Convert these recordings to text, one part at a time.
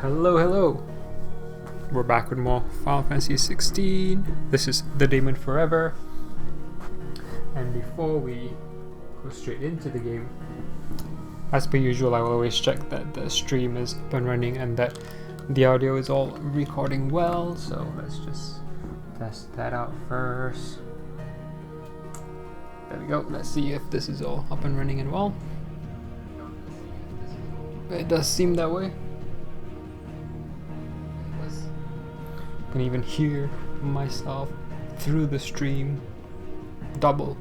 Hello. We're back with more Final Fantasy XVI. This is The Daemon Forever. And before we go straight into the game, as per usual, I will always check that the stream is up and running and that the audio is all recording well. So let's just test that out first. There we go. Let's see if this is all up and running and well. It does seem that way. I can even hear myself through the stream. Double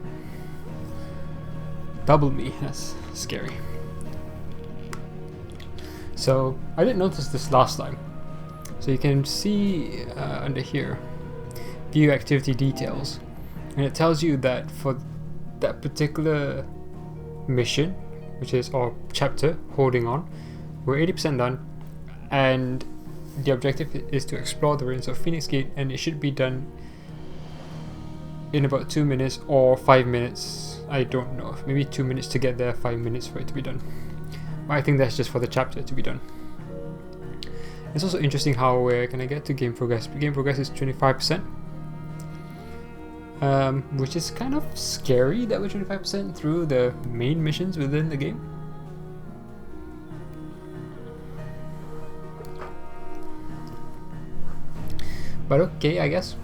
me. That's scary. So I didn't notice this last time. So you can see under here, view activity details, and it tells you that for that particular mission, which is our chapter, holding on, we're 80% done, and the objective is to explore the ruins of Phoenix Gate, and it should be done in about 2 minutes or 5 minutes. I don't know, maybe 2 minutes to get there, 5 minutes for it to be done. But I think that's just for the chapter to be done. It's also interesting how we're gonna get to game progress. Game progress is 25%, which is kind of scary that we're 25% through the main missions within the game. But okay, I guess.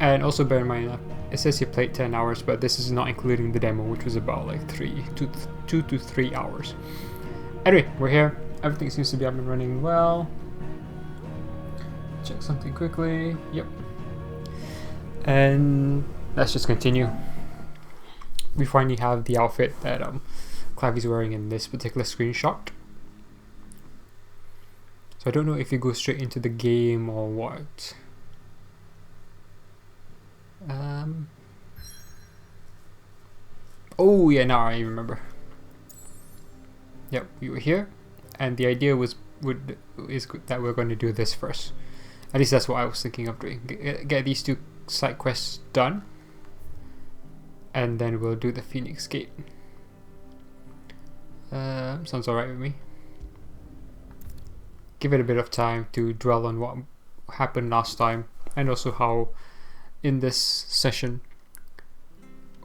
And also bear in mind, it says you played 10 hours, but this is not including the demo, which was about like 2 to 3 hours. Anyway, we're here. Everything seems to be up and running well. Check something quickly. Yep. And let's just continue. We finally have the outfit that Clavy's wearing in this particular screenshot. So I don't know if you go straight into the game or what. Oh yeah, now I remember. Yep, we were here, and the idea is that we're going to do this first. At least that's what I was thinking of doing. Get these 2 side quests done, and then we'll do the Phoenix Gate. Sounds alright with me. Give it a bit of time to dwell on what happened last time, and also how in this session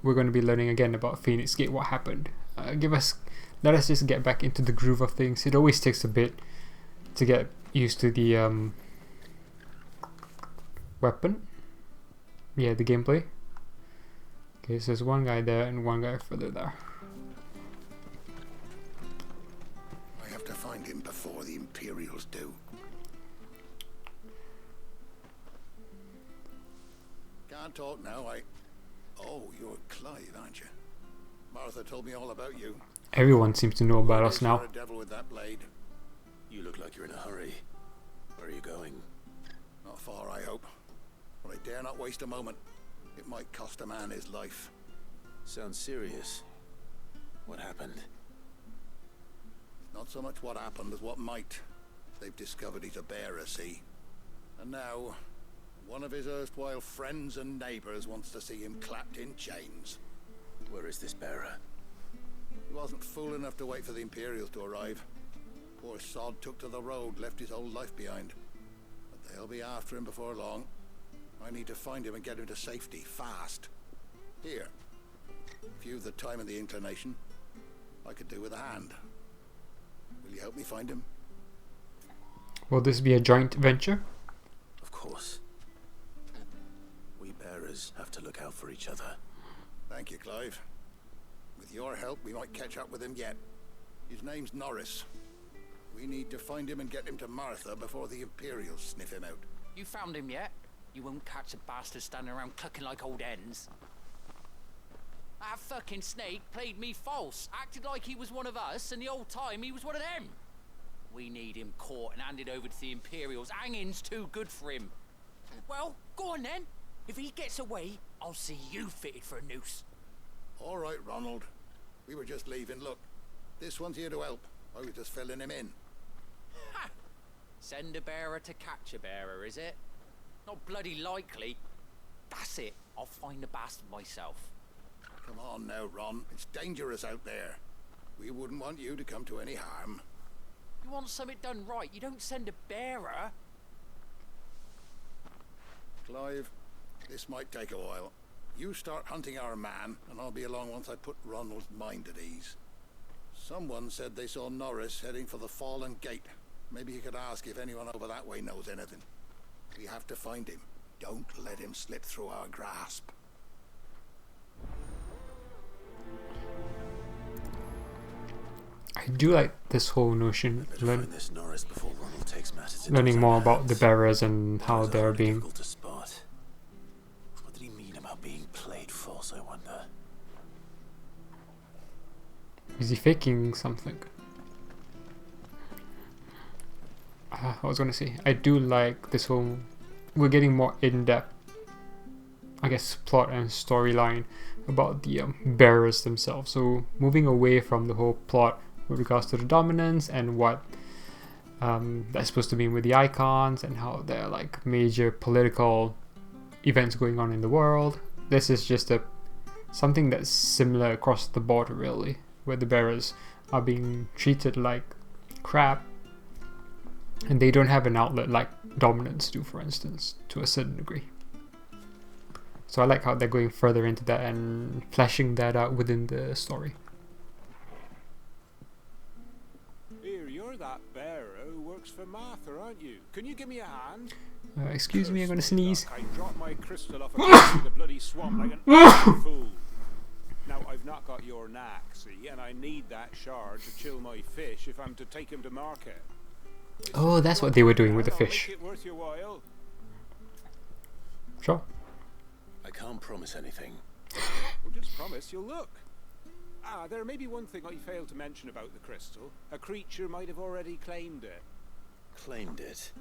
we're going to be learning again about Phoenix Gate, what happened. Let us just get back into the groove of things. It always takes a bit to get used to the weapon. Yeah, the gameplay. Okay, so there's one guy there and one guy further there. I have to find him before the Imperials do. Can't talk now, Oh, you're Clive, aren't you? Martha told me all about you. Everyone seems to know about us now. You're a devil with that blade. You look like you're in a hurry. Where are you going? Not far, I hope. But I dare not waste a moment. It might cost a man his life. Sounds serious. What happened? Not so much what happened as what might. They've discovered he's a bearer, see? And now, one of his erstwhile friends and neighbors wants to see him clapped in chains. Where is this bearer? He wasn't fool enough to wait for the Imperials to arrive. Poor sod took to the road, left his whole life behind. But they'll be after him before long. I need to find him and get him to safety, fast. Here. If you've the time and the inclination, I could do with a hand. Will you help me find him? Will this be a joint venture? Of course. We bearers have to look out for each other. Thank you, Clive. With your help, we might catch up with him yet. His name's Norris. We need to find him and get him to Martha before the Imperials sniff him out. You found him yet? You won't catch a bastard standing around clucking like old hens. That fucking snake played me false, acted like he was one of us, and the whole time he was one of them. We need him caught and handed over to the Imperials. Hanging's too good for him. Well, go on then. If he gets away, I'll see you fitted for a noose. All right, Ronald. We were just leaving. Look, this one's here to help. I was just filling him in. Ha! Send a bearer to catch a bearer, is it? Not bloody likely. That's it. I'll find the bastard myself. Come on now, Ron. It's dangerous out there. We wouldn't want you to come to any harm. You want something done right, you don't send a bearer. Clive, this might take a while. You start hunting our man, and I'll be along once I put Ronald's mind at ease. Someone said they saw Norris heading for the Fallen Gate. Maybe you could ask if anyone over that way knows anything. We have to find him. Don't let him slip through our grasp. I do like this whole notion of Find this Norris before Ronald takes matters into learning his more own about the hands. bearers and how Bearers they're are being. difficult to spot. What did he mean about being played false, I wonder? Is he faking something? I was gonna say, I do like this whole. We're getting more in-depth, I guess, plot and storyline about the bearers themselves. So moving away from the whole plot with regards to the dominance and what that's supposed to mean with the icons and how they're like major political events going on in the world. This is just something that's similar across the board, really, where the bearers are being treated like crap and they don't have an outlet like dominants do, for instance, to a certain degree. So I like how they're going further into that and fleshing that out within the story. Here, you're that bearer who works for Martha, aren't you? Can you give me a hand? Excuse me, I'm gonna sneeze. Look, I dropped my crystal off a cliff in the bloody swamp like an utter fool. Now, I've not got your knack, see, and I need that shard to chill my fish if I'm to take him to market. Oh, that's what they were doing with the I'll fish. make it worth your while. Sure. I can't promise anything. Well, just promise you'll look. There may be one thing I failed to mention about the crystal. A creature might have already claimed it. Claimed it.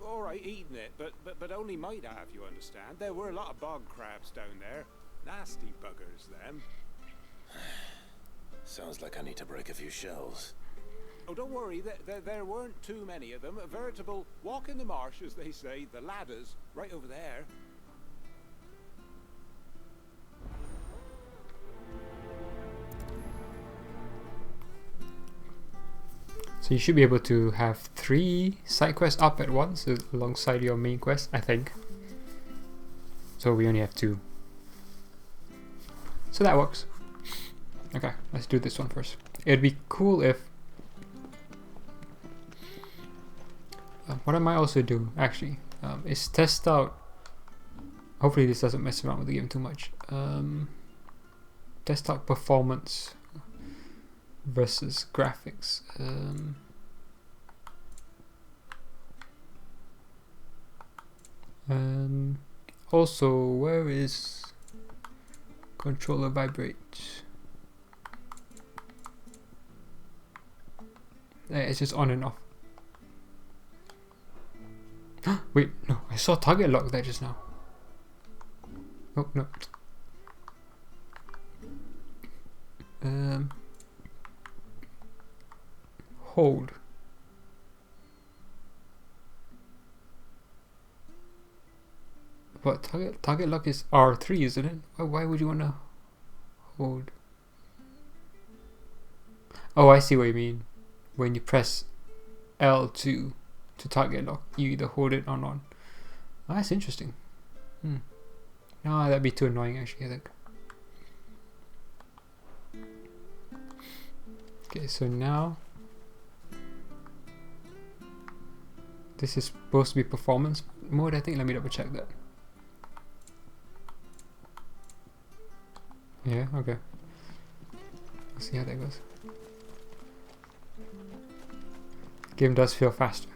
All right, eaten it, but only might have, you understand. There were a lot of bog crabs down there. Nasty buggers, them. Sounds like I need to break a few shells. Oh, don't worry, there weren't too many of them. A veritable walk in the marsh, as they say. The ladders, right over there. So you should be able to have 3 side quests up at once alongside your main quest, I think. So we only have 2. So that works. Okay, let's do this one first. It'd be cool if... what I might also do, actually, is test out... Hopefully this doesn't mess around with the game too much. Test out performance versus graphics. Also, where is controller vibrate? It's just on and off. Wait, no, I saw target lock there just now. Oh, no. Hold. But target lock is R3, isn't it? Why would you wanna hold? Oh, I see what you mean. When you press L2 to target lock, you either hold it or not. Oh, that's interesting. No, that'd be too annoying actually, I think. Okay, so now this is supposed to be performance mode, I think. Let me double check that. Yeah, okay. Let's see how that goes. Game does feel faster.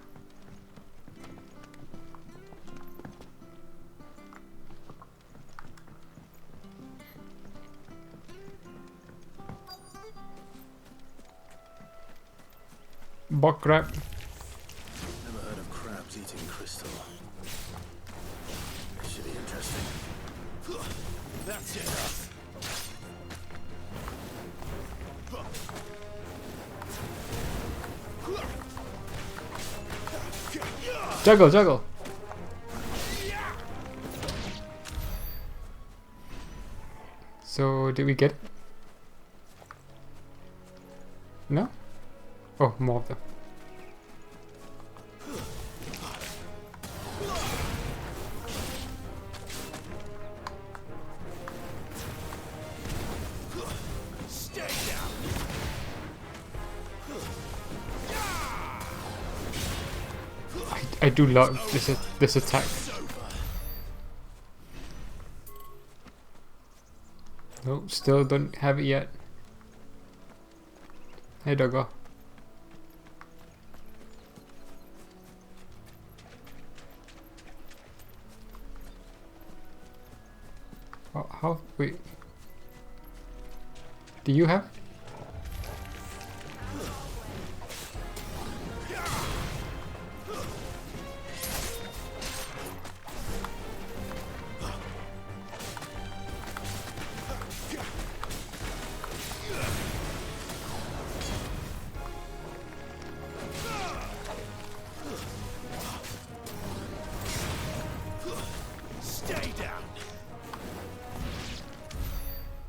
Bok crab. Never heard of crabs eating crystal. This should be interesting. That's enough. Juggle, juggle. So, did we get it? No? Oh, more of them. I do love this attack. Nope, still don't have it yet. Hey, doggo. Oh, how? Wait. Do you have?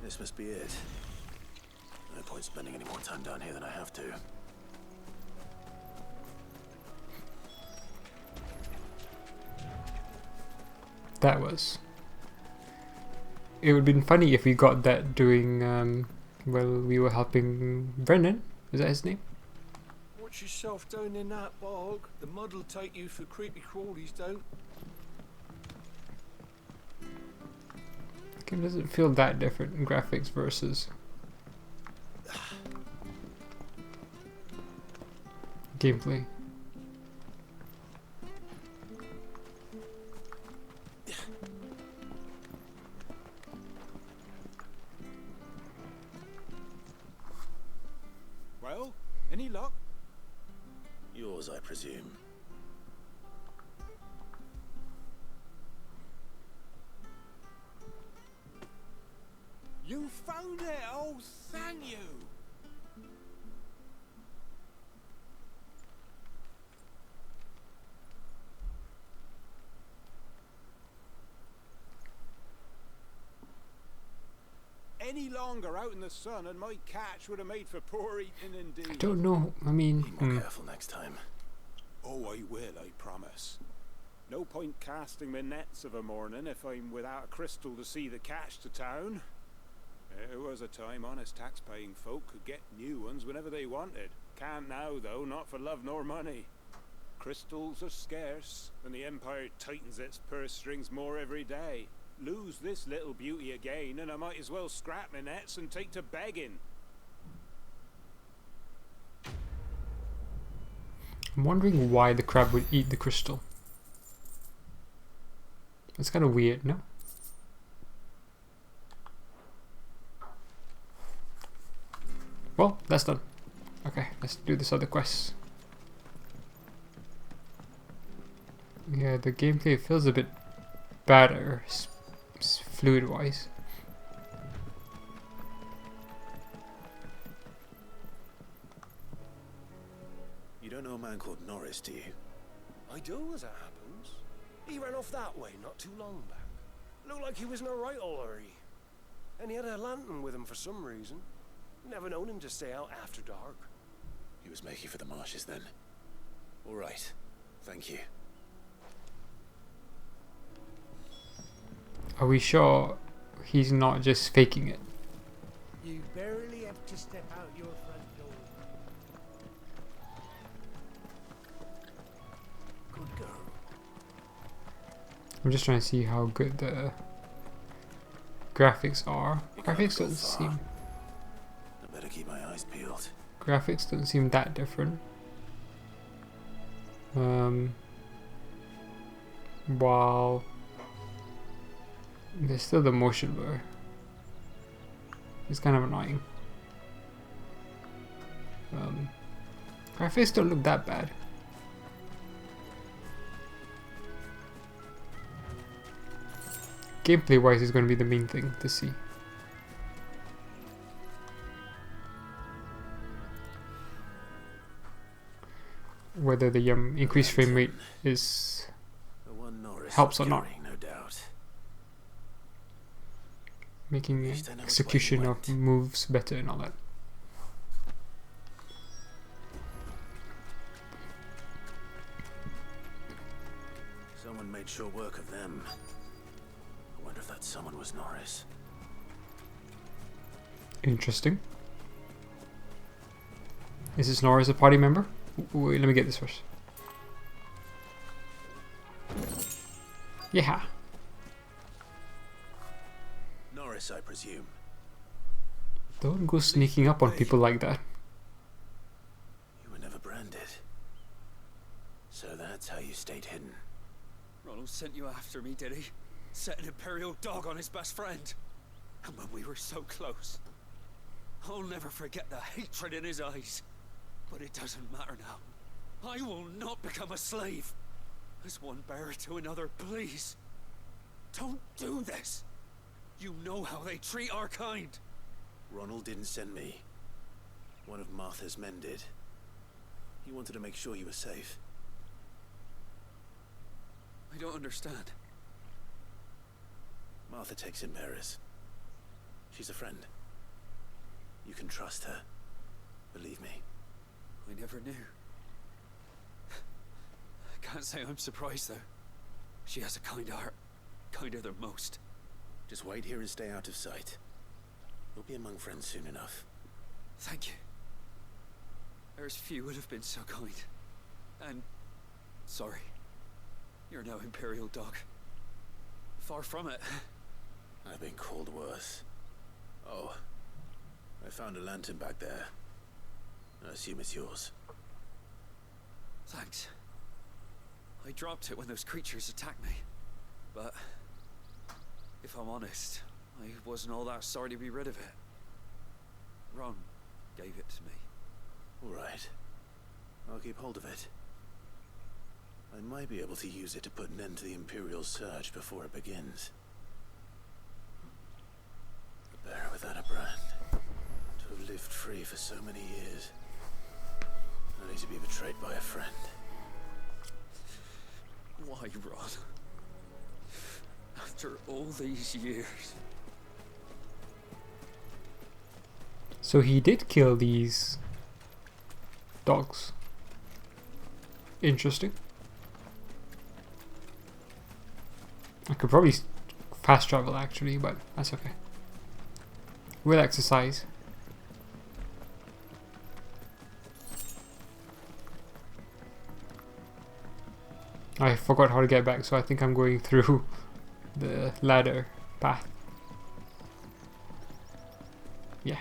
This must be it. No point spending any more time down here than I have to. That was. It would have been funny if we got that during well, we were helping Brennan. Is that his name? Watch yourself down in that bog. The mud'll take you for creepy crawlies, don't. Game doesn't feel that different in graphics versus gameplay. Well, any luck? Yours, I presume. You found it! Oh, thank you! Any longer out in the sun and my catch would have made for poor eating indeed. I don't know. I mean, Be more careful next time. Oh, I will, I promise. No point casting my nets of a morning if I'm without a crystal to see the catch to town. There was a time honest tax-paying folk could get new ones whenever they wanted. Can't now, though, not for love nor money. Crystals are scarce, and the Empire tightens its purse strings more every day. Lose this little beauty again, and I might as well scrap my nets and take to begging. I'm wondering why the crab would eat the crystal. It's kind of weird, no? Well, that's done. Okay, let's do this other quest. Yeah, the gameplay feels a bit better, fluid-wise. You don't know a man called Norris, do you? I do, as it happens. He ran off that way not too long back. Looked like he was in a right old hurry. And he had a lantern with him for some reason. Never known him to stay out after dark. He was making for the marshes then. All right. Thank you. Are we sure he's not just faking it? You barely have to step out your front door. Good girl. I'm just trying to see how good the graphics are. Graphics don't seem. I better keep my eyes peeled. Graphics don't seem that different. While there's still the motion blur. It's kind of annoying. Graphics don't look that bad. Gameplay wise is going to be the main thing to see. Whether the increased frame rate is The one Norris helps was or not. carrying, no doubt. Making Least I know which way execution he of went. moves better and all that. short work of them. I wonder if that someone was Norris. Interesting. Is this Norris a party member? Wait, let me get this first. Yeah. Norris, I presume. Don't go sneaking up on people like that. You were never branded. So that's how you stayed hidden. Ronald sent you after me, did he? Set an Imperial dog on his best friend. And when we were so close. I'll never forget the hatred in his eyes. But it doesn't matter now. I will not become a slave. As one bearer to another, please. Don't do this. You know how they treat our kind. Ronald didn't send me. One of Martha's men did. He wanted to make sure you were safe. I don't understand. Martha takes in bearers. She's a friend. You can trust her. Believe me. I never knew. I can't say I'm surprised, though. She has a kind heart. Kinder than most. Just wait here and stay out of sight. You'll be among friends soon enough. Thank you. There's few would have been so kind. And... sorry. You're no Imperial dog. Far from it. I've been called worse. Oh. I found a lantern back there. I assume it's yours. Thanks. I dropped it when those creatures attacked me. But... if I'm honest, I wasn't all that sorry to be rid of it. Ron gave it to me. All right. I'll keep hold of it. I might be able to use it to put an end to the Imperial surge before it begins. A bearer without a brand. To have lived free for so many years. Only to be betrayed by a friend. Why, Ron? After all these years. So he did kill these dogs. Interesting. I could probably fast travel actually, but that's okay. We'll exercise. I forgot how to get back, so I think I'm going through the ladder path. Yeah.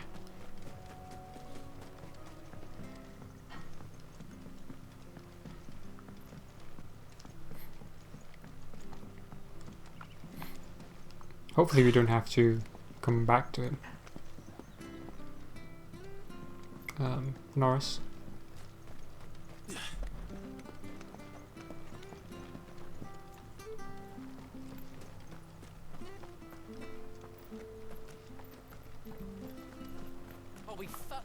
Hopefully we don't have to come back to him. Norris. Oh, we fuck.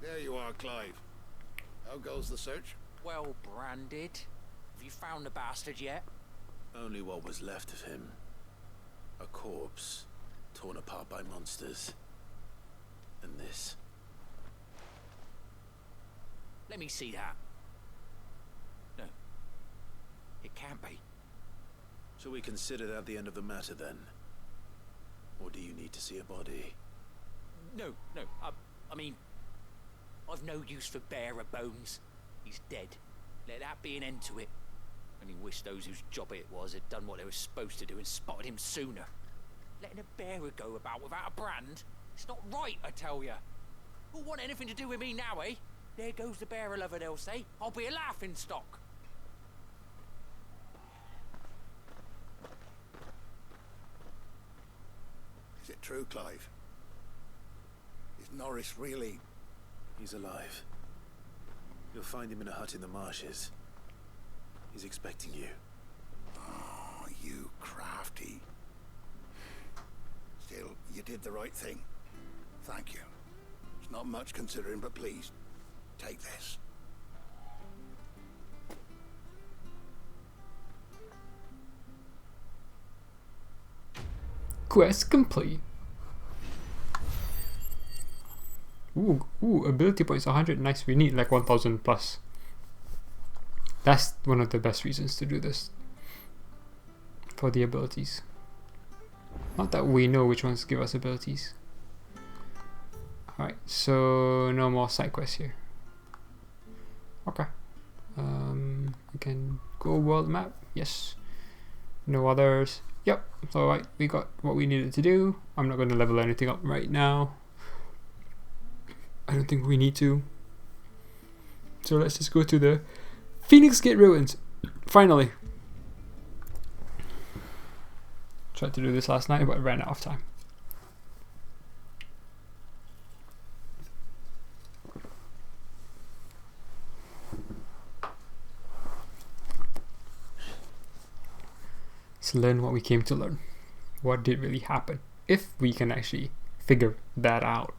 There you are, Clive. How goes the search? Well branded. Have you found the bastard yet? Only what was left of him. A corpse, torn apart by monsters. And this. Let me see that. No. It can't be. Shall we consider that the end of the matter then? Or do you need to see a body? No. I mean, I've no use for bearer bones. He's dead. Let that be an end to it. Only wish those whose job it was had done what they were supposed to do and spotted him sooner. Letting a bearer go about without a brand? It's not right, I tell ya. Who'll want anything to do with me now, eh? There goes the bearer lover, they'll say. I'll be a laughing stock. Is it true, Clive? Is Norris really... He's alive. You'll find him in a hut in the marshes. He's expecting you. Oh, you crafty. Still, you did the right thing. Thank you. It's not much considering, but please, take this. Quest complete. Ooh, ability points 100. Nice. We need like 1000 plus. That's one of the best reasons to do this. For the abilities. Not that we know which ones give us abilities. Alright, so no more side quests here. Okay. We can go world map. Yes. No others. Yep. Alright, we got what we needed to do. I'm not going to level anything up right now. I don't think we need to. So let's just go to the Phoenix Gate Ruins. Finally. Tried to do this last night, but I ran out of time. Let's learn what we came to learn. What did really happen? If we can actually figure that out.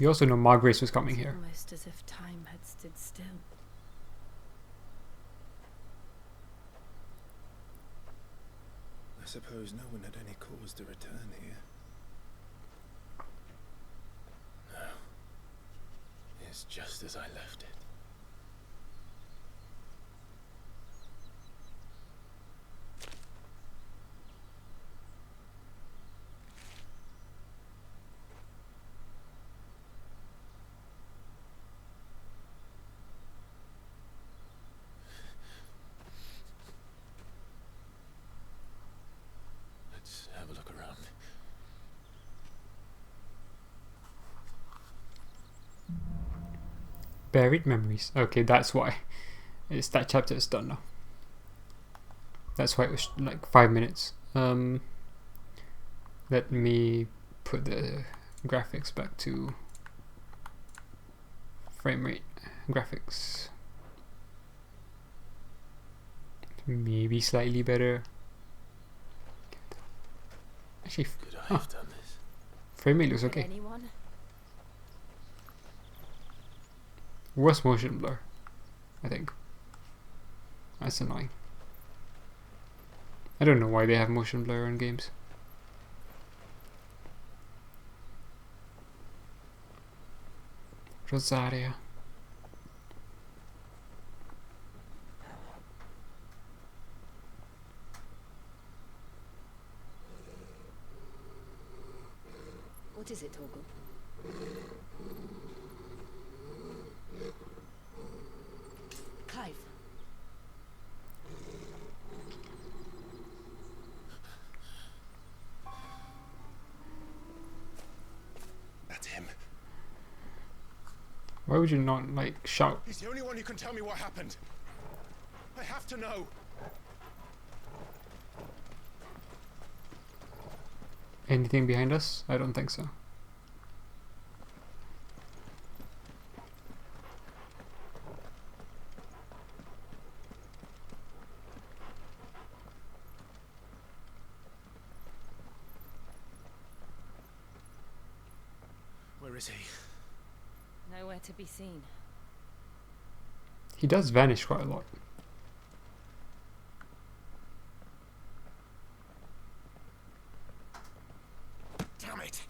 We also know Margrace was coming here. Almost as if time had stood still. I suppose no one had any cause to return here. No. It's just as I left it. Let's have a look around. Buried memories. Okay, that's why. It's that chapter is done now. That's why it was like 5 minutes. Let me put the graphics back to frame rate graphics. Maybe slightly better. Actually, Could I have done this? frame rate looks Did okay. anyone? Worst motion blur, I think. That's annoying. I don't know why they have motion blur in games. Rosaria. What is it, Torgal? Clive. That's him. Why would you not like shout? He's the only one who can tell me what happened. I have to know. Anything behind us? I don't think so. Where is he? Nowhere to be seen. He does vanish quite a lot. Damn it!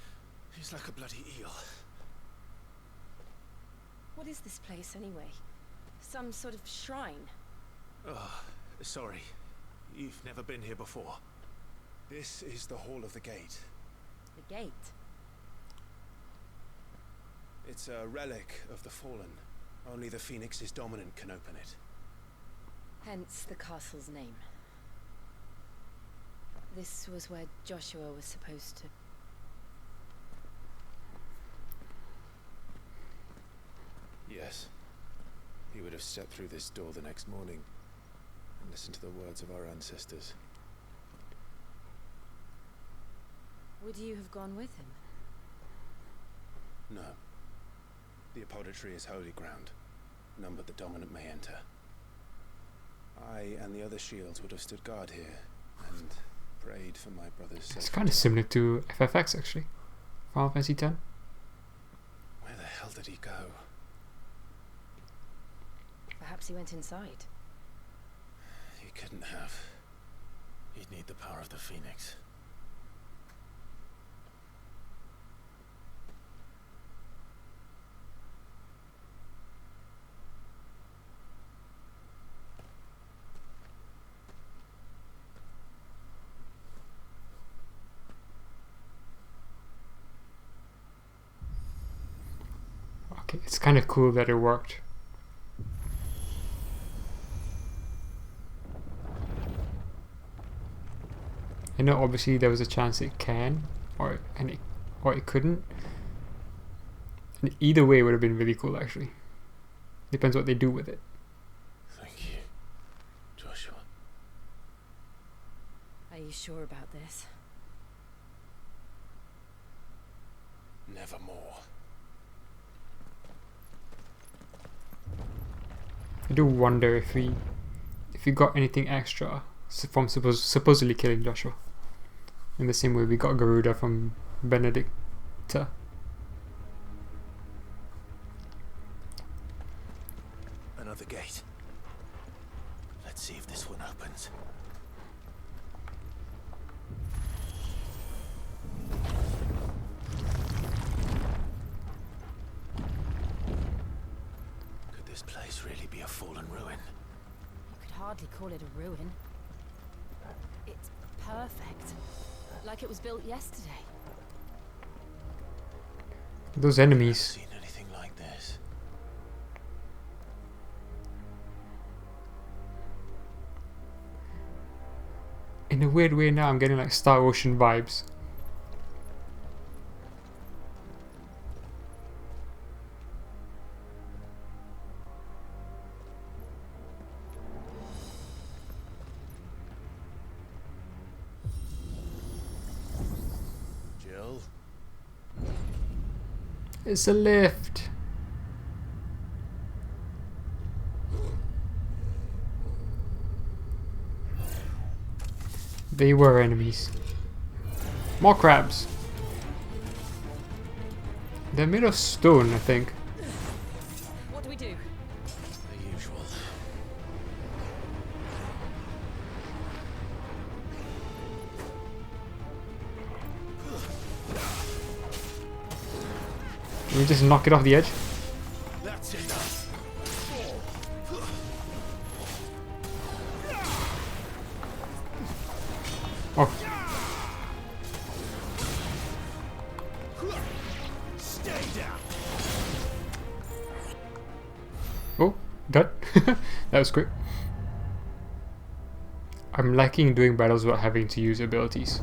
He's like a bloody eel. What is this place, anyway? Some sort of shrine? Oh, sorry. You've never been here before. This is the Hall of the Gate. The gate? It's a relic of the Fallen. Only the Phoenix's dominant can open it. Hence the castle's name. This was where Joshua was supposed to... Yes. He would have stepped through this door the next morning and listened to the words of our ancestors. Would you have gone with him? No. The apothecary is holy ground. None but the dominant may enter. I and the other shields would have stood guard here and prayed for my brother's safety. It's kind of similar to FFX actually. Final Fantasy X. Where the hell did he go? Perhaps he went inside. He couldn't have. You'd need the power of the Phoenix. Okay, it's kind of cool that it worked. I know obviously there was a chance it can, or it couldn't. And either way would have been really cool actually. Depends what they do with it. Thank you, Joshua. Are you sure about this? Nevermore. I do wonder if we got anything extra from supposedly killing Joshua. In the same way we got Garuda from Benedicta. Another gate. Let's see if this one opens. Could this place really be a fallen ruin? You could hardly call it a ruin. It's perfect. Like it was built yesterday. Those I've enemies. seen anything like this. In a weird way now I'm getting like Star Ocean vibes. Jill? It's a lift. They were enemies. More crabs. They're made of stone, I think. What do we do? The usual. Can we just knock it off the edge? That's enough. Oh, Stay down. oh, that that was quick. I'm liking doing battles without having to use abilities.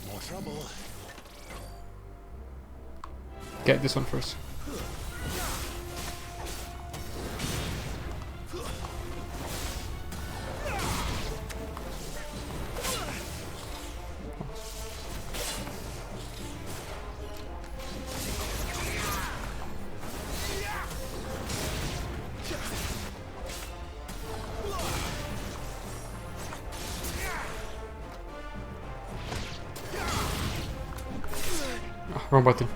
More trouble. Get this one first. Ah, wrong button.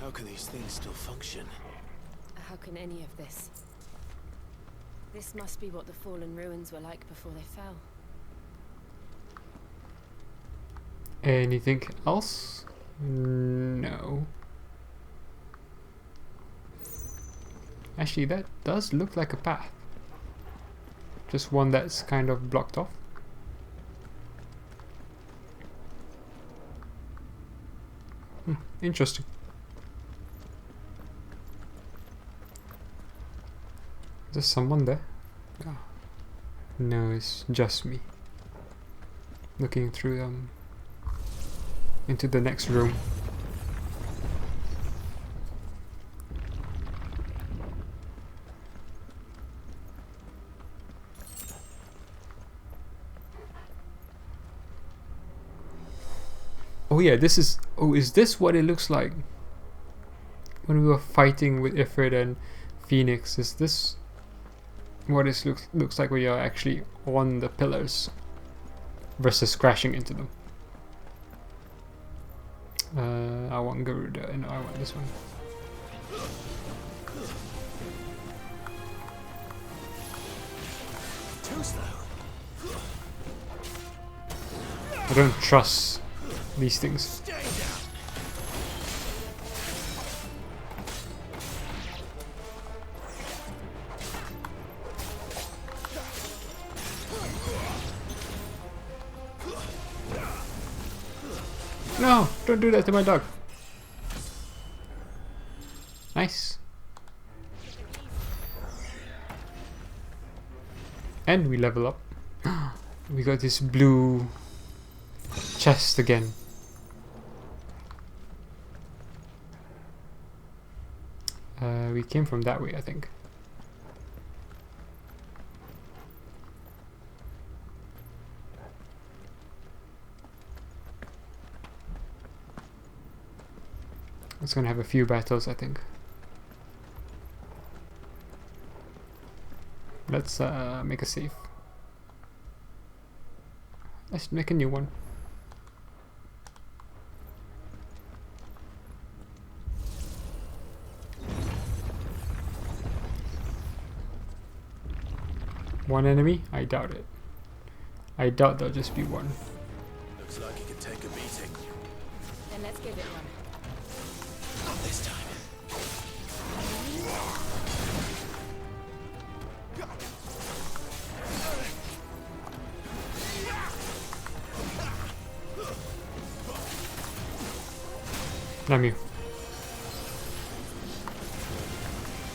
How can these things still function? How can any of this? This must be what the fallen ruins were like before they fell. Anything else? No. Actually, that does look like a path. Just one that's kind of blocked off. Interesting. Is there someone there? Oh. No, it's just me. Looking through into the next room. Oh yeah, this is... Oh, is this what it looks like? When we were fighting with Ifrit and Phoenix, is this what it looks like when you're actually on the pillars versus crashing into them? I want Garuda. No, I want this one. Too slow. I don't trust these things. Stay down. No, don't do that to my dog. Nice. And we level up. We got this blue chest again. We came from that way, I think. It's gonna have a few battles, I think. Let's make a save. Let's make a new one. One enemy? I doubt it. I doubt there'll just be one. Looks like he could take a beating. Then let's give it one. Not this time. Damn you.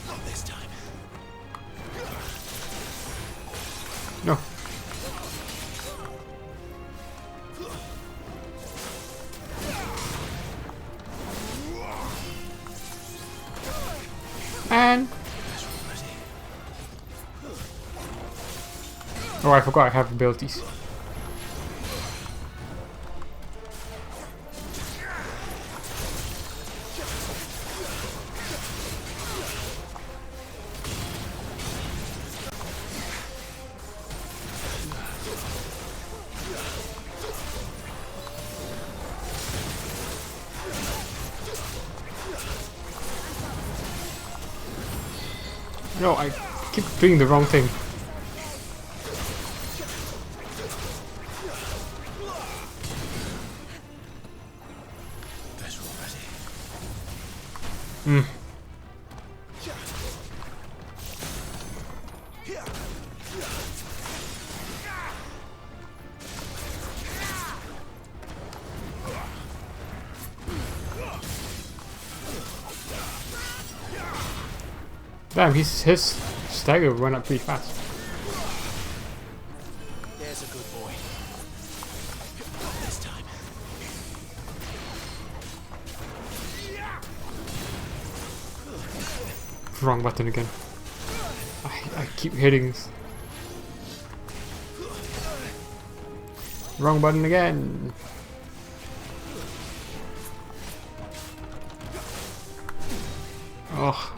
Not this time. No. And oh, I forgot I have abilities. No, I keep doing the wrong thing. Hmm. Damn, his stagger went up pretty fast. There's a good boy. Not this time. Wrong button again. I keep hitting this. Wrong button again. Oh.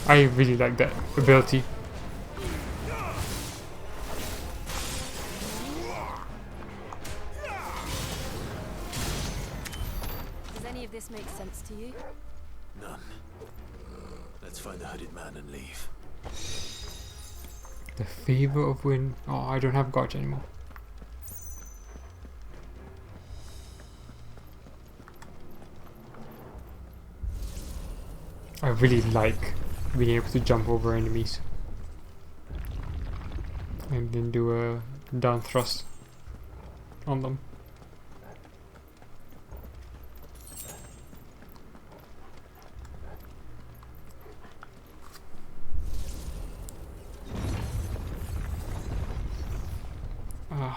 I really like that ability. Does any of this make sense to you? None. Let's find the hooded man and leave. The favor of wind. Oh, I don't have gauge anymore. I really like being able to jump over enemies and then do a down thrust on them. What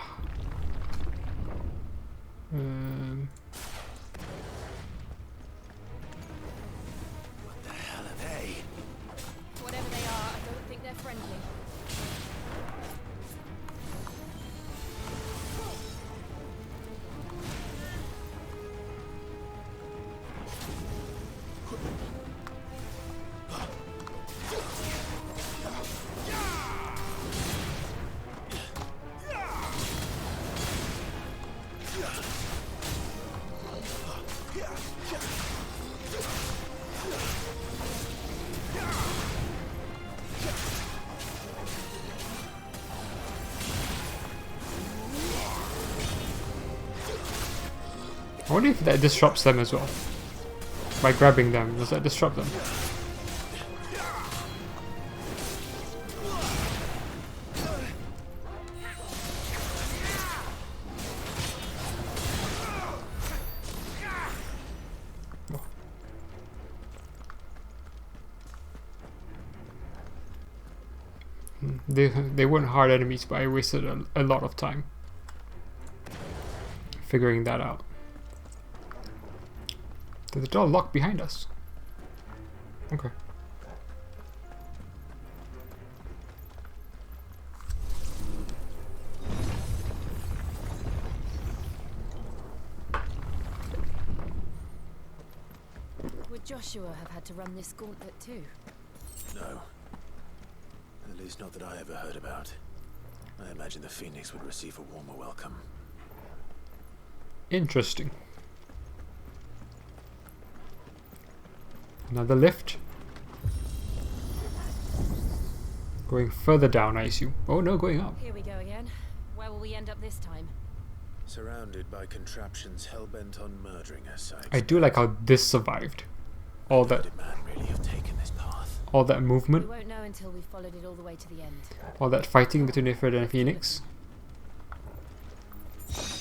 the hell are they? Whatever they are, I don't think they're friendly. I wonder if that disrupts them as well. By grabbing them, does that disrupt them? They weren't hard enemies, but I wasted a lot of time figuring that out. Did the door lock behind us? Okay. Would Joshua have had to run this gauntlet too? No. At least not that I ever heard about. I imagine the Phoenix would receive a warmer welcome. Interesting. Another lift. Going further down, I assume. Oh no, going up. Here we go again. Where will we end up this time? Surrounded by contraptions hell-bent on murdering us, I do like how this survived. All that, Did man really have taken this path? all that We movement, won't know until we've followed it all the way to the end. all that fighting between Ifrit and Phoenix.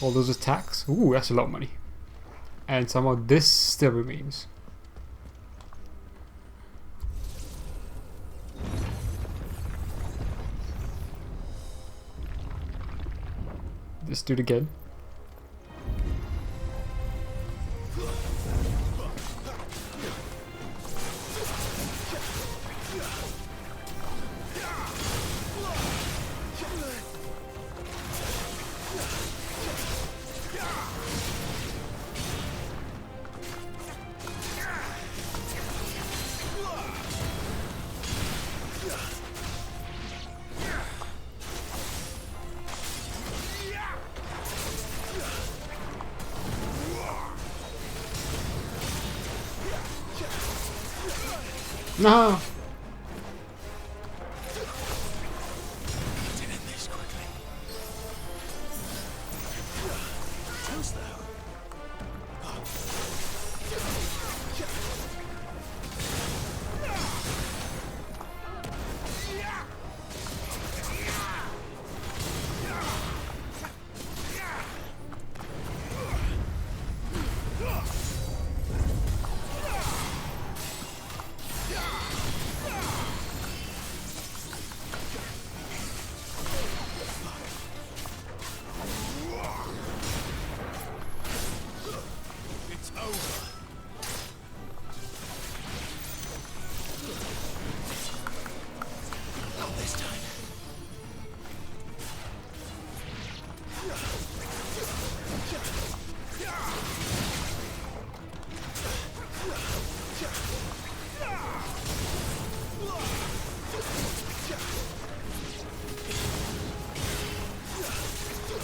All those attacks. Ooh, that's a lot of money. And somehow this still remains. Let's do it again. No! Didn't this quickly? Too slow. It's over. Not this time.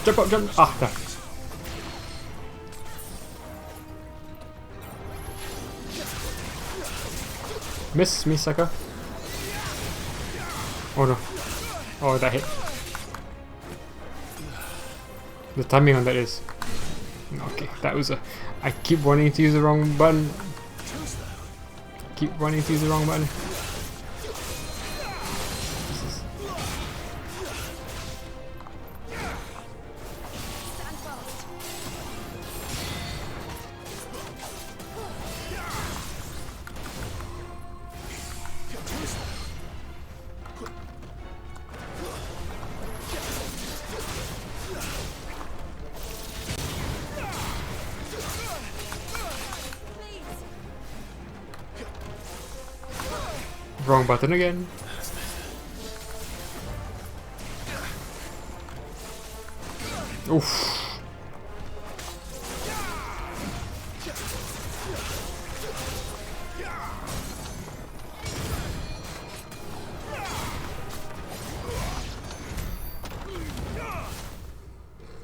Jump up, jump! Ah, there. Miss me, sucker. Oh no. Oh, that hit. The timing on that is... Okay, that was a... I keep wanting to use the wrong button. Keep wanting to use the wrong button. Stand fast. Wrong button again. Oof.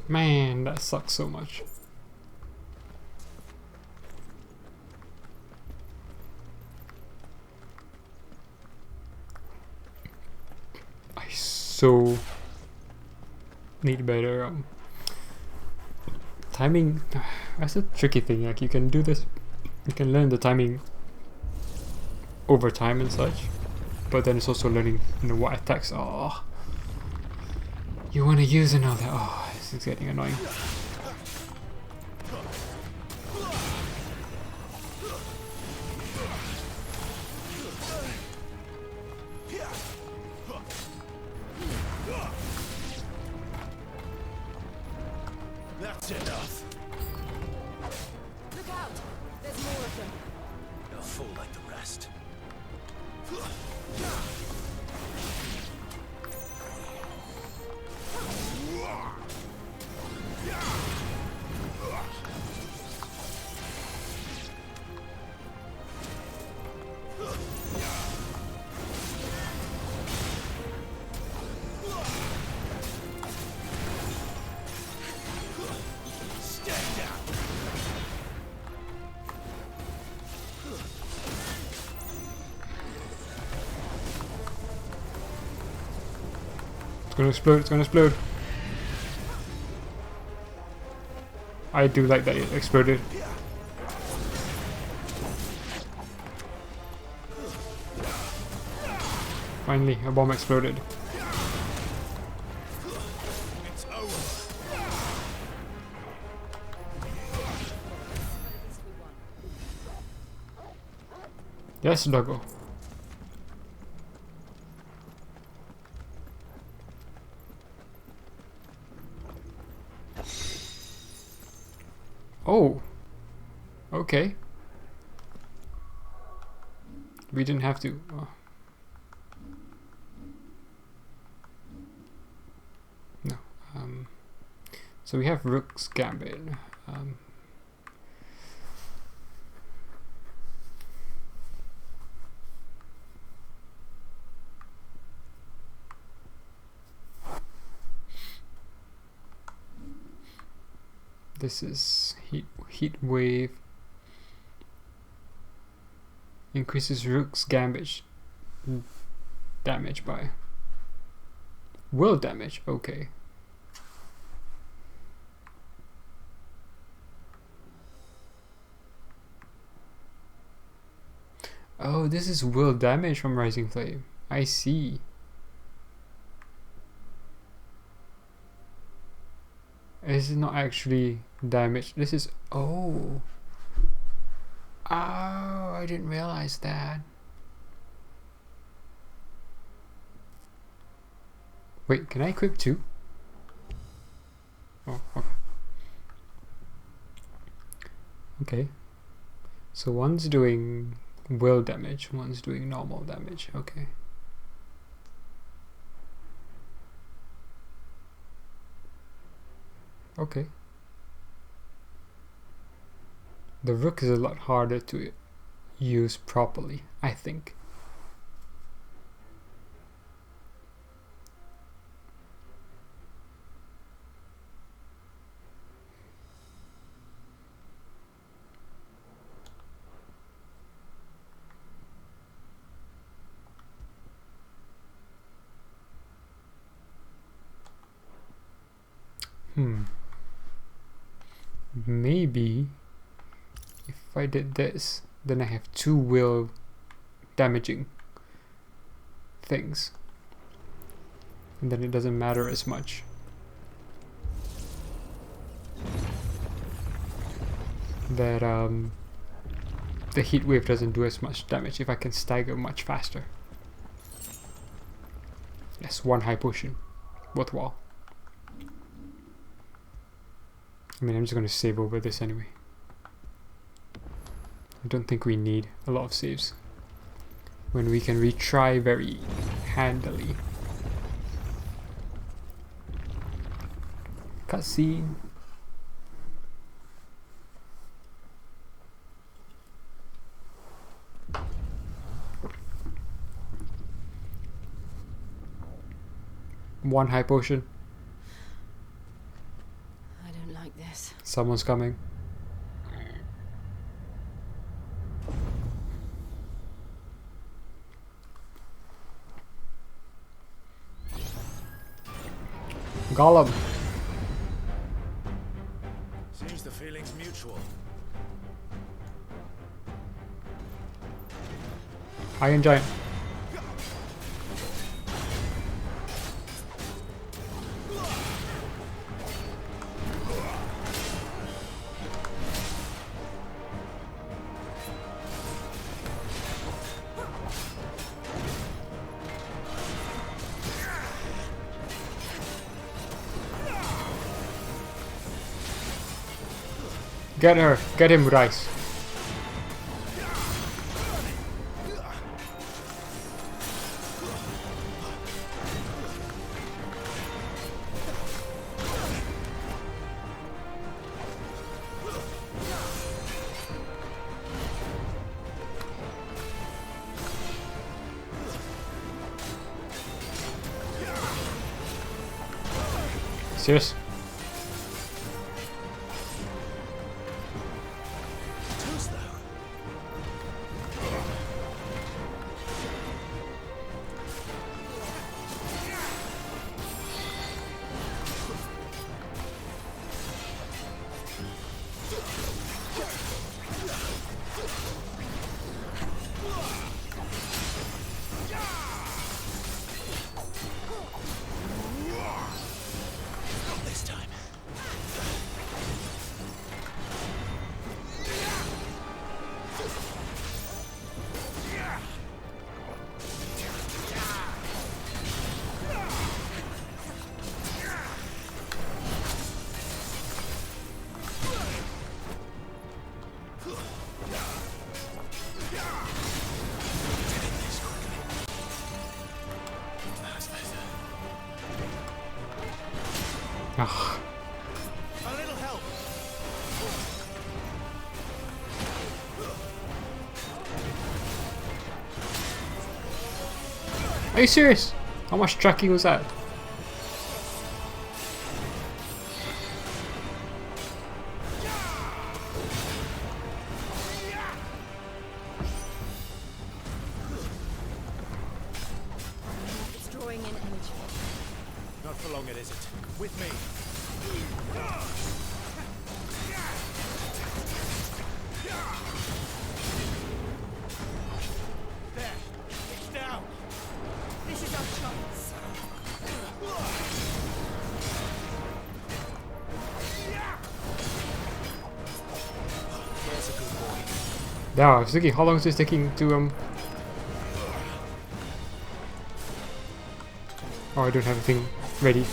Man, that sucks so much. I so need better timing. That's a tricky thing. Like you can do this, you can learn the timing over time and such, but then it's also learning, you know, what attacks you want to use and all that. Oh, this is getting annoying. That's enough. Look out! There's more of them. A fool like the rest. It's gonna explode, it's gonna explode. I do like that it exploded. Finally, a bomb exploded. It's over. Yes, Doggo. Oh, okay. We didn't have to. Oh. No. So we have Rook's Gambit. This is heat wave. Increases Rook's damage by will damage. Okay. Oh, this is will damage from Rising Flame. I see. This is not actually damage. This is oh. Oh, I didn't realize that. Wait, can I equip two? Oh, okay. Okay. So one's doing will damage, one's doing normal damage. Okay. Okay. The Rook is a lot harder to use properly, I think. Maybe if I did this, then I have two will damaging things, and then it doesn't matter as much. That the heat wave doesn't do as much damage if I can stagger much faster. Yes, one high potion, worthwhile. I mean, I'm just going to save over this anyway. I don't think we need a lot of saves. when we can retry very handily. Cutscene. One high potion. I don't like this. Someone's coming. Gollum. Seems the feeling's mutual. Iron Giant. Get her. Get him, Rice. Serious? Ugh. A little help. Are you serious? How much tracking was that? It's drawing in energy. Not for long, it isn't. With me. There. It's down. This is our chance. There's a good boy. Yeah, I was thinking, how long is this taking to Oh, I don't have anything ready.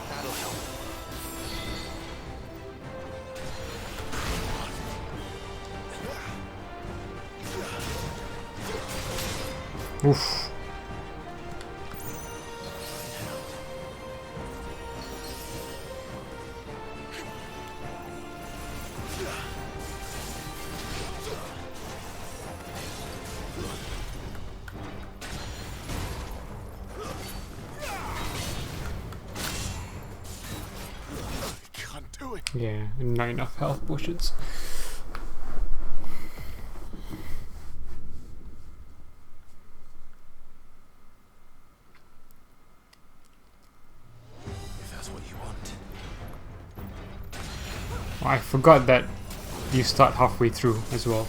That'll help. Oof. Can't do it. Yeah, not enough health potions. If that's what you want. I forgot that you start halfway through as well.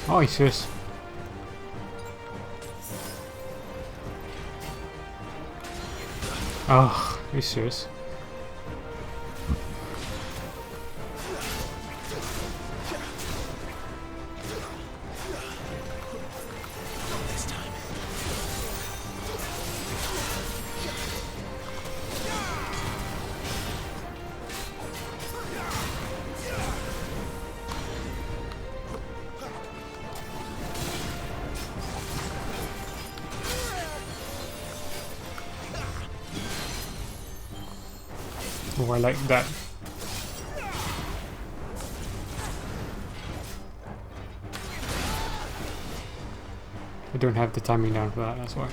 Oh, he's serious. Oh, are you serious? Oh, I like that. I don't have the timing down for that, that's why.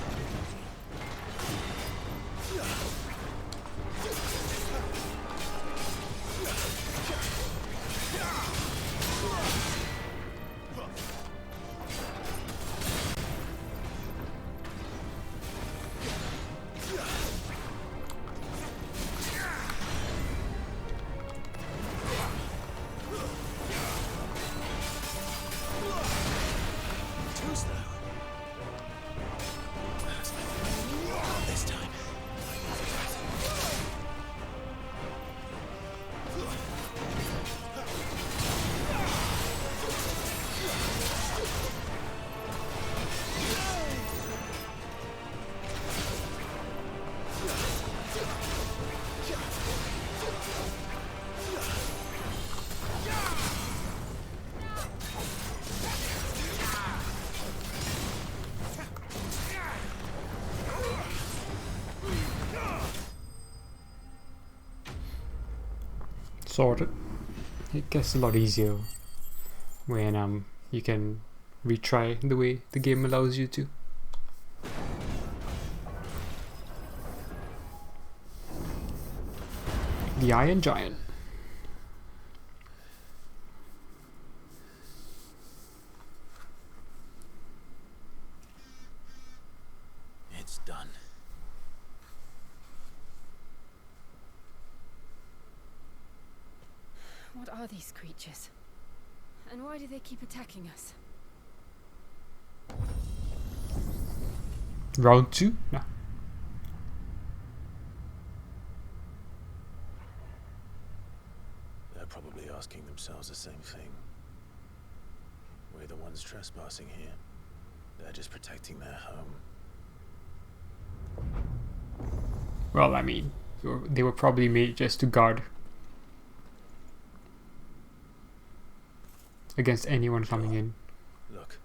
Sorted. It gets a lot easier when you can retry the way the game allows you to. The Iron Giant. It's done. What are these creatures? And why do they keep attacking us? Round 2? No. They're probably asking themselves the same thing. We're the ones trespassing here. They're just protecting their home. Well, I mean, they were probably made just to guard against anyone coming in. Look.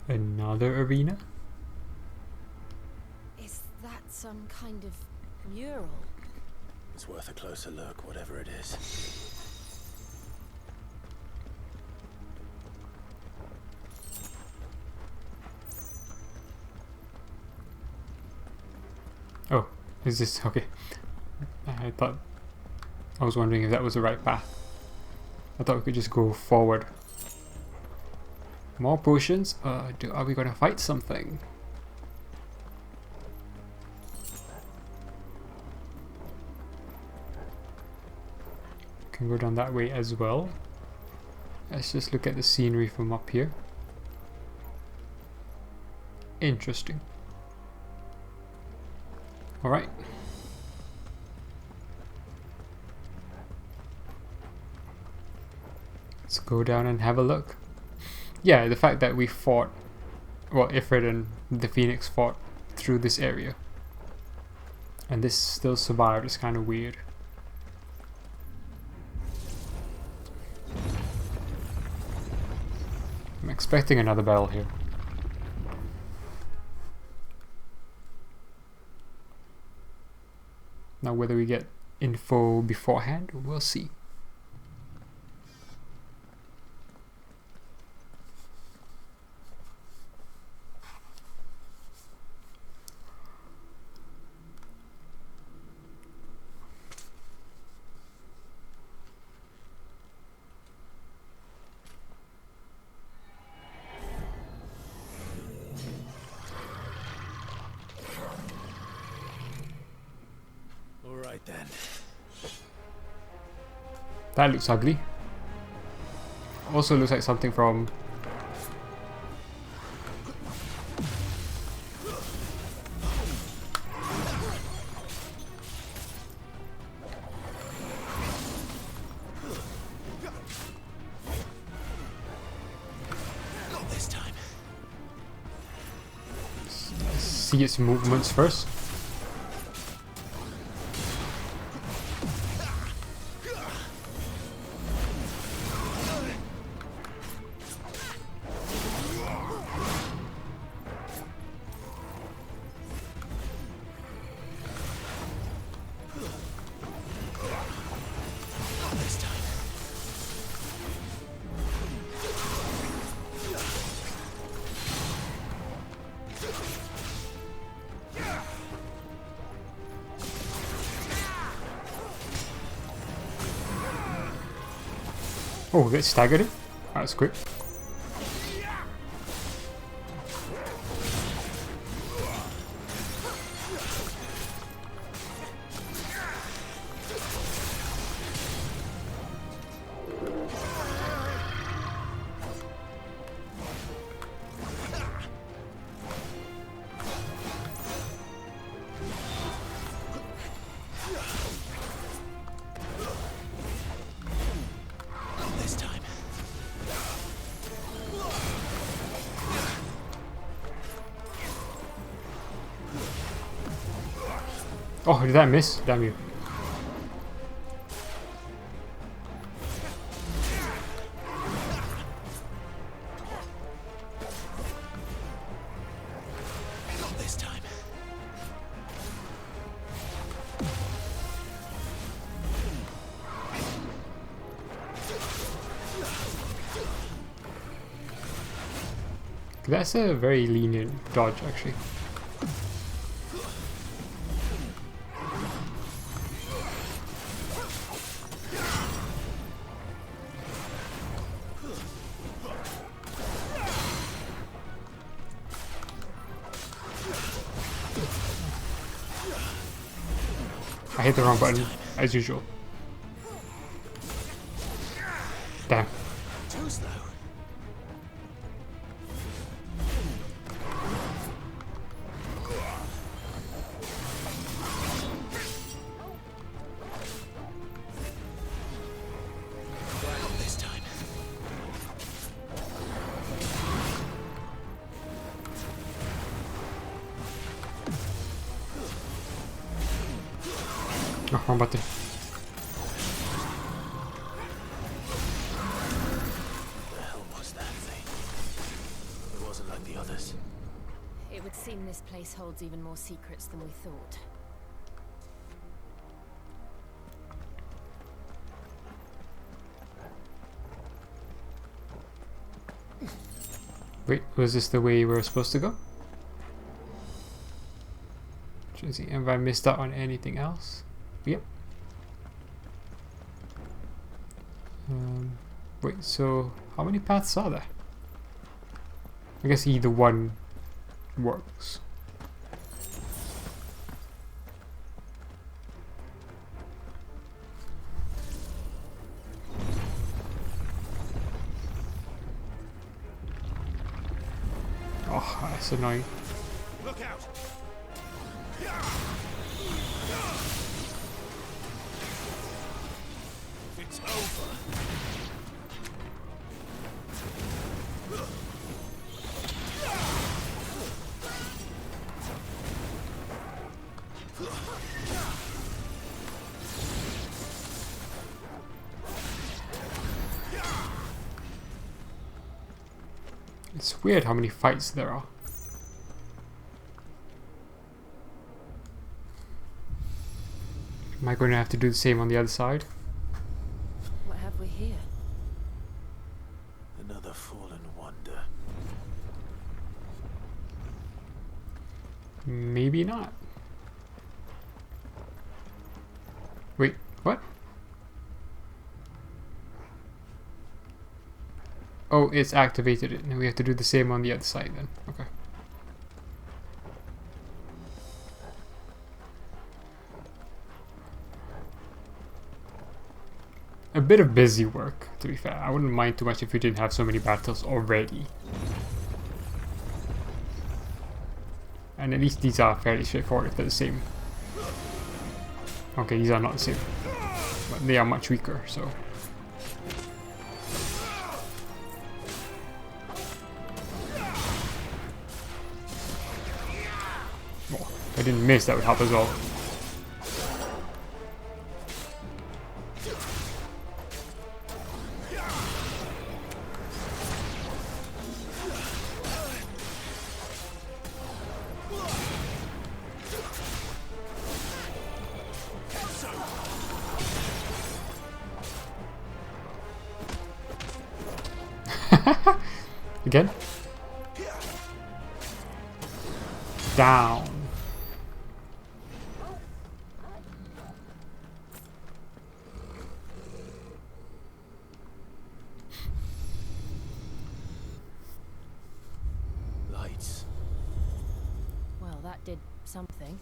Another arena? Is that some kind of mural? It's worth a closer look, whatever it is. Oh, is this okay? I was wondering if that was the right path. I thought we could just go forward. More potions? Are we gonna fight something? Can go down that way as well. Let's just look at the scenery from up here. Interesting. Alright. Let's go down and have a look. Yeah, the fact that we fought, well, Ifrit and the Phoenix fought through this area, and this still survived, is kind of weird. I'm expecting another battle here. Now whether we get info beforehand, we'll see. right then. That looks ugly. Also looks like something from... Not this time. see its movements first. Oh, get staggered. That's quick. Oh, did that miss? Damn you. Not this time. That's a very lenient dodge, actually. I hit the wrong button, as usual. Damn. Too slow. Not this time. Oh, wrong button. What the hell was that thing? It wasn't like the others. It would seem this place holds even more secrets than we thought. Wait, was this the way we were supposed to go? Have I missed out on anything else? Yep. Wait, so how many paths are there? I guess either one works. Oh, that's annoying. Look out! It's over. It's weird how many fights there are. Am I going to have to do the same on the other side? What have we here? Another fallen wonder. Maybe not. Wait, what? Oh, it's activated it, and we have to do the same on the other side then. Okay. a bit of busy work, to be fair. I wouldn't mind too much if we didn't have so many battles already. And at least these are fairly straightforward if they're the same. Okay, these are not the same. But they are much weaker, so... Oh, if I didn't miss, that would help as well. Again? Down. Lights. Well, that did something.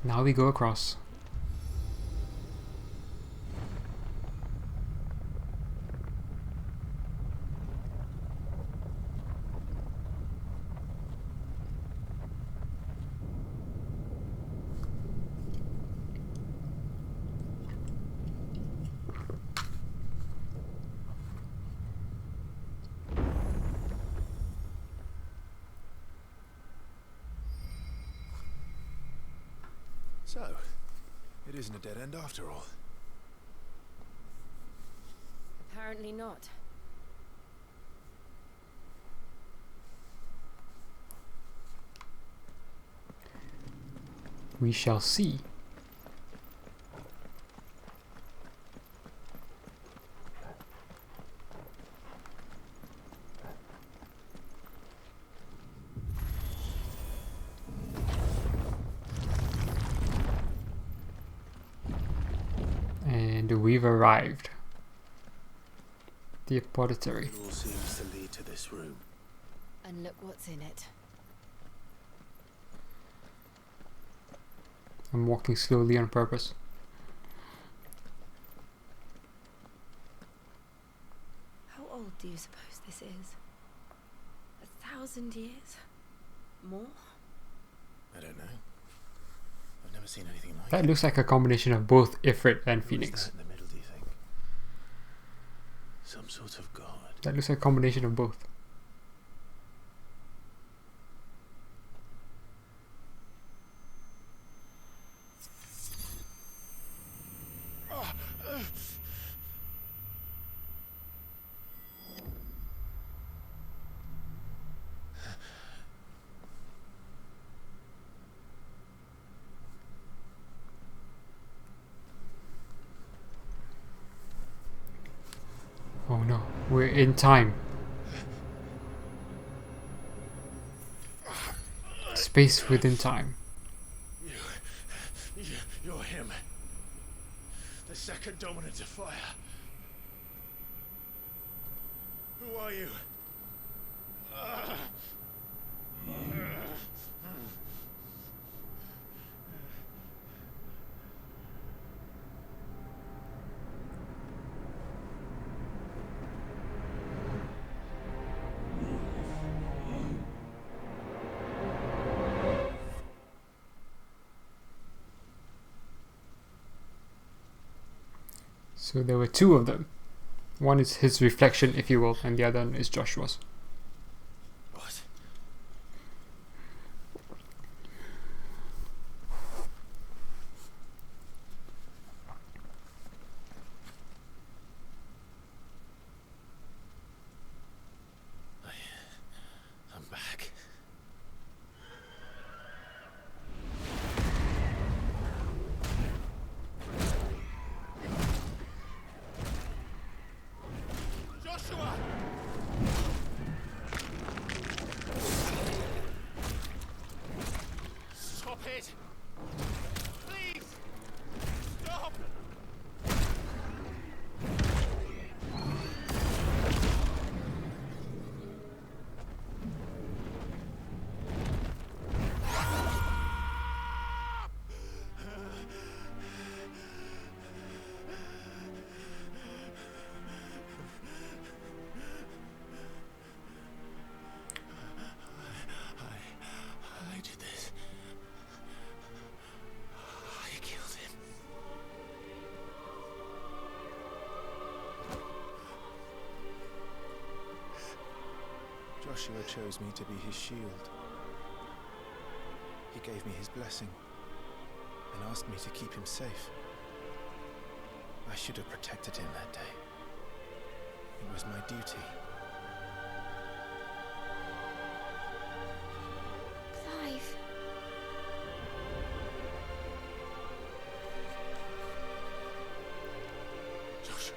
Now we go across. So, it isn't a dead end after all. Apparently not. We shall see. And we've arrived. The apothecary. It all seems to lead to this room. And look what's in it. I'm walking slowly on purpose. How old do you suppose this is? 1,000 years? More? I don't know. I've never seen anything like That it. looks like a combination of both Ifrit and Who is Phoenix. that in the middle, do you think? Some sort of god. That looks like a combination of both. Oh no, we're in time. Space within time. You're him. The second dominant of fire. Who are you? So there were two of them. One is his reflection, if you will, and the other one is Joshua's. What? I'm back. Joshua! Joshua chose me to be his shield. He gave me his blessing and asked me to keep him safe. I should have protected him that day. It was my duty. Clive. Joshua.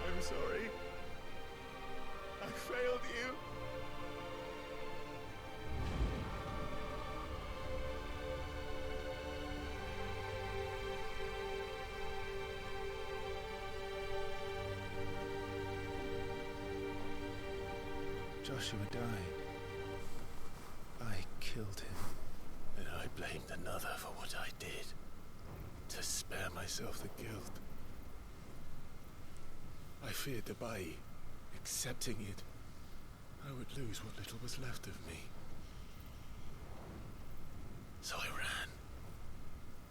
I'm sorry. I failed you. Joshua died. I killed him. And I blamed another for what I did, to spare myself the guilt. I feared that by accepting it, I would lose what little was left of me. So I ran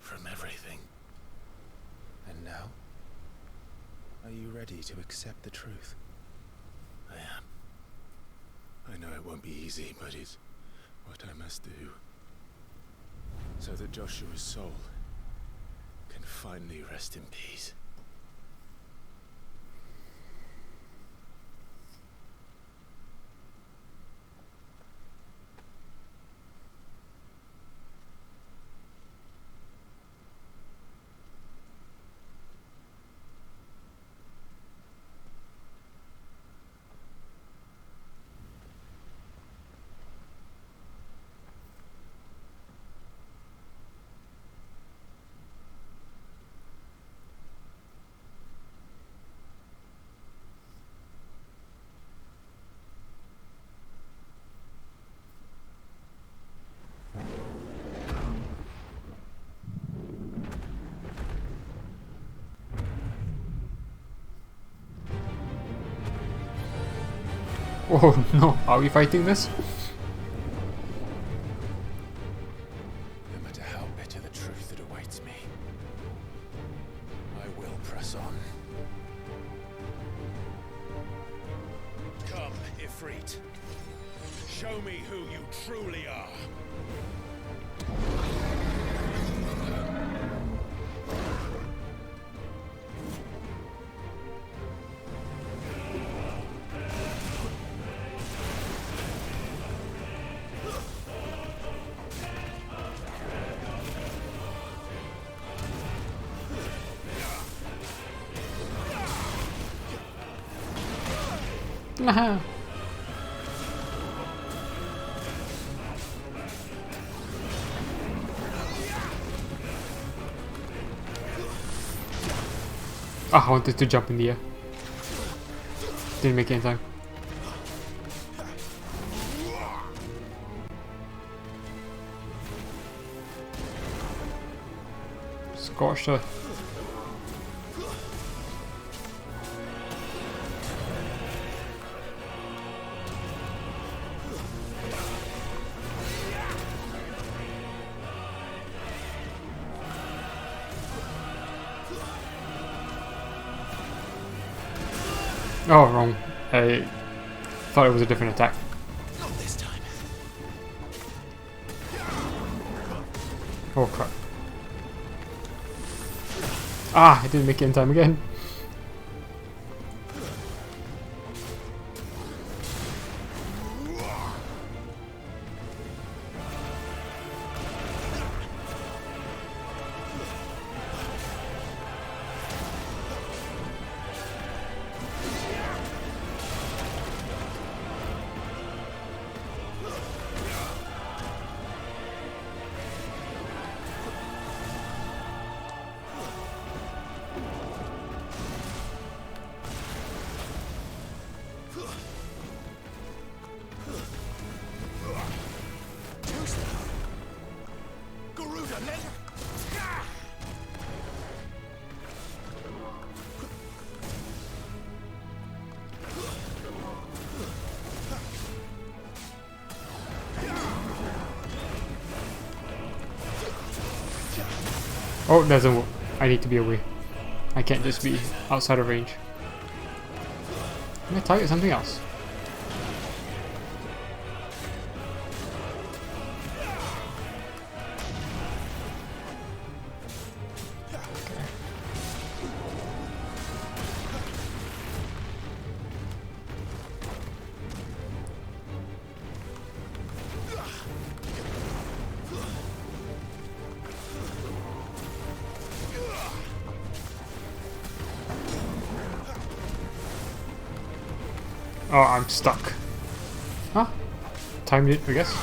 from everything. And now? Are you ready to accept the truth? I am. I know it won't be easy, but it's what I must do. So that Joshua's soul can finally rest in peace. Oh no, are we fighting this? No matter how bitter the truth that awaits me, I will press on. Come, Ifrit. Show me who you truly are. Nah. Ah, I wanted to jump in the air. Didn't make it in time. Scorched her. Oh, wrong. I thought it was a different attack. Not this time. Oh crap. Ah, I didn't make it in time again. Oh, doesn't work. I need to be away. I can't just be outside of range. I'm gonna target something else. Oh, I'm stuck. Huh? Timed it, I guess.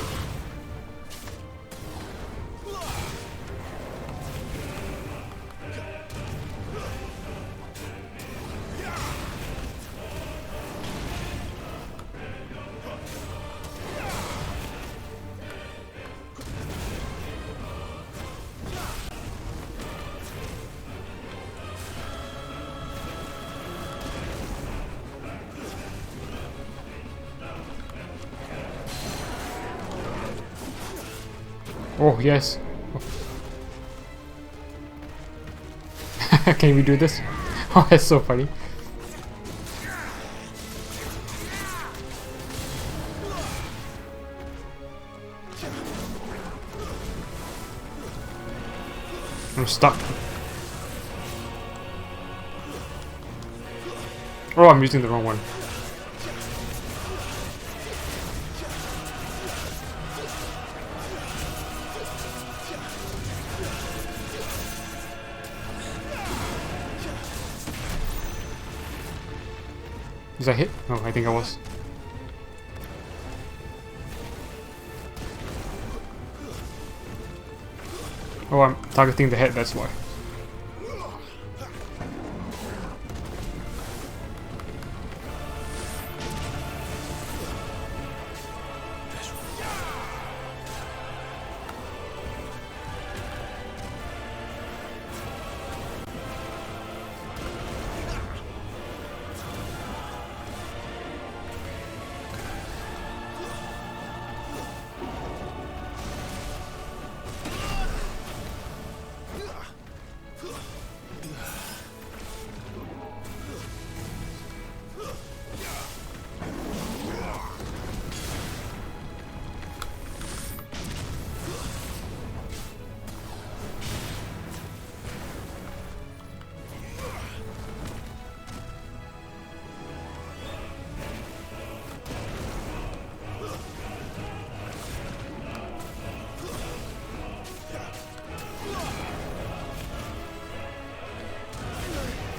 Oh, yes. Can we do this? Oh, that's so funny. I'm stuck. Oh, I'm using the wrong one. Was I hit? No, I think I was. Oh, I'm targeting the head, that's why.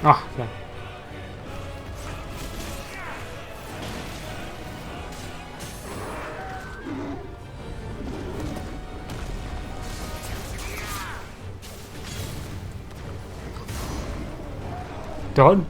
Ah, yeah. Done.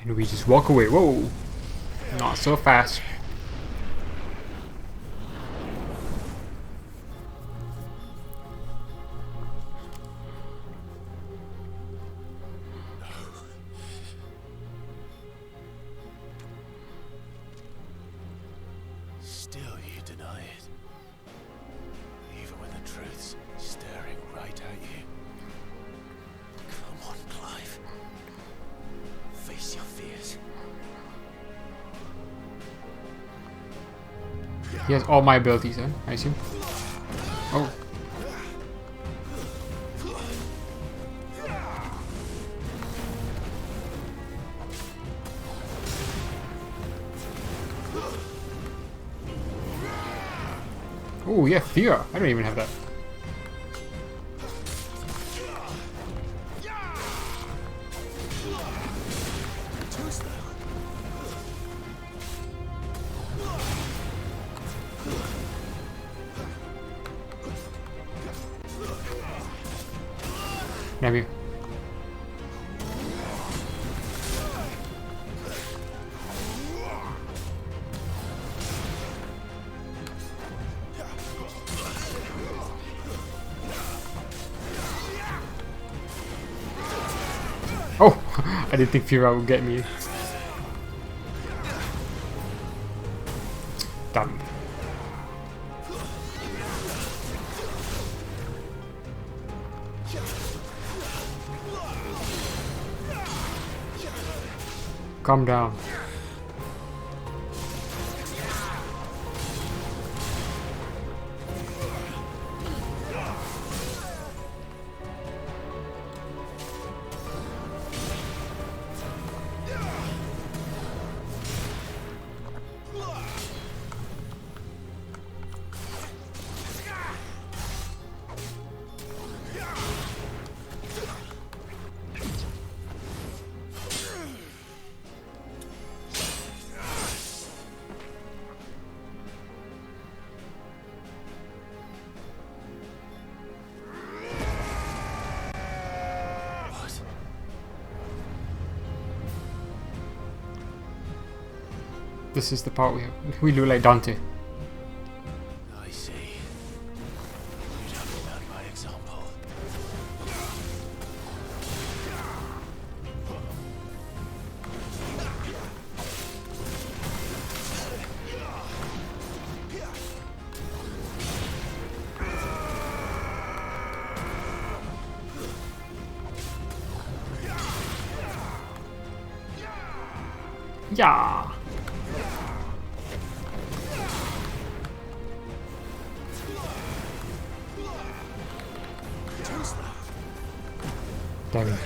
And we just walk away. Whoa! Not so fast. Still you deny it. Even when the truth's staring right at you. Come on, Clive. Face your fears. He has all my abilities, then, I assume. Oh. Oh, yeah, fear. I don't even have that. Maybe. Oh, I didn't think Fira would get me. Damn. Calm down. This is the part we look like Dante. I see. You don't learn by example. Yeah. Damn it.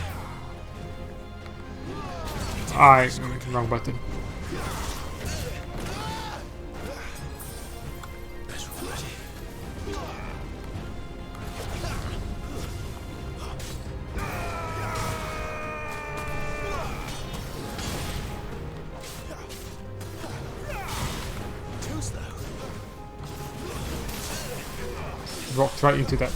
Wrong button. Walked right into that.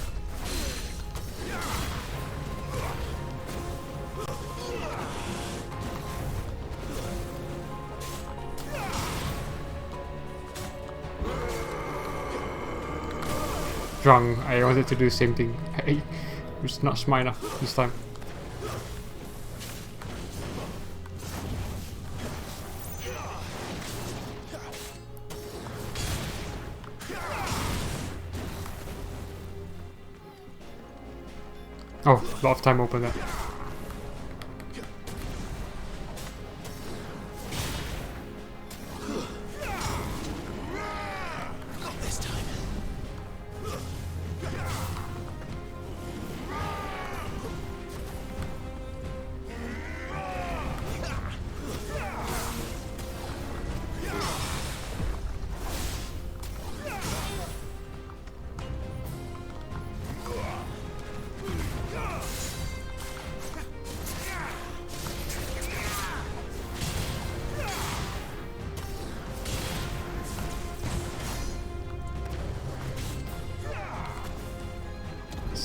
Wrong. I wanted to do the same thing. I was not smart enough this time. Oh, a lot of time open there.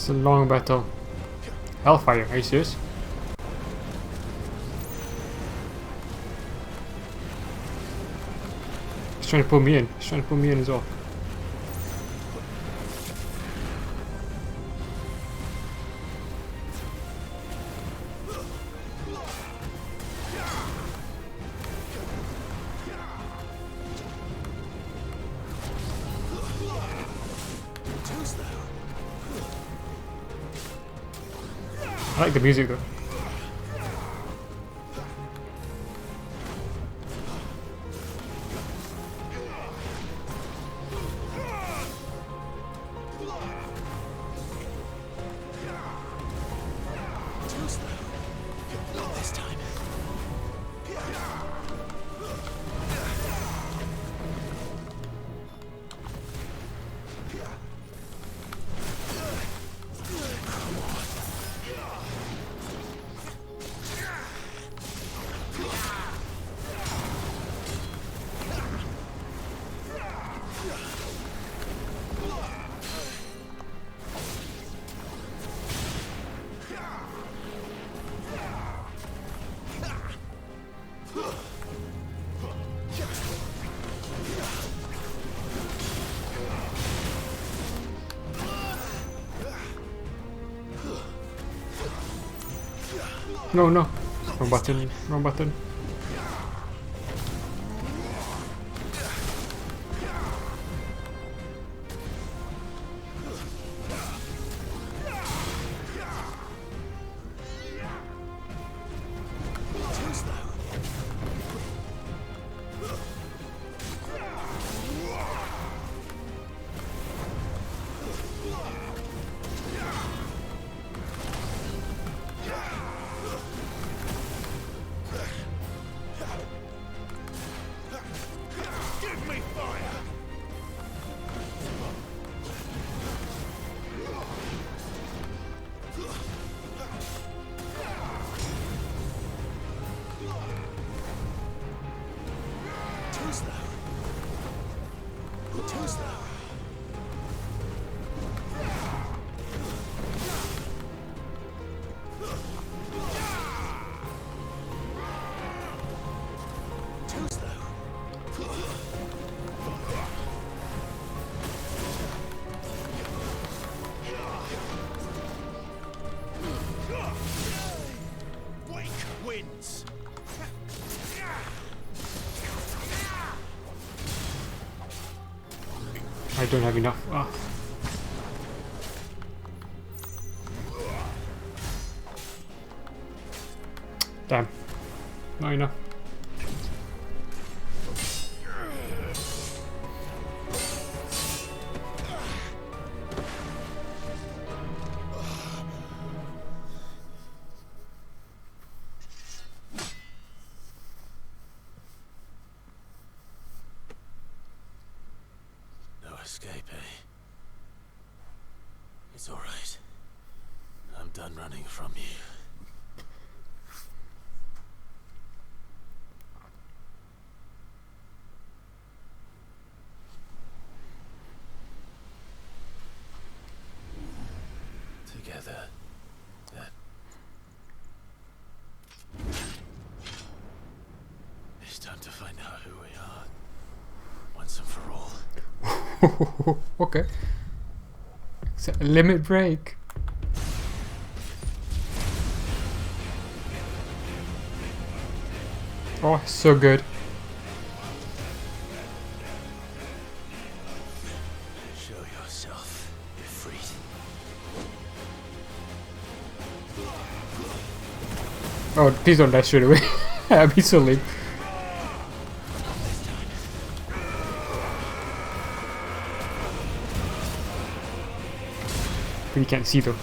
It's a long battle. Hellfire, are you serious? He's trying to pull me in. He's trying to pull me in as well. I like the music though. No, no. Wrong button. Wrong button. Wins. I don't have enough. Ah. Damn. Not enough. No escape, eh? It's all right. I'm done running from you. Together. It's time to find out who we are. Once and for all. Okay. Except limit break. Oh, so good. Show yourself, Ifrit. Oh, please don't die straight away. I'd be so lame. But you can't see though.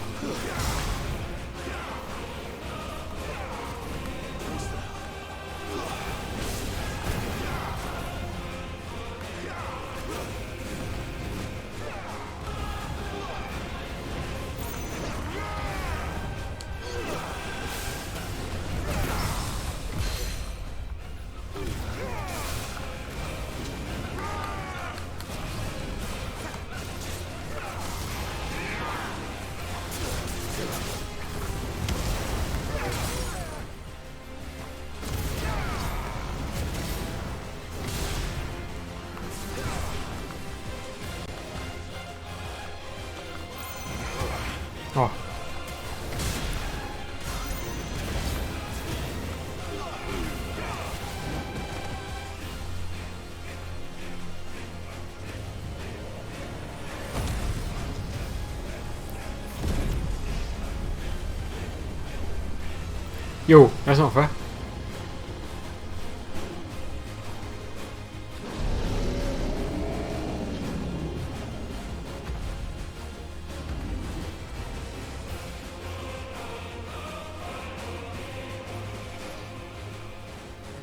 Oh. Yo, that's not fair.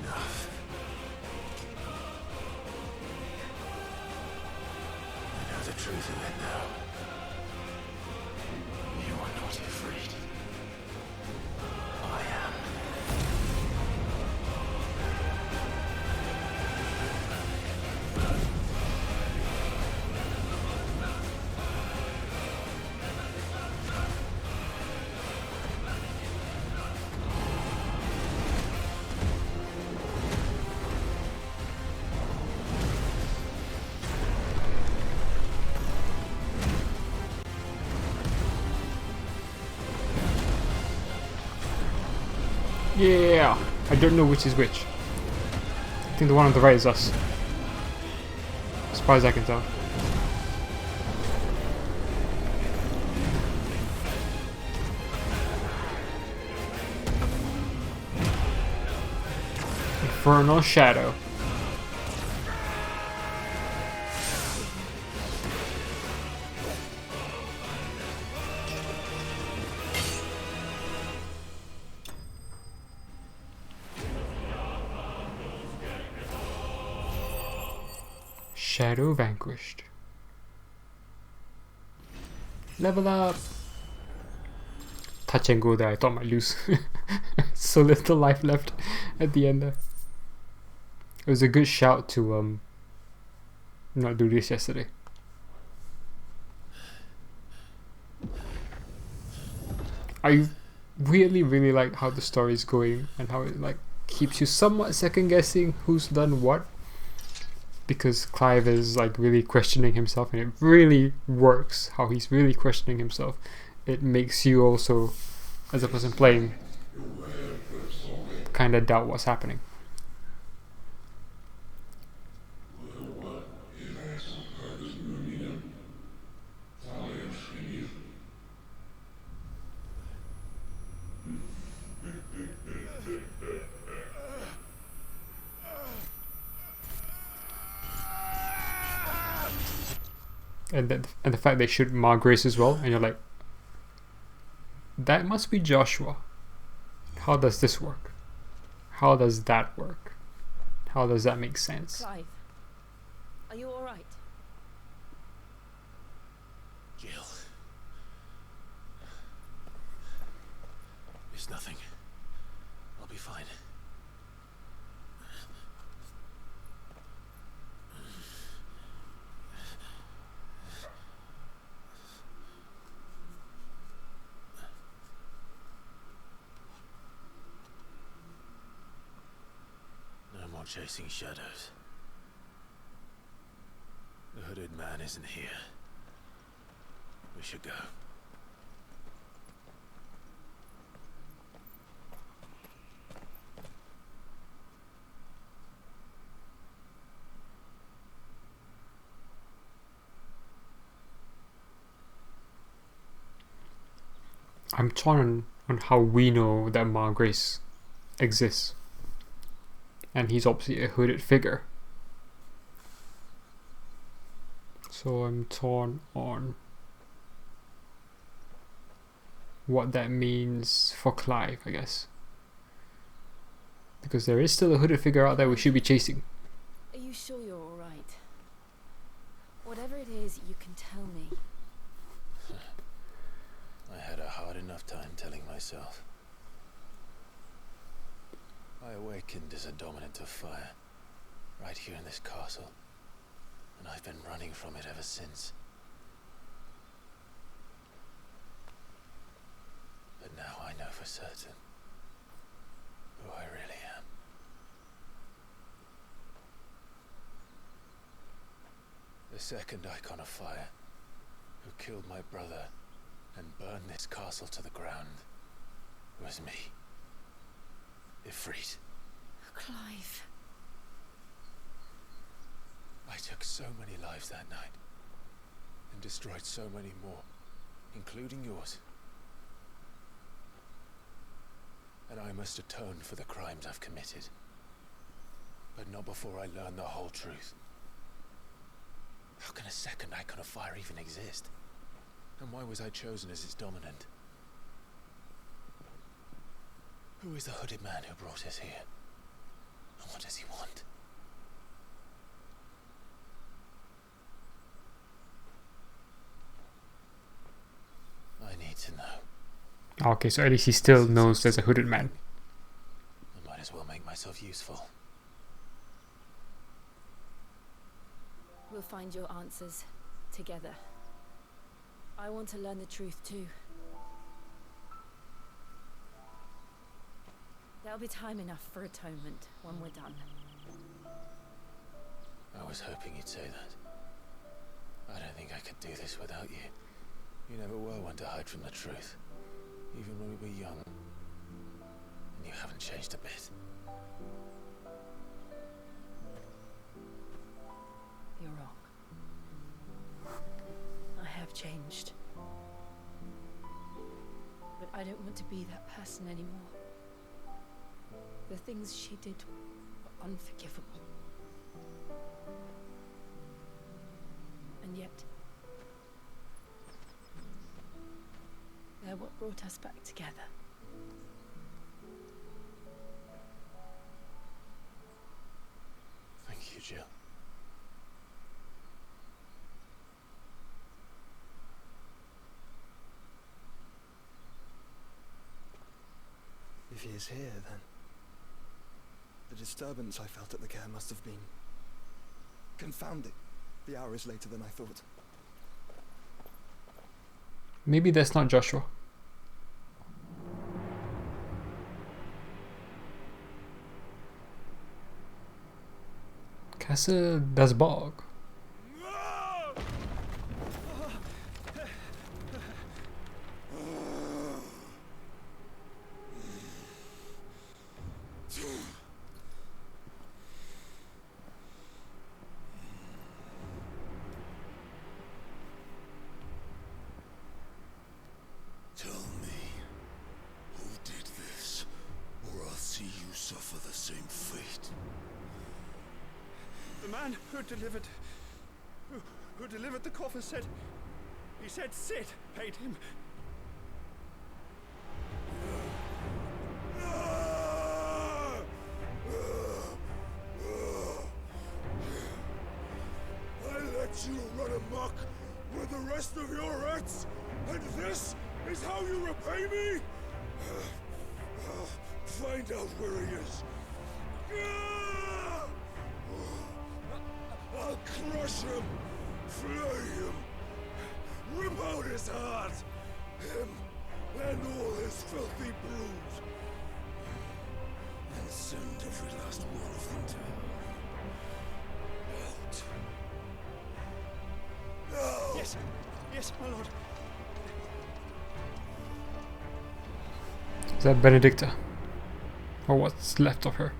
Enough. I know the truth of it now. You are not afraid. I am. Yeah! I don't know which is which. I think the one on the right is us. As far as I can tell. Infernal Shadow. Shadow vanquished. Level up! Touch and go there, I thought I might lose. So little life left at the end there. It was a good shout to not do this yesterday. I really like how the story is going and how it like keeps you somewhat second guessing who's done what, because Clive is like really questioning himself, and it really works how he's really questioning himself. It makes you also, as a person playing, kind of doubt what's happening. And the fact they shoot Margrace as well, and you're like, that must be Joshua. How does this work? How does that work? How does that make sense? Clive, are you all right? Jill. It's nothing. I'll be fine. No more chasing shadows. The hooded man isn't here. We should go. I'm torn on how we know that Margrace exists. And he's obviously a hooded figure. So I'm torn on what that means for Clive, I guess. Because there is still a hooded figure out there we should be chasing. Are you sure you're all right? Whatever it is, you can tell me. I had a hard enough time telling myself. I awakened as a dominant of fire, right here in this castle, and I've been running from it ever since. But now I know for certain who I really am. The second icon of fire, who killed my brother and burned this castle to the ground, was me. Ifrit. Clive. I took so many lives that night, and destroyed so many more, including yours. And I must atone for the crimes I've committed. But not before I learn the whole truth. How can a second icon of fire even exist? And why was I chosen as its dominant? Who is the hooded man who brought us here? And what does he want? I need to know. Okay, so at least he still knows there's a hooded man. I might as well make myself useful. We'll find your answers together. I want to learn the truth too. There'll be time enough for atonement when we're done. I was hoping you'd say that. I don't think I could do this without you. You never were one to hide from the truth, even when we were young. And you haven't changed a bit. You're wrong. I have changed. But I don't want to be that person anymore. The things she did were unforgivable. And yet, they're what brought us back together. Thank you, Jill. If he is here, then the disturbance I felt at the care must have been confounding. The hour is later than I thought. Maybe that's not Joshua. Castle Dasborg. Tell me, who did this, or I'll see you suffer the same fate. The man who delivered the coffer said, he said Sid paid him. I let you run amok with the rest of your rats, and this is how you repay me? Find out where he is. I'll crush him, flay him, rip out his heart, him and all his filthy brood, and send every last one of them to hell. Out. Yes, yes, my lord. Is that Benedicta? Or what's left of her?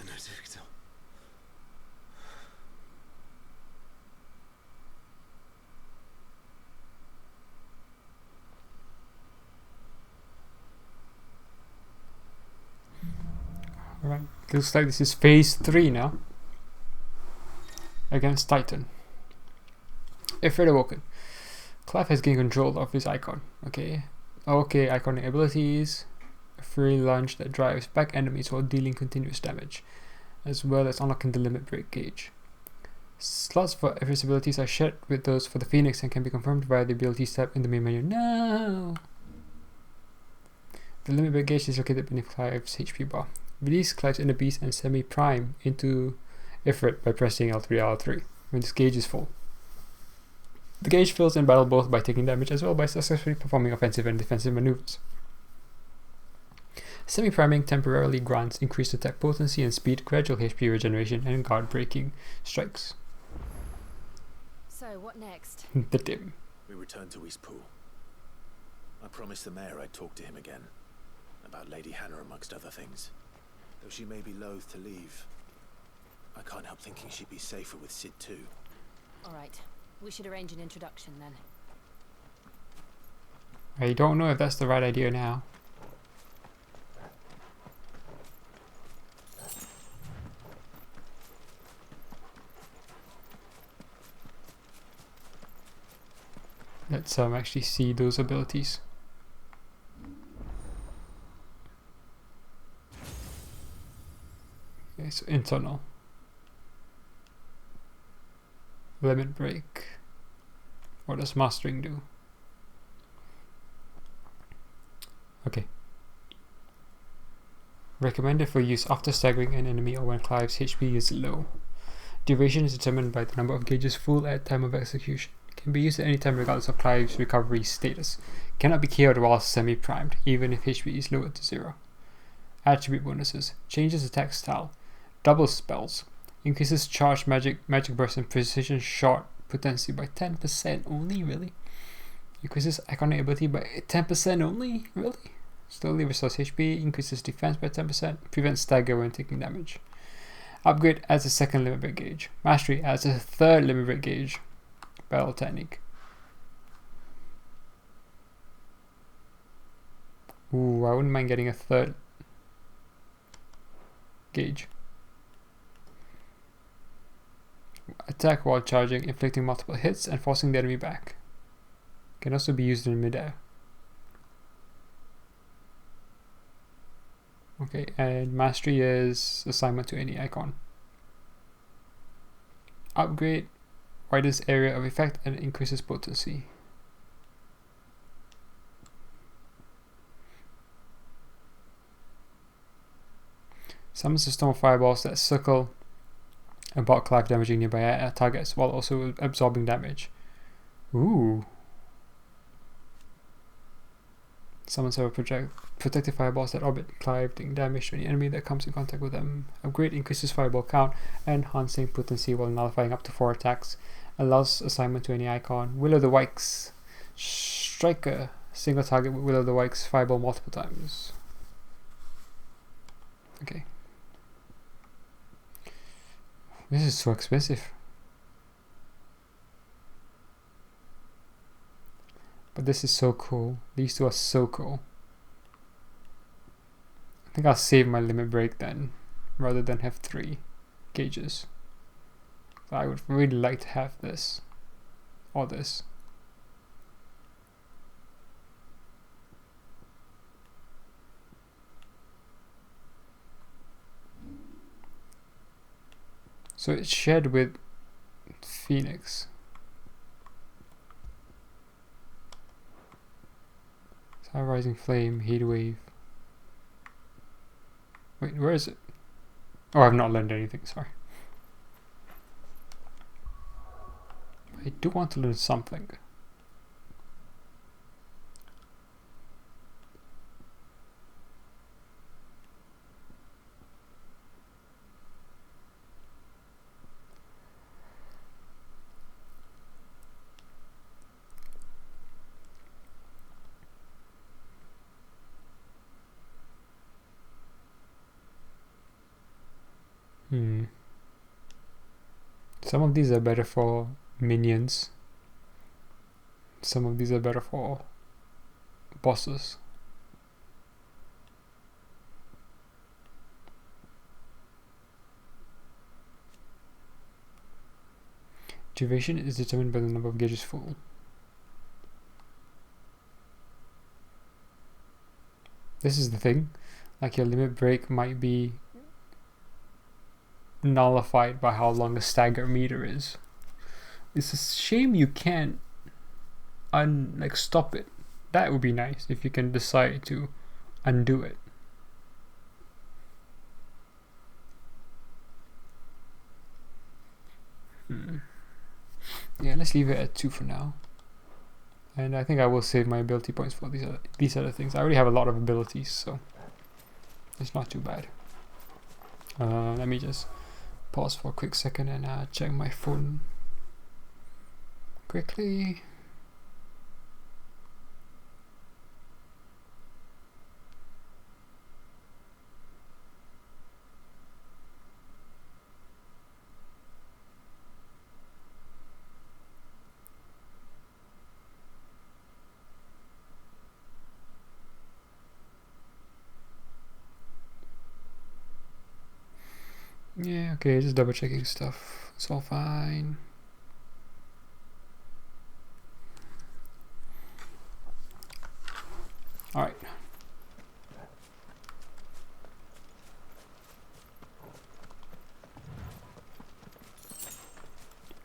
Benedicta. Alright, looks like this is phase 3 now. Against Titan. Ifrit awoken. Clive has gained control of his icon. Okay, iconic abilities. A free lunge that drives back enemies while dealing continuous damage, as well as unlocking the limit break gauge. Slots for Ifrit's abilities are shared with those for the Phoenix and can be confirmed via the abilities tab in the main menu. No! The limit break gauge is located beneath Clive's HP bar. Release Clive's inner beast and semi-prime into Ifrit by pressing L3 L3 when this gauge is full. The gauge fills in battle both by taking damage as well by successfully performing offensive and defensive maneuvers. Semi-priming temporarily grants increased attack potency and speed, gradual HP regeneration, and guard breaking strikes. So, what next? The dim. We return to Eastpool. I promised the mayor I'd talk to him again. About Lady Hannah amongst other things. Though she may be loath to leave, I can't help thinking she'd be safer with Sid too. Alright, we should arrange an introduction then. I don't know if that's the right idea now. let's actually see those abilities. Okay, so internal. Limit break. What does mastering do? Okay. Recommended for use after staggering an enemy or when Clive's HP is low. Duration is determined by the number of gauges full at time of execution. Can be used at any time regardless of Clive's recovery status. Cannot be killed while semi-primed, even if HP is lowered to 0. Attribute bonuses. Changes attack style. Double spells. Increases charge magic burst and precision shot potency by 10% only, really? Increases iconic ability by 10% only, really? Slowly restores HP, increases defense by 10%, prevents stagger when taking damage. Upgrade adds a second limit break gauge. Mastery adds a third limit break gauge. Battle technique. Ooh, I wouldn't mind getting a third gauge. Attack while charging, inflicting multiple hits and forcing the enemy back. Can also be used in midair. Okay, and mastery is assignment to any icon. Upgrade widens area of effect and increases potency. Summons a storm of fireballs that circle about Clive, damaging nearby targets while also absorbing damage. Ooh. Summons several protective fireballs that orbit Clive, dealing damage to any enemy that comes in contact with them. Upgrade increases fireball count, enhancing potency while nullifying up to 4 attacks. Allows assignment to any icon. Will o' the Wisps. Striker. Single target with Will o' the Wisps fireball multiple times. Okay. This is so expensive. But this is so cool. These two are so cool. I think I'll save my limit break then, rather than have 3 gauges. So I would really like to have this, or this. So it's shared with Phoenix. Rising Flame, Heat Wave. Wait, where is it? Oh, I've not learned anything, sorry. I do want to learn something. Some of these are better for minions. Some of these are better for bosses. Duration is determined by the number of gauges full. This is the thing. Like your limit break might be nullified by how long a stagger meter is. It's a shame you can't stop it. That would be nice if you can decide to undo it. Yeah, let's leave it at 2 for now. And I think I will save my ability points for these other things. I already have a lot of abilities, so it's not too bad. Let me just pause for a quick second and check my phone quickly. Yeah, okay, just double checking stuff. It's all fine.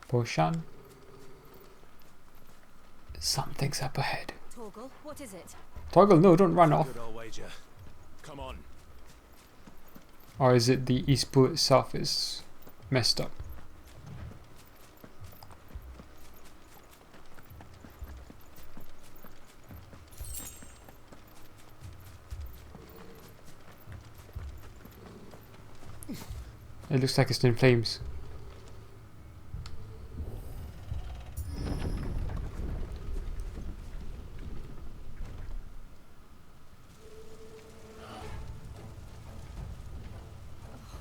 Potion. Something's up ahead. Torgal, what is it? Toggle, no, don't run off. Good old wager. Come on. Or is it the East Pool itself is messed up? It looks like it's in flames.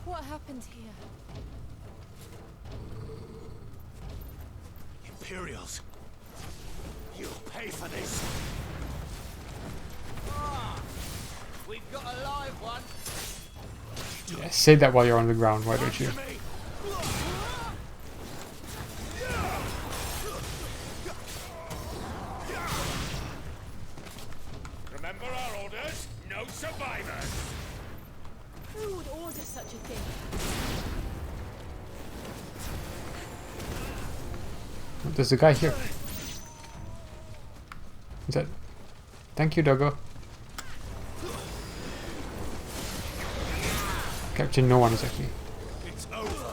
What happened here? Imperials. You'll pay for this. We've got a live one. Yeah, say that while you're on the ground, why don't you? Remember our orders? No survivors. Who would order such a thing? There's a guy here. Is that? Thank you, Doggo. Capture no one exactly. It's over.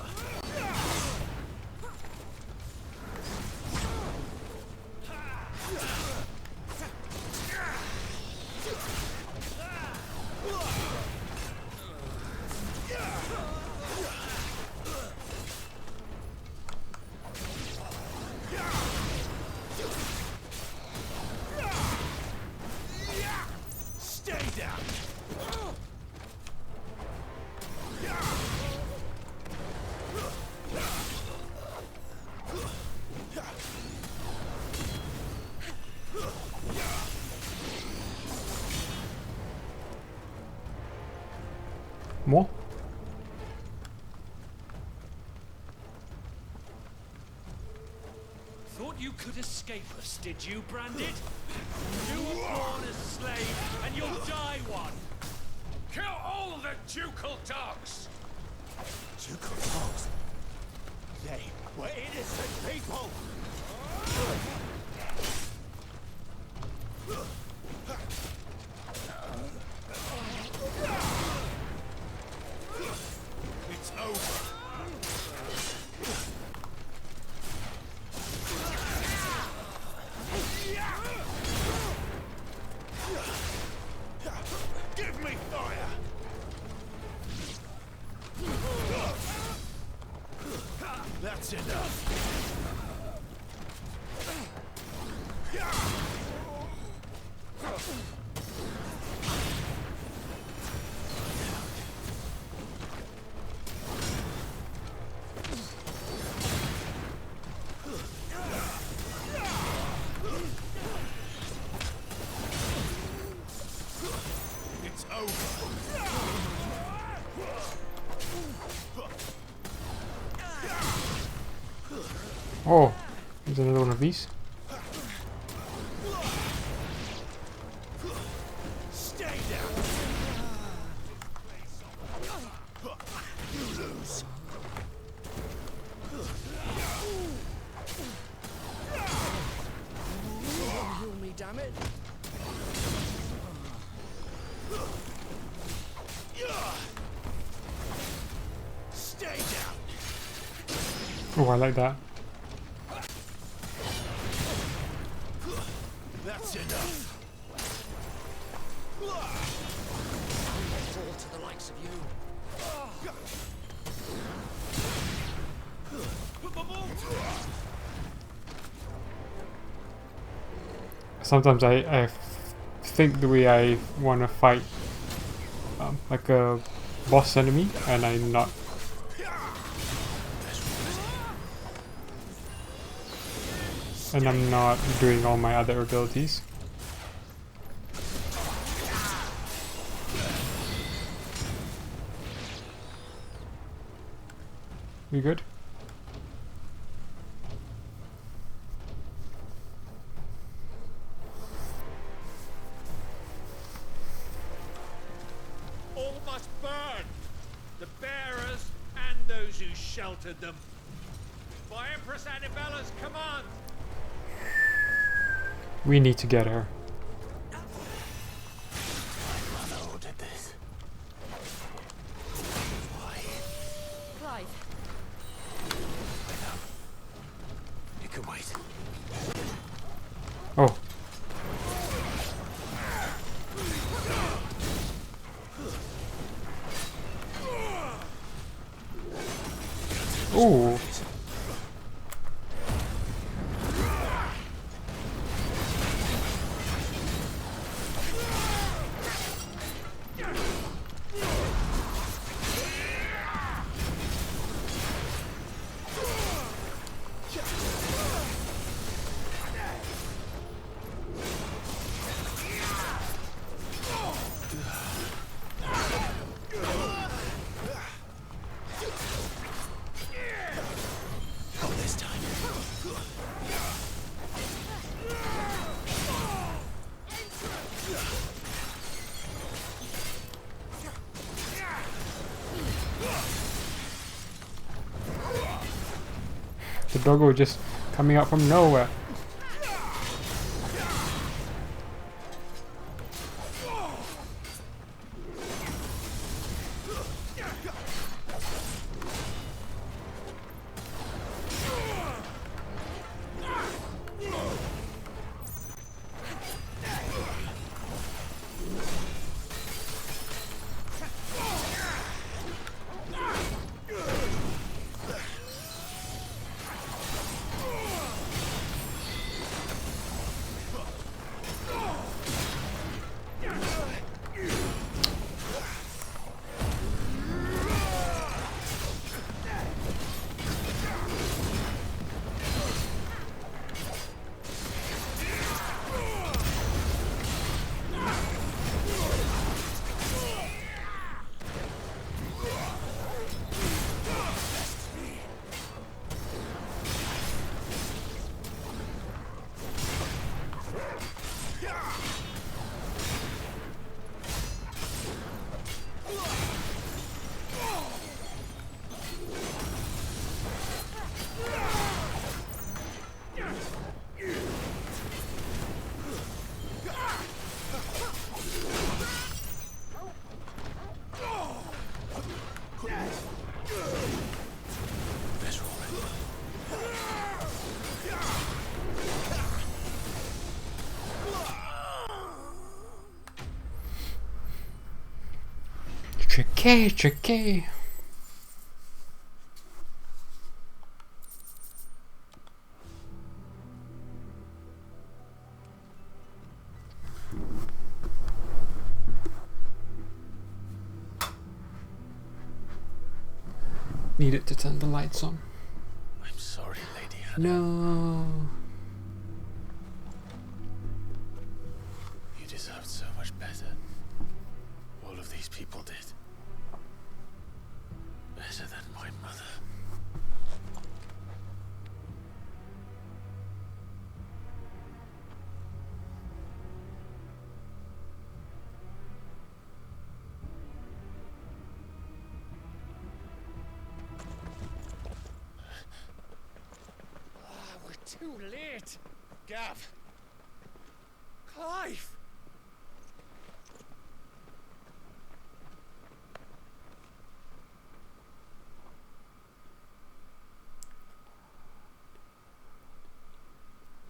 Stay down. More? Thought you could escape us, did you, Branded? You were born a slave, and you'll die one! Kill all the ducal dogs! Ducal dogs. They were innocent people. It's over. Give me fire. That's enough. It's over. Oh, there's another one of these. Stay down. You lose. Heal me, damn it. Stay down. Oh, I like that. That's enough. Fall to the likes of you. Sometimes I think the way I want to fight like a boss enemy, and I'm not. And I'm not doing all my other abilities. We good? All must burn! The bearers and those who sheltered them. By Empress Annabella's command! We need to get her. My mother ordered this. Why? Clive. I know. You can wait. Oh. Ooh. The doggo just coming out from nowhere. Tricky, tricky. Needed to turn the lights on. I'm sorry, Lady Hannah. No. You deserved so much better. All of these people did. Better than my mother. We're too late. Gav. Clive.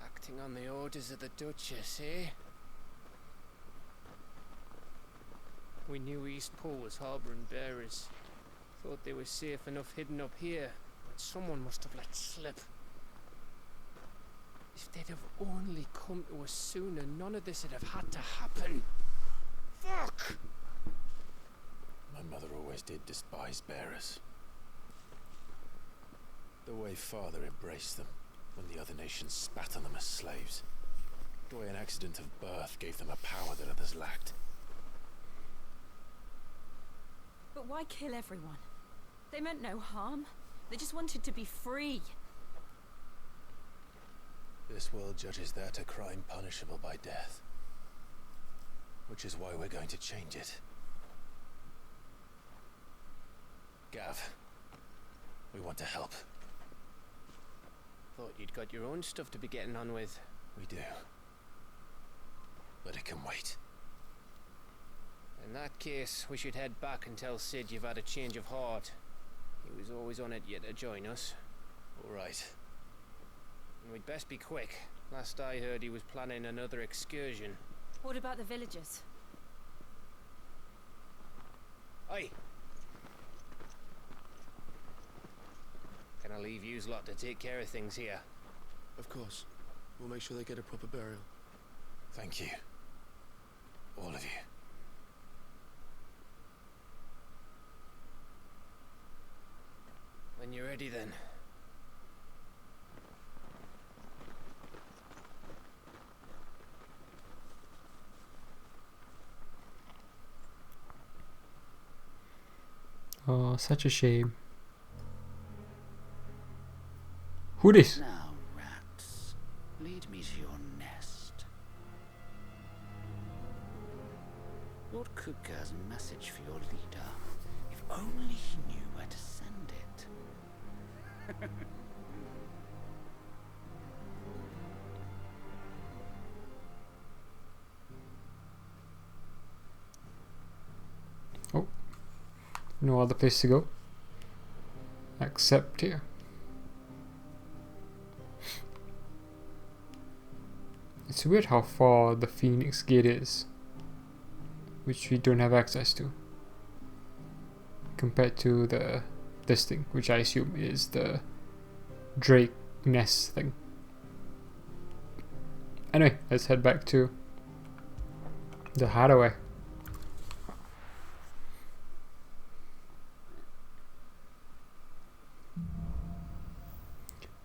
Acting on the orders of the Duchess, eh? We knew Eastport was harbouring bearers. Thought they were safe enough hidden up here, but someone must have let slip. If they'd have only come to us sooner, none of this would have had to happen. Fuck! My mother always did despise bearers. The way Father embraced them when the other nations spat on them as slaves. The way an accident of birth gave them a power that others lacked. But why kill everyone? They meant no harm. They just wanted to be free. This world judges that a crime punishable by death. Which is why we're going to change it. Gav, we want to help. Thought you'd got your own stuff to be getting on with. We do. But it can wait. In that case, we should head back and tell Sid you've had a change of heart. He was always on it yet to join us. All right. And we'd best be quick. Last I heard, he was planning another excursion. What about the villagers? Aye. Can I leave yous lot to take care of things here? Of course. We'll make sure they get a proper burial. Thank you. All of you. When you're ready, then. Oh, such a shame. Who this? Now, rats, lead me to your nest. Lord Cook has a message for your leader. If only he knew where to send it. Oh, no other place to go except here. It's weird how far the Phoenix Gate is, which we don't have access to, compared to this thing, which I assume is the Drake nest thing. Anyway, let's head back to the hideaway.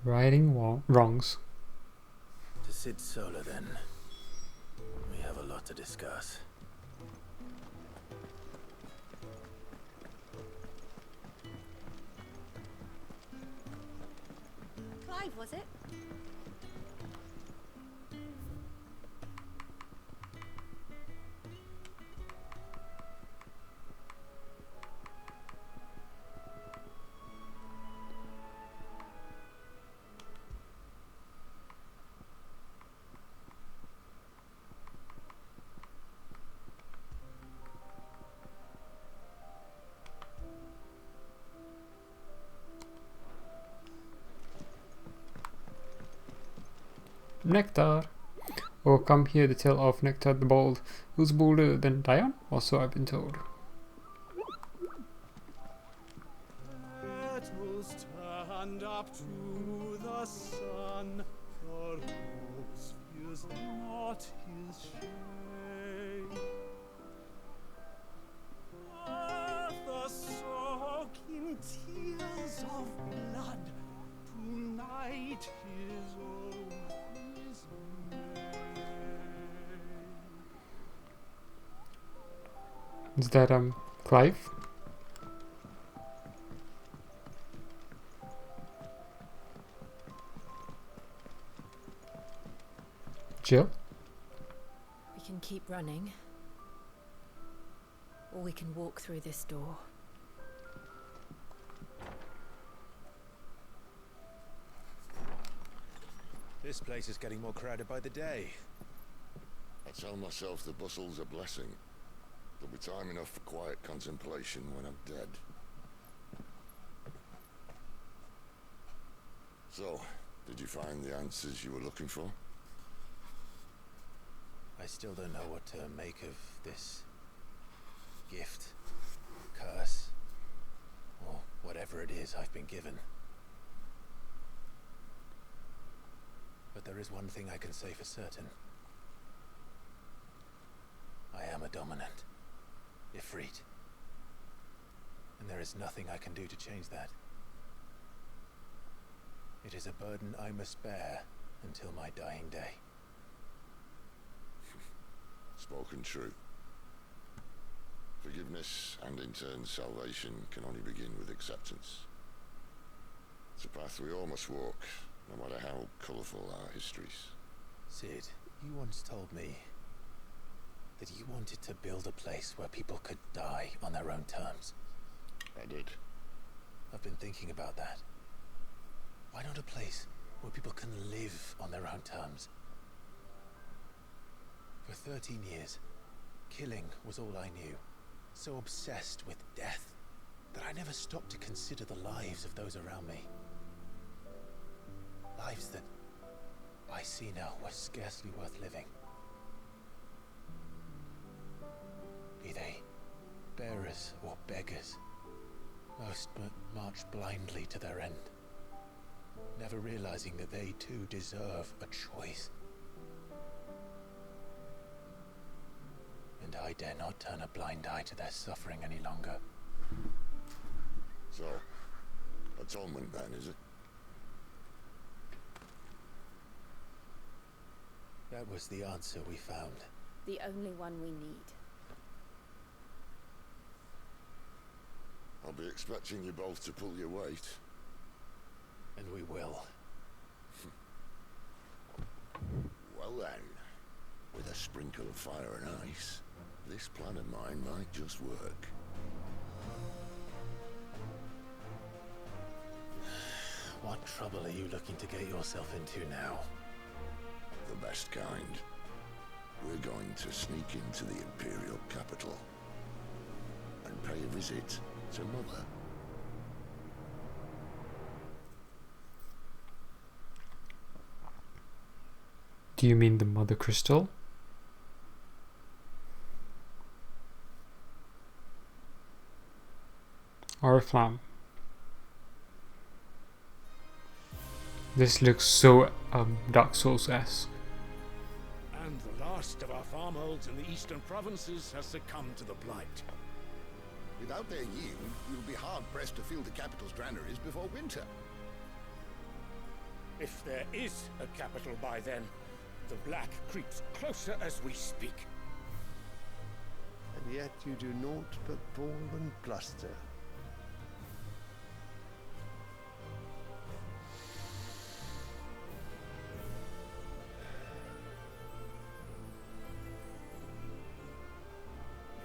Righting wrongs. To Sid Solar, then. We have a lot to discuss. Clive, was it? Nectar. Oh, come hear the tale of Nectar the Bold, who's bolder than Dion, or so I've been told. Petals stand up to the sun, the rose feels not his shade. Earth soaking tears of blood, tonight his oath is made. Is that Clive? Jill? We can keep running. Or we can walk through this door. This place is getting more crowded by the day. I tell myself the bustle's a blessing. There'll be time enough for quiet contemplation when I'm dead. So, did you find the answers you were looking for? I still don't know what to make of this gift, curse, or whatever it is I've been given. But there is one thing I can say for certain. I am a dominant, Ifrit. And there is nothing I can do to change that. It is a burden I must bear until my dying day. Spoken true. Forgiveness and in turn salvation can only begin with acceptance. It's a path we all must walk, no matter how colourful our histories. Sid, you once told me that you wanted to build a place where people could die on their own terms. I did. I've been thinking about that. Why not a place where people can live on their own terms. For 13 years, killing was all I knew. So obsessed with death that I never stopped to consider the lives of those around me. Lives that I see now were scarcely worth living. Be they bearers or beggars, most march blindly to their end, never realizing that they too deserve a choice. And I dare not turn a blind eye to their suffering any longer. So, atonement then, is it? That was the answer we found. The only one we need. I'll be expecting you both to pull your weight. And we will. Well then, with a sprinkle of fire and ice, this plan of mine might just work. What trouble are you looking to get yourself into now? The best kind. We're going to sneak into the Imperial capital and pay a visit to Mother. Do you mean the Mother Crystal? Oriflamme. This looks so Dark Souls-esque. And the last of our farmholds in the eastern provinces has succumbed to the blight. Without their yield, we'll be hard-pressed to fill the capital's granaries before winter. If there is a capital by then, the black creeps closer as we speak. And yet you do naught but bawl and bluster.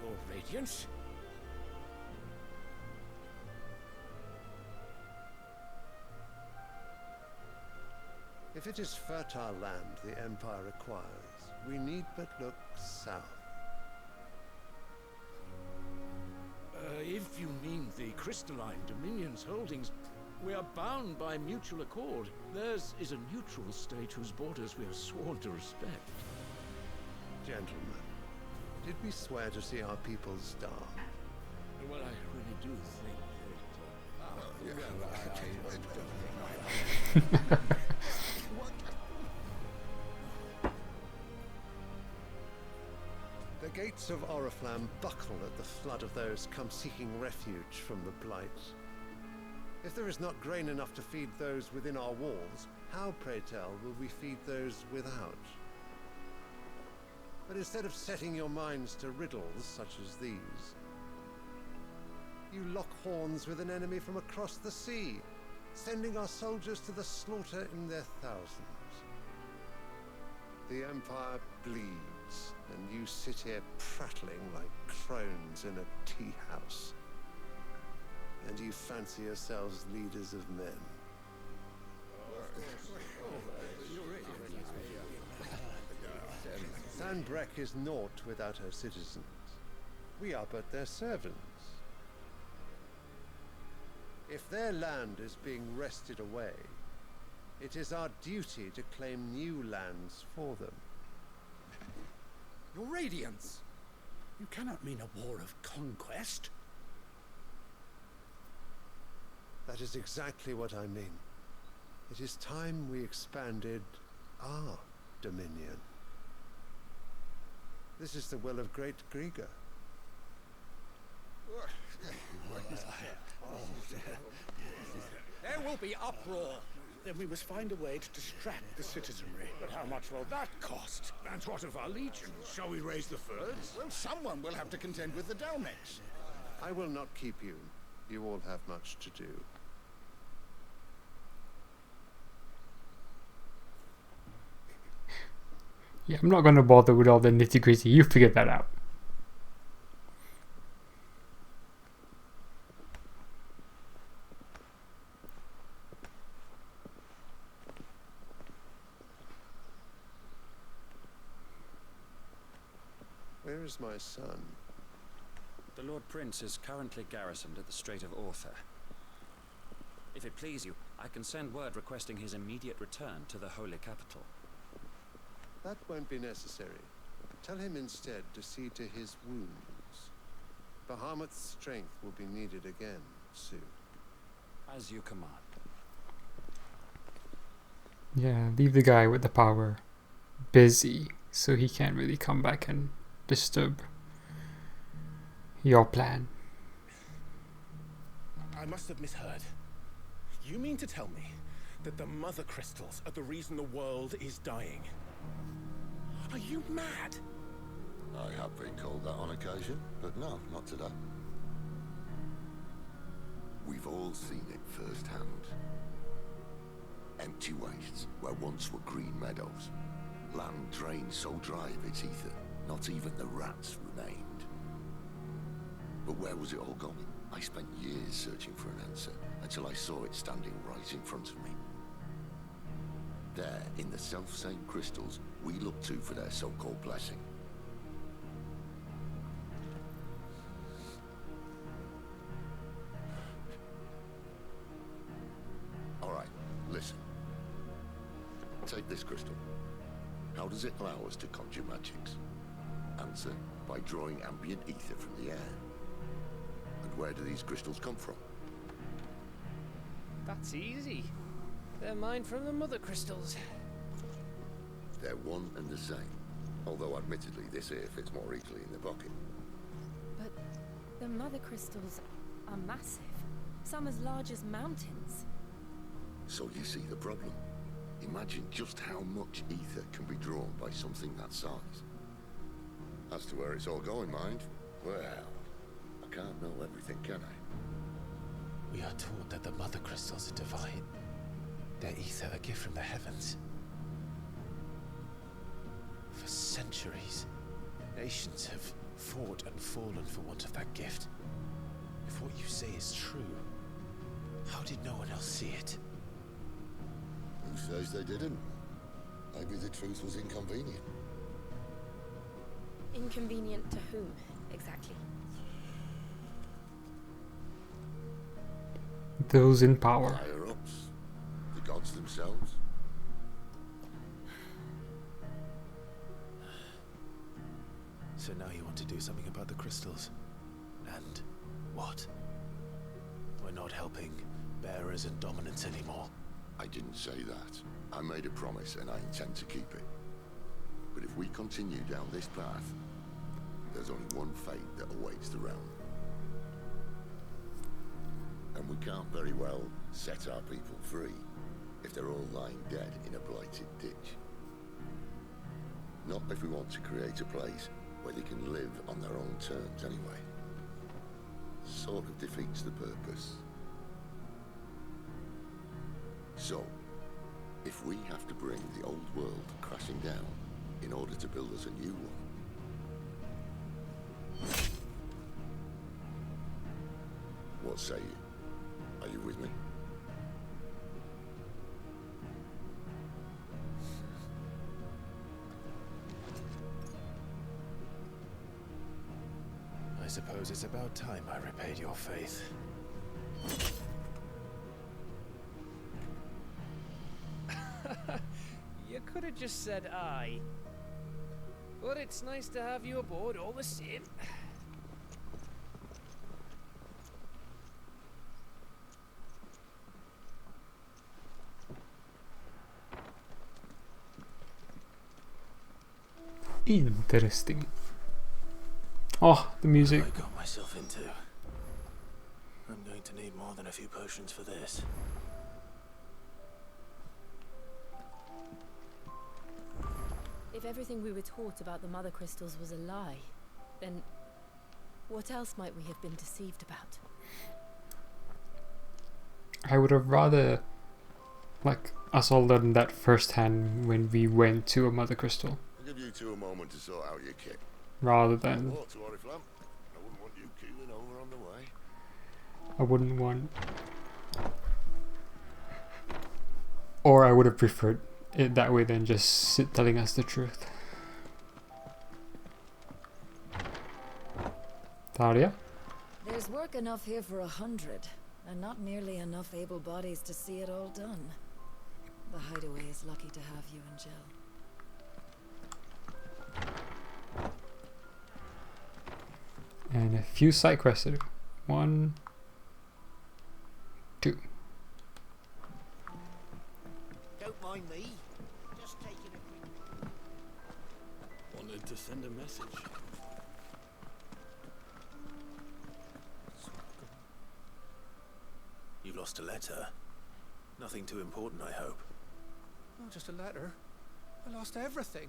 Your Radiance? If it is fertile land the Empire acquires, we need but look south. If you mean the crystalline Dominion's holdings, we are bound by mutual accord. Theirs is a neutral state whose borders we are sworn to respect. Gentlemen, did we swear to see our people starve? Well, I really do think that... The gates of Oriflamme buckle at the flood of those come seeking refuge from the blight. If there is not grain enough to feed those within our walls, how, pray tell, will we feed those without? But instead of setting your minds to riddles such as these, you lock horns with an enemy from across the sea, sending our soldiers to the slaughter in their thousands. The Empire bleeds, and you sit here prattling like crones in a tea house. And you fancy yourselves leaders of men. Sanbreque is naught without her citizens. We are but their servants. If their land is being wrested away, it is our duty to claim new lands for them. Your Radiance! You cannot mean a war of conquest. That is exactly what I mean. It is time we expanded our dominion. This is the will of great Grieger. There will be uproar. Then we must find a way to distract the citizenry. But how much will that cost? And what of our legions? Shall we raise the furs? Well, someone will have to contend with the Dalnex. I will not keep you. You all have much to do. Yeah, I'm not going to bother with all the nitty-gritty. You figure that out. Where is my son? The Lord Prince is currently garrisoned at the Strait of Arthur. If it please you, I can send word requesting his immediate return to the Holy Capital. That won't be necessary. Tell him instead to see to his wounds. Bahamut's strength will be needed again soon. As you command. Yeah, leave the guy with the power busy so he can't really come back and disturb your plan. I must have misheard. You mean to tell me that the mother crystals are the reason the world is dying? Are you mad? I have been called that on occasion, but no, not today. We've all seen it firsthand. Empty wastes where once were green meadows. Land drained so dry of its ether, not even the rats remained. But where was it all going? I spent years searching for an answer, until I saw it standing right in front of me. There, in the self-same crystals we look to for their so-called blessing. Alright, listen. Take this crystal. How does it allow us to conjure magics? Answer, by drawing ambient ether from the air. And where do these crystals come from? That's easy. They're mined from the mother crystals. They're one and the same. Although admittedly this here fits more easily in the pocket. But the mother crystals are massive. Some as large as mountains. So you see the problem. Imagine just how much ether can be drawn by something that size. As to where it's all going, mind, well, I can't know everything, can I? We are taught that the mother crystals are divine. Their ether a gift from the heavens. For centuries, nations have fought and fallen for want of that gift. If what you say is true, how did no one else see it? Who says they didn't? Maybe the truth was inconvenient. Inconvenient to whom, exactly? Those in power. Higher-ups. The gods themselves. So now you want to do something about the crystals. And what? We're not helping bearers and dominants anymore. I didn't say that. I made a promise and I intend to keep it. But if we continue down this path, there's only one fate that awaits the realm. And we can't very well set our people free if they're all lying dead in a blighted ditch. Not if we want to create a place where they can live on their own terms anyway. Sort of defeats the purpose. So, if we have to bring the old world crashing down in order to build us a new one, what say you? Are you with me? I suppose it's about time I repaid your faith. You could have just said aye. But it's nice to have you aboard all the same. Interesting. Oh, the music. What I got myself into. I'm going to need more than a few potions for this. If everything we were taught about the mother crystals was a lie, then what else might we have been deceived about? I would have rather, like, us all learned that firsthand when we went to a mother crystal. I'll give you two a moment to sort out your kit. Rather than... Walk to Oriflamme. I wouldn't want you keeling over on the way. I wouldn't want... Or I would have preferred it that way than just telling us the truth. Talia? There's work enough here for 100, and not nearly enough able bodies to see it all done. The Hideaway is lucky to have you and Jill. And a few side quests. 1, 2. Don't mind me. Just taking a quick... Wanted to send a message. You lost a letter. Nothing too important, I hope. Not just a letter. I lost everything.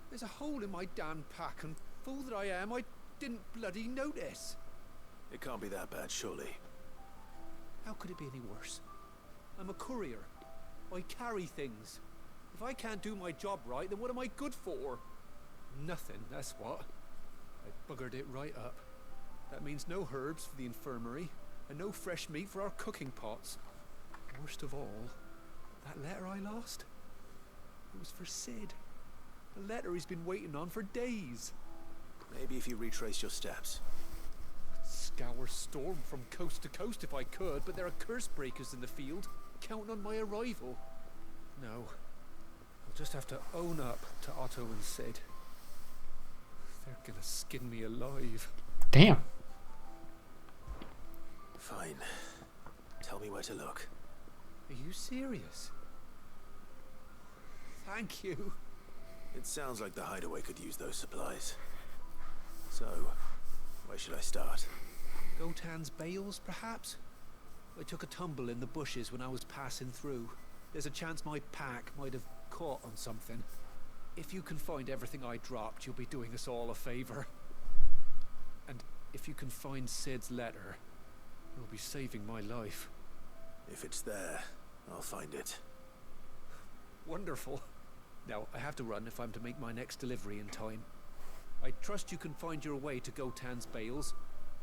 There's a hole in my damn pack, and fool that I am, I didn't bloody notice. It can't be that bad, surely. How could it be any worse? I'm a courier. I carry things. If I can't do my job right, then what am I good for? Nothing, that's what. I buggered it right up. That means no herbs for the infirmary, and no fresh meat for our cooking pots. Worst of all, that letter I lost, it was for Sid. A letter he's been waiting on for days. Maybe if you retrace your steps. I'd scour Storm from coast to coast if I could, but there are curse breakers in the field, counting on my arrival. No, I'll just have to own up to Otto and Sid. They're gonna skin me alive. Damn. Fine. Tell me where to look. Are you serious? Thank you. It sounds like the Hideaway could use those supplies. So, where should I start? Gotan's bales, perhaps? I took a tumble in the bushes when I was passing through. There's a chance my pack might have caught on something. If you can find everything I dropped, you'll be doing us all a favor. And if you can find Sid's letter, you'll be saving my life. If it's there, I'll find it. Wonderful. Now, I have to run if I'm to make my next delivery in time. I trust you can find your way to Gotan's bales.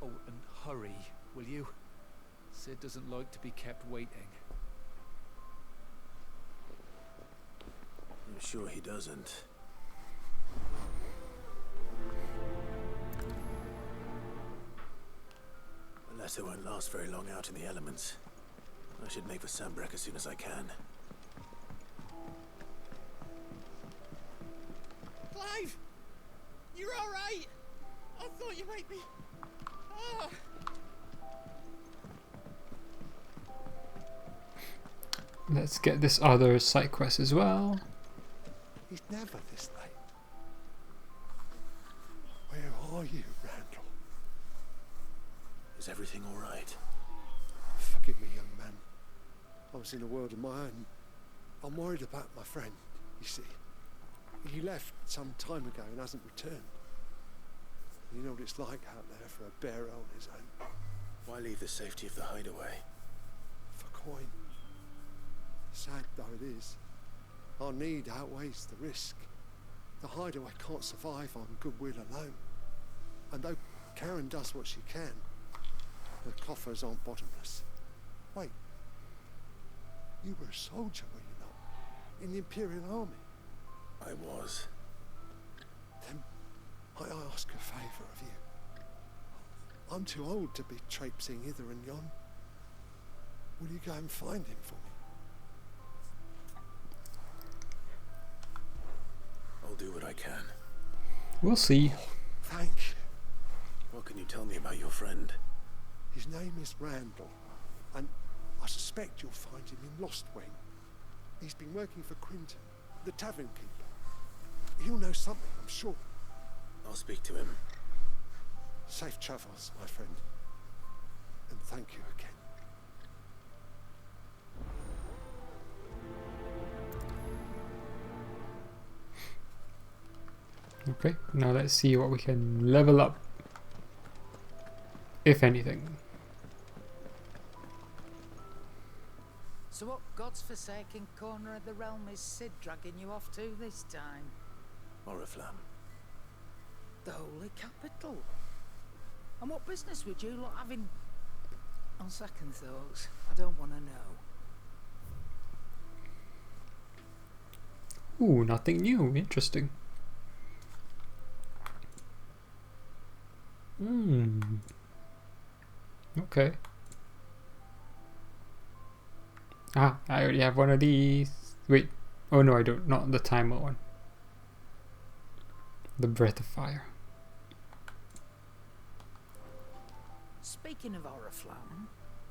Oh, and hurry, will you? Sid doesn't like to be kept waiting. I'm sure he doesn't. The letter won't last very long out in the elements. I should make for Sambrek as soon as I can. Clive! You're alright! I thought you might be... Ah! Let's get this other side quest as well. He's never this late. Where are you, Randall? Is everything all right? Forgive me, young man. I was in a world of my own. I'm worried about my friend, you see. He left some time ago and hasn't returned. You know what it's like out there for a bearer on his own. Why leave the safety of the Hideaway? For coin. Sad though it is, our need outweighs the risk. The Hideaway can't survive on goodwill alone. And though Karen does what she can, her coffers aren't bottomless. Wait, you were a soldier, were you not? In the Imperial Army? I was. Then might I ask a favour of you? I'm too old to be traipsing hither and yon. Will you go and find him for me? I'll do what I can. We'll see. Thank you. What can you tell me about your friend? His name is Randall, and I suspect you'll find him in Lost Wing. He's been working for Quinton, the tavern keeper. He'll know something, I'm sure. I'll speak to him. Safe travels, my friend. And thank you again. Okay, now let's see what we can level up. If anything. So what God's forsaken corner of the realm is Sid dragging you off to this time? Oriflamme. The Holy Capital. And what business would you lot have in... On second thoughts, I don't want to know. Ooh, nothing new. Interesting. Okay. Ah, I already have one of these. Wait. Oh no, I don't. Not the timer one. The breath of fire. Speaking of Oriflamme,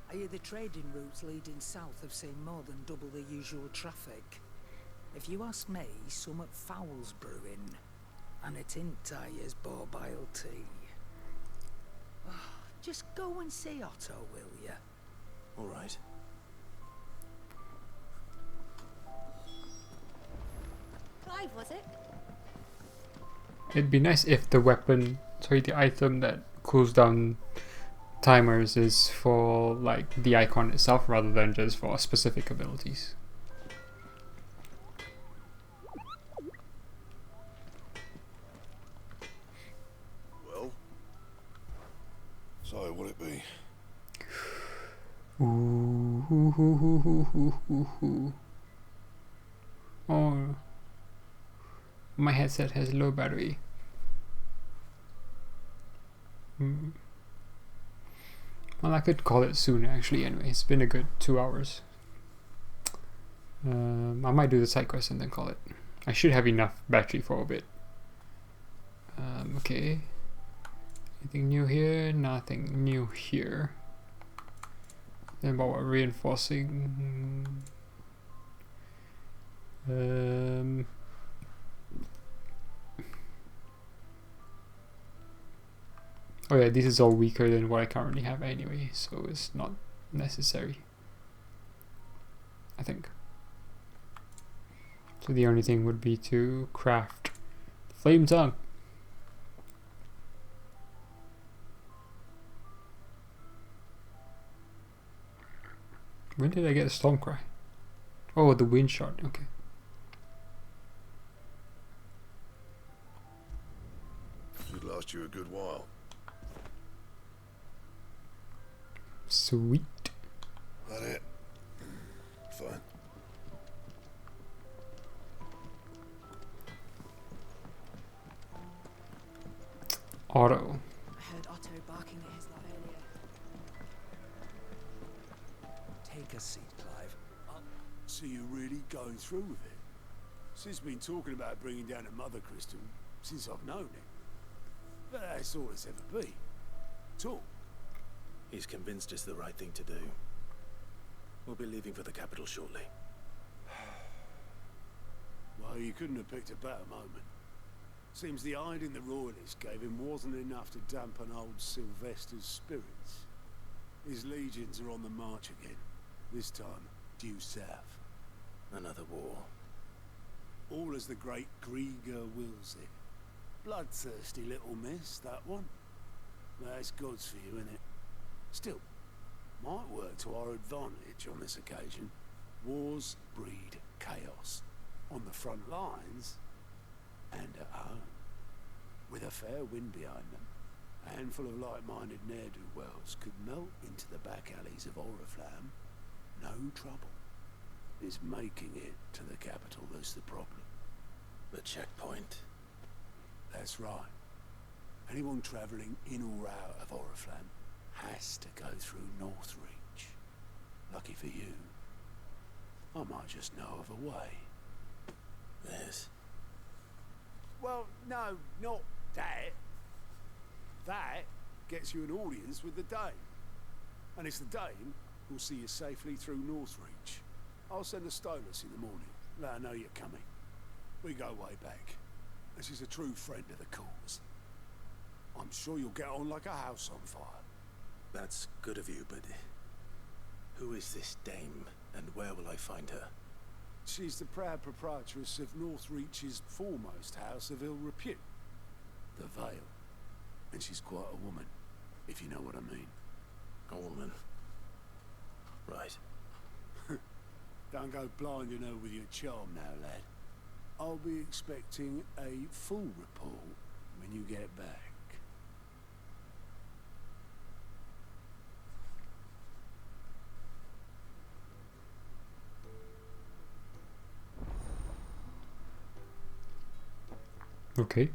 I hear the trading routes leading south have seen more than double the usual traffic. If you ask me, somewhat foul's brewing, and it ain't Tyre's borbile tea. Just go and see Otto, will ya? All right. Clive, was it? It'd be nice if the weapon, sorry, the item that cools down timers is for like the icon itself rather than just for specific abilities. Well, so what'd it be? Ooh, hoo, hoo, hoo, hoo, hoo, hoo, hoo. Oh, my headset has low battery. Well, I could call it soon actually anyway. It's been a good 2 hours. I might do the side quest and then call it. I should have enough battery for a bit. Okay. Anything new here? Nothing new here. Then about what reinforcing? Oh yeah, this is all weaker than what I currently have anyway, so it's not necessary, I think. So the only thing would be to craft the flame tongue. When did I get the storm cry? Oh, the wind shot, okay. Should last you a good while. Sweet. That it? Fine. Otto. I heard Otto barking at his lot earlier. Take a seat, Clive. So you're really going through with it? Sid's been talking about bringing down a mother crystal since I've known him. But that's all it's ever been. Talk. He's convinced it's the right thing to do. We'll be leaving for the capital shortly. Well, you couldn't have picked a better moment. Seems the hiding the royalists gave him wasn't enough to dampen old Sylvester's spirits. His legions are on the march again, this time due south. Another war. All as the great Grieger wills it. Bloodthirsty little miss, that one. That's God's for you, innit? Still, might work to our advantage on this occasion. Wars breed chaos. On the front lines, and at home. With a fair wind behind them, a handful of like-minded ne'er-do-wells could melt into the back alleys of Oriflamme. No trouble. It's making it to the capital that's the problem. The checkpoint. That's right. Anyone travelling in or out of Oriflamme has to go through Northreach. Lucky for you, I might just know of a way. Yes. Well, no, not that. That gets you an audience with the Dane. And it's the Dane who'll see you safely through Northreach. I'll send a Stolas in the morning, let her know you're coming. We go way back, and she's a true friend of the cause. I'm sure you'll get on like a house on fire. That's good of you, but who is this dame, and where will I find her? She's the proud proprietress of Northreach's foremost house of ill repute, the Vale. And she's quite a woman, if you know what I mean. A woman. Right. Don't go blinding her with your charm now, lad. I'll be expecting a full report when you get back. Okay.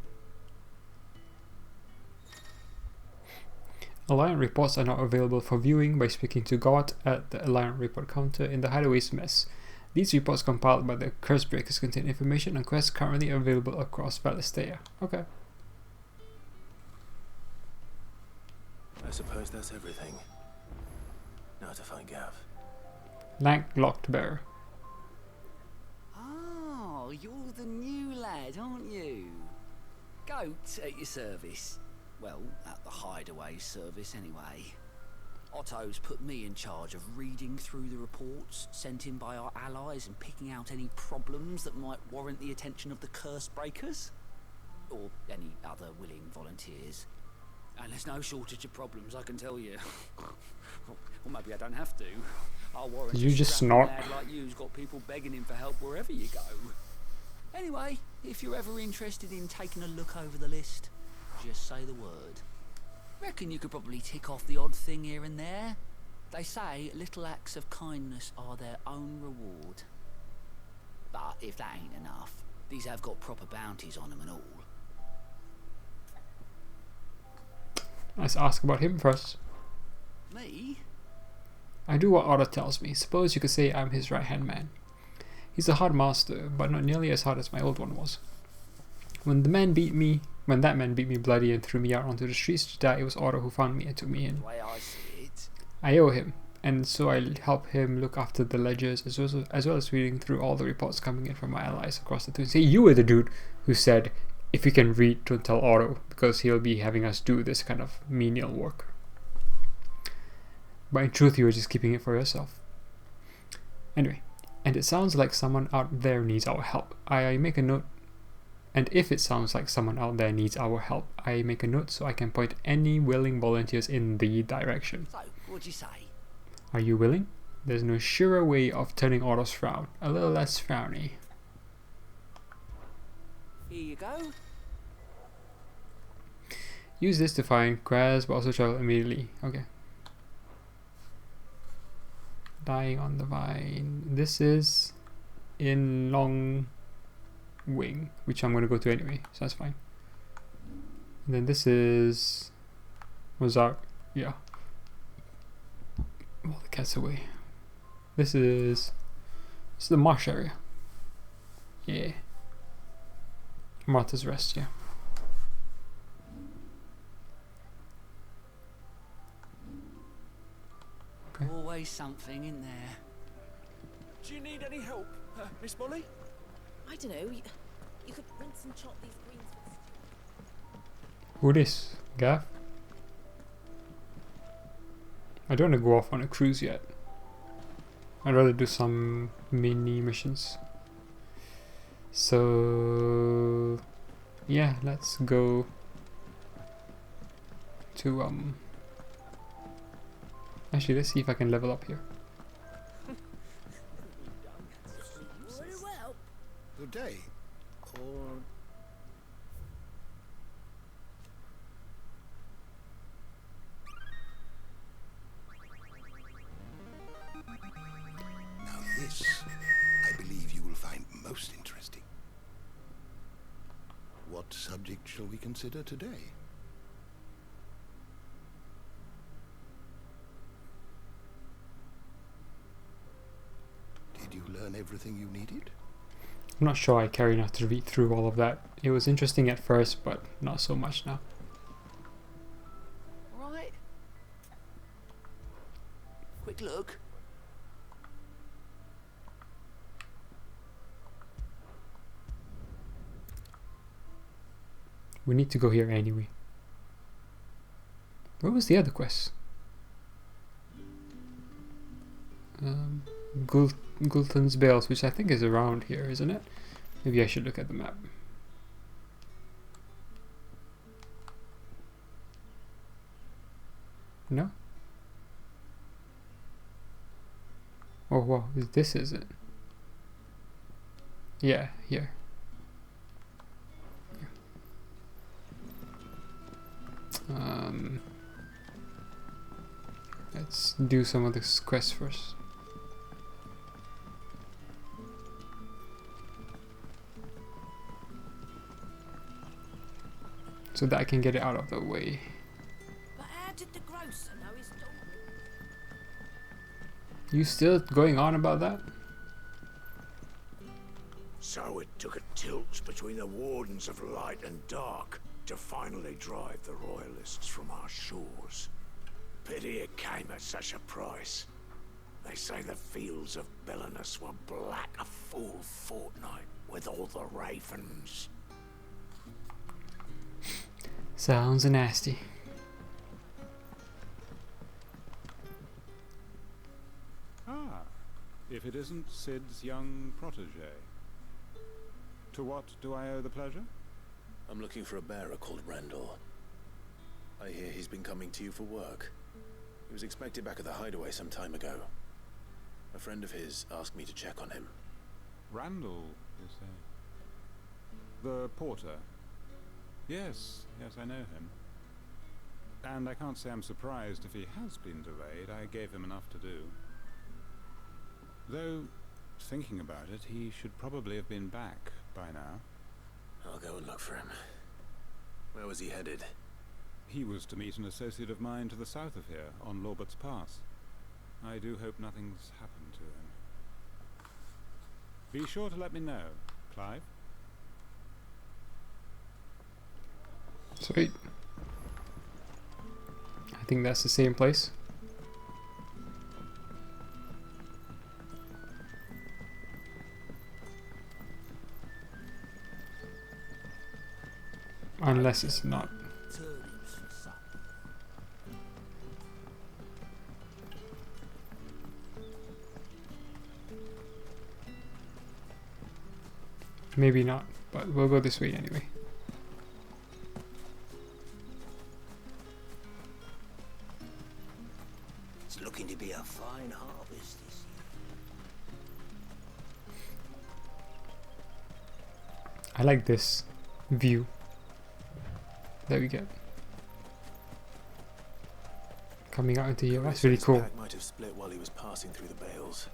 Alliance reports are not available for viewing by speaking to God at the Alliance report counter in the Hideaway's mess. These reports compiled by the Curse Breakers contain information on quests currently available across Valistea. Okay. I suppose that's everything. Now to find Gav. Lank Locked Bearer. Oh, you're the new lad, aren't you? Goat at your service. Well, at the Hideaway service anyway. Otto's put me in charge of reading through the reports sent in by our allies and picking out any problems that might warrant the attention of the Curse Breakers. Or any other willing volunteers. And there's no shortage of problems, I can tell you. Or maybe I don't have to. I'll warrant Did you just a snort? lad like you's got people begging him for help wherever you go. Anyway, if you're ever interested in taking a look over the list, just say the word. Reckon you could probably tick off the odd thing here and there. They say little acts of kindness are their own reward. But if that ain't enough, these have got proper bounties on them and all. Let's ask about him first. Me? I do what Otto tells me. Suppose you could say I'm his right-hand man. He's a hard master, but not nearly as hard as my old one was. When that man beat me bloody and threw me out onto the streets to die, it was Otto who found me and took me in. The way I see it. I owe him, and so I help him look after the ledgers as well as reading through all the reports coming in from my allies across the twin. See, you were the dude who said, if you can read, don't tell Otto, because he'll be having us do this kind of menial work. But in truth, you were just keeping it for yourself. Anyway, and it sounds like someone out there needs our help. I make a note. And if it sounds like someone out there needs our help, I make a note so I can point any willing volunteers in the direction. So, what'd you say? Are you willing? There's no surer way of turning Otto's frown. A little less frowny. Here you go. Use this to find Kraz, but also travel immediately. Okay. Dying on the Vine. This is in Long Wing, which I'm going to go to anyway, so that's fine. And then this is Mozart. Yeah. All the cats away. This is the marsh area. Yeah. Martha's Rest, yeah. Okay. Always something in there. Do you need any help, Miss Molly? I don't know. You could rinse and chop these greens with stew. Who this? Gav? I don't want to go off on a cruise yet. I'd rather do some mini missions. So yeah, let's go to actually, let's see if I can level up here. Good day. Or... Now this, I believe you will find most interesting. What subject shall we consider today? Did you learn everything you needed? I'm not sure I care enough to read through all of that. It was interesting at first, but not so much now. Right. Quick look. We need to go here anyway. Where was the other quest? Gulton's Bales, which I think is around here, isn't it? Maybe I should look at the map. No? Oh wow, this is it. Yeah, here. Let's do some of this quest first. So that I can get it out of the way. But how did the grocer know his dog? You still going on about that? So it took a tilt between the Wardens of Light and Dark to finally drive the Royalists from our shores. Pity it came at such a price. They say the fields of Belenus were black a full fortnight with all the ravens. Sounds nasty. Ah, if it isn't Sid's young protege. To what do I owe the pleasure? I'm looking for a bearer called Randall. I hear he's been coming to you for work. He was expected back at the hideaway some time ago. A friend of his asked me to check on him. Randall, you say? The porter? Yes, I know him. And I can't say I'm surprised if he has been delayed. I gave him enough to do. Though, thinking about it, he should probably have been back by now. I'll go and look for him. Where was he headed? He was to meet an associate of mine to the south of here, on Lorbert's Pass. I do hope nothing's happened to him. Be sure to let me know, Clive. Sweet. I think that's the same place. Unless it's not. Maybe not, but we'll go this way anyway. It's looking to be a fine harvest this year. I like this view that we get. Coming out into here, that's really cool. His pack might have split while he was passing through the bales.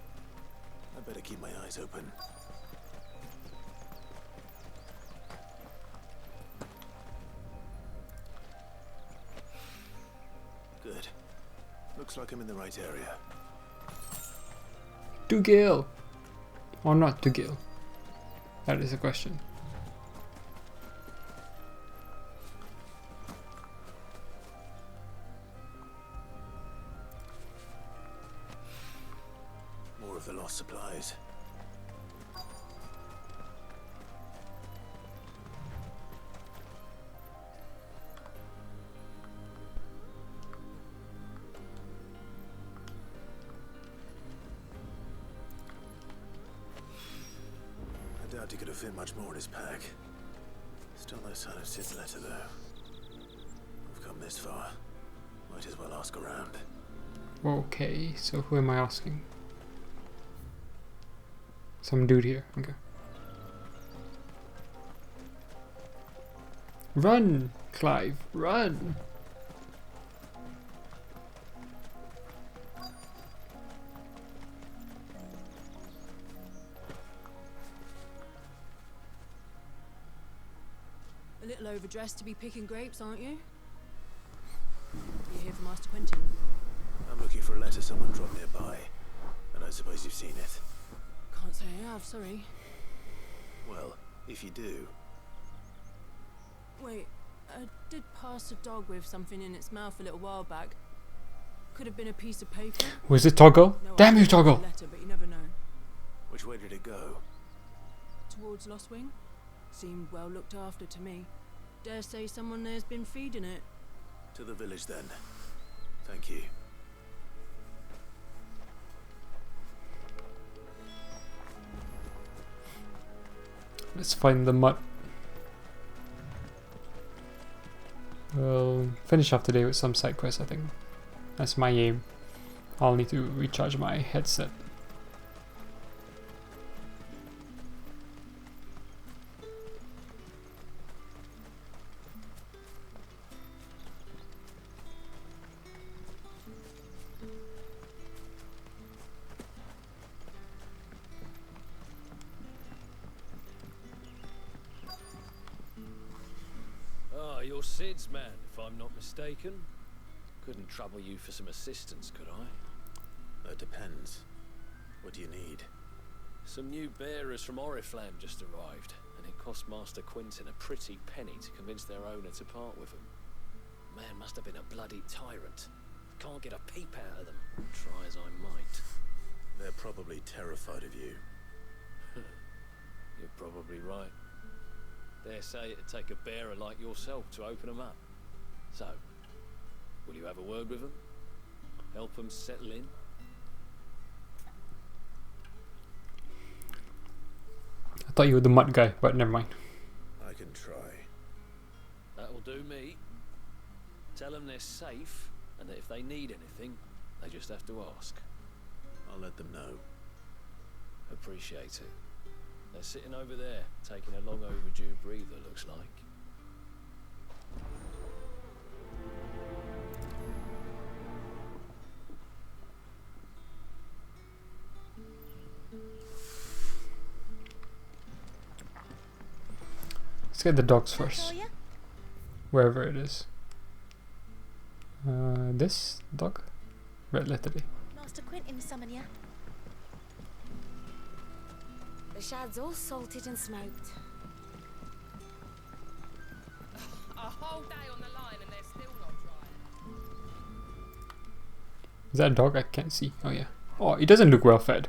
I better keep my eyes open. Good. Looks like I'm in the right area. To kill or not to kill? That is a question. More of the lost supplies. I doubt he could have fit much more in his pack. Still no sign of Sid's letter, though. We've come this far. Might as well ask around. Okay, so who am I asking? Some dude here, okay. Run, Clive, run! A little overdressed to be picking grapes, aren't you? You're here for Master Quentin? I'm looking for a letter someone dropped nearby, and I suppose you've seen it. Can't say I have, sorry. Well, if you do... Wait, I did pass a dog with something in its mouth a little while back. Could have been a piece of paper. Was it Toggle? No, Damn you, Toggle! Letter, but you never know. Which way did it go? Towards Lost Wing? Seemed well looked after to me. Dare say someone there's been feeding it. To the village, then. Thank you. Let's find the mud. We'll finish off today with some side quests, I think. That's my aim. I'll need to recharge my headset. Ah, you're Sid's man, if I'm not mistaken. Couldn't trouble you for some assistance, could I? That depends. What do you need? Some new bearers from Oriflamme just arrived, and it cost Master Quinton a pretty penny to convince their owner to part with them. Man must have been a bloody tyrant. Can't get a peep out of them, try as I might. They're probably terrified of you. You're probably right. Dare say it'd take a bearer like yourself to open them up. So, will you have a word with them? Help them settle in? I thought you were the mud guy, but never mind. I can try. That'll do me. Tell them they're safe, and that if they need anything, they just have to ask. I'll let them know. Appreciate it. They're sitting over there, taking a long overdue breather, looks like. Let's get the dogs first. Wherever it is. This dog? Red letterly. Master Quintin summon ya. The shad's all salted and smoked. A whole day on the line and they're still not dry. Is that a dog? I can't see. Oh yeah. Oh, he doesn't look well fed.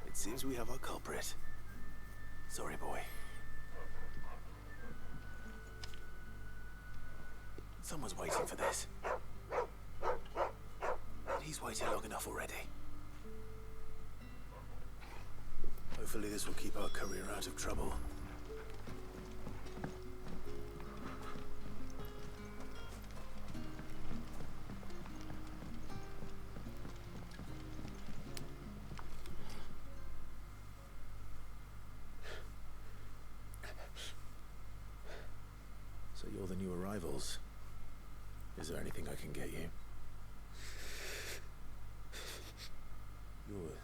It seems we have our culprit. Sorry, boy. Someone's waiting for this. But he's waited long enough already. Hopefully this will keep our courier out of trouble. So you're the new arrivals. Is there anything I can get you? You're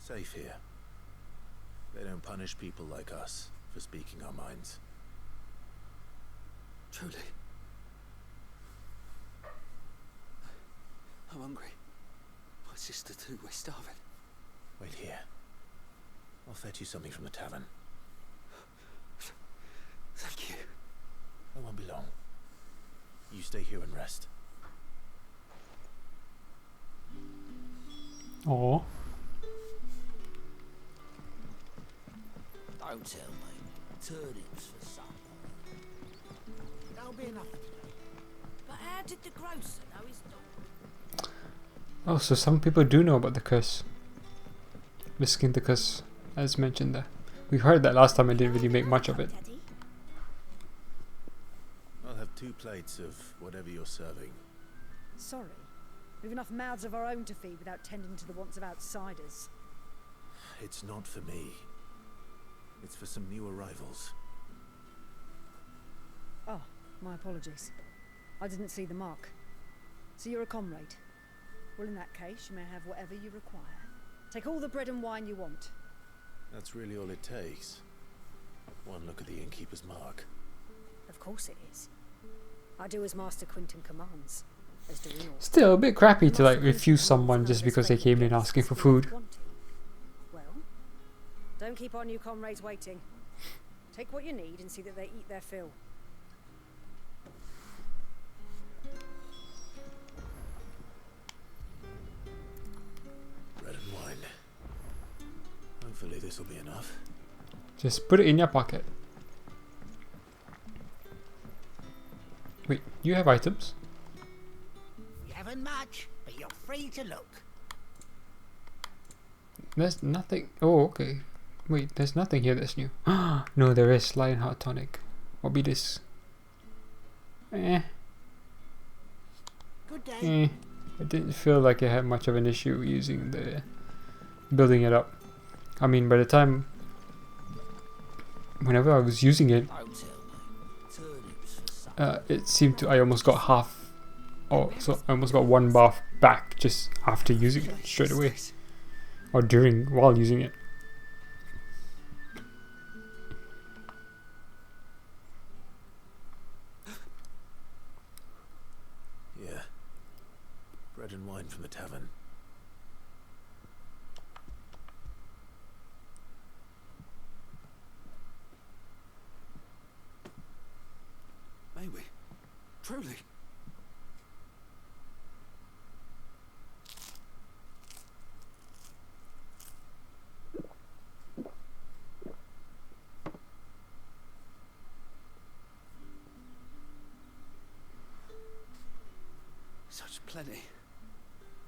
safe here. They don't punish people like us for speaking our minds. Truly. I'm hungry. My sister too, we're starving. Wait here. I'll fetch you something from the tavern. Thank you. It won't be long. You stay here and rest. Oh. Don't tell me. Turnips for supper. That'll be enough for today. But how did the grocer know his dog? Oh, so some people do know about the curse. Risking the curse, as mentioned there. We heard that last time. I didn't really make much of it. I'll have 2 plates of whatever you're serving. Sorry. We've enough mouths of our own to feed without tending to the wants of outsiders. It's not for me. It's for some new arrivals. Oh, my apologies. I didn't see the mark. So you're a comrade. Well, in that case, you may have whatever you require. Take all the bread and wine you want. That's really all it takes. One look at the innkeeper's mark. Of course it is. I do as Master Quinton commands. As do we all. Still a bit crappy to like refuse someone just because they came in asking for food. Well, don't keep our new comrades waiting. Take what you need and see that they eat their fill. Bread and wine. Hopefully this will be enough. Just put it in your pocket. Wait, you have items? You haven't much, but you're free to look. There's nothing. Oh, okay. Wait, there's nothing here that's new. No, there is. Lionheart tonic. What be this? Good day. I didn't feel like I had much of an issue using the building it up. I mean, by the time, whenever I was using it, it seemed to. I almost got half. Oh, so I almost got 1 buff back just after using it straight away, or while using it. bread and wine from the tavern. May we? Truly? Such plenty.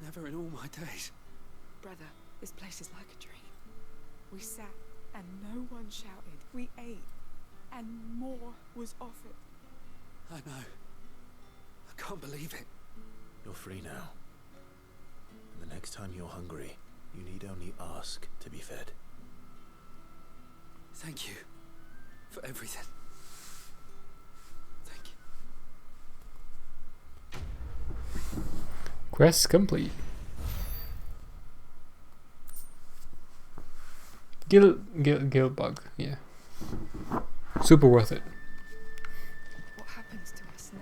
Never in all my days. Brother, this place is like a dream. We sat and no one shouted. We ate and more was offered. I know. I can't believe it. You're free now. And the next time you're hungry, you need only ask to be fed. Thank you for everything. Thank you. Quest complete. Gill bug, yeah. Super worth it. What happens to us now,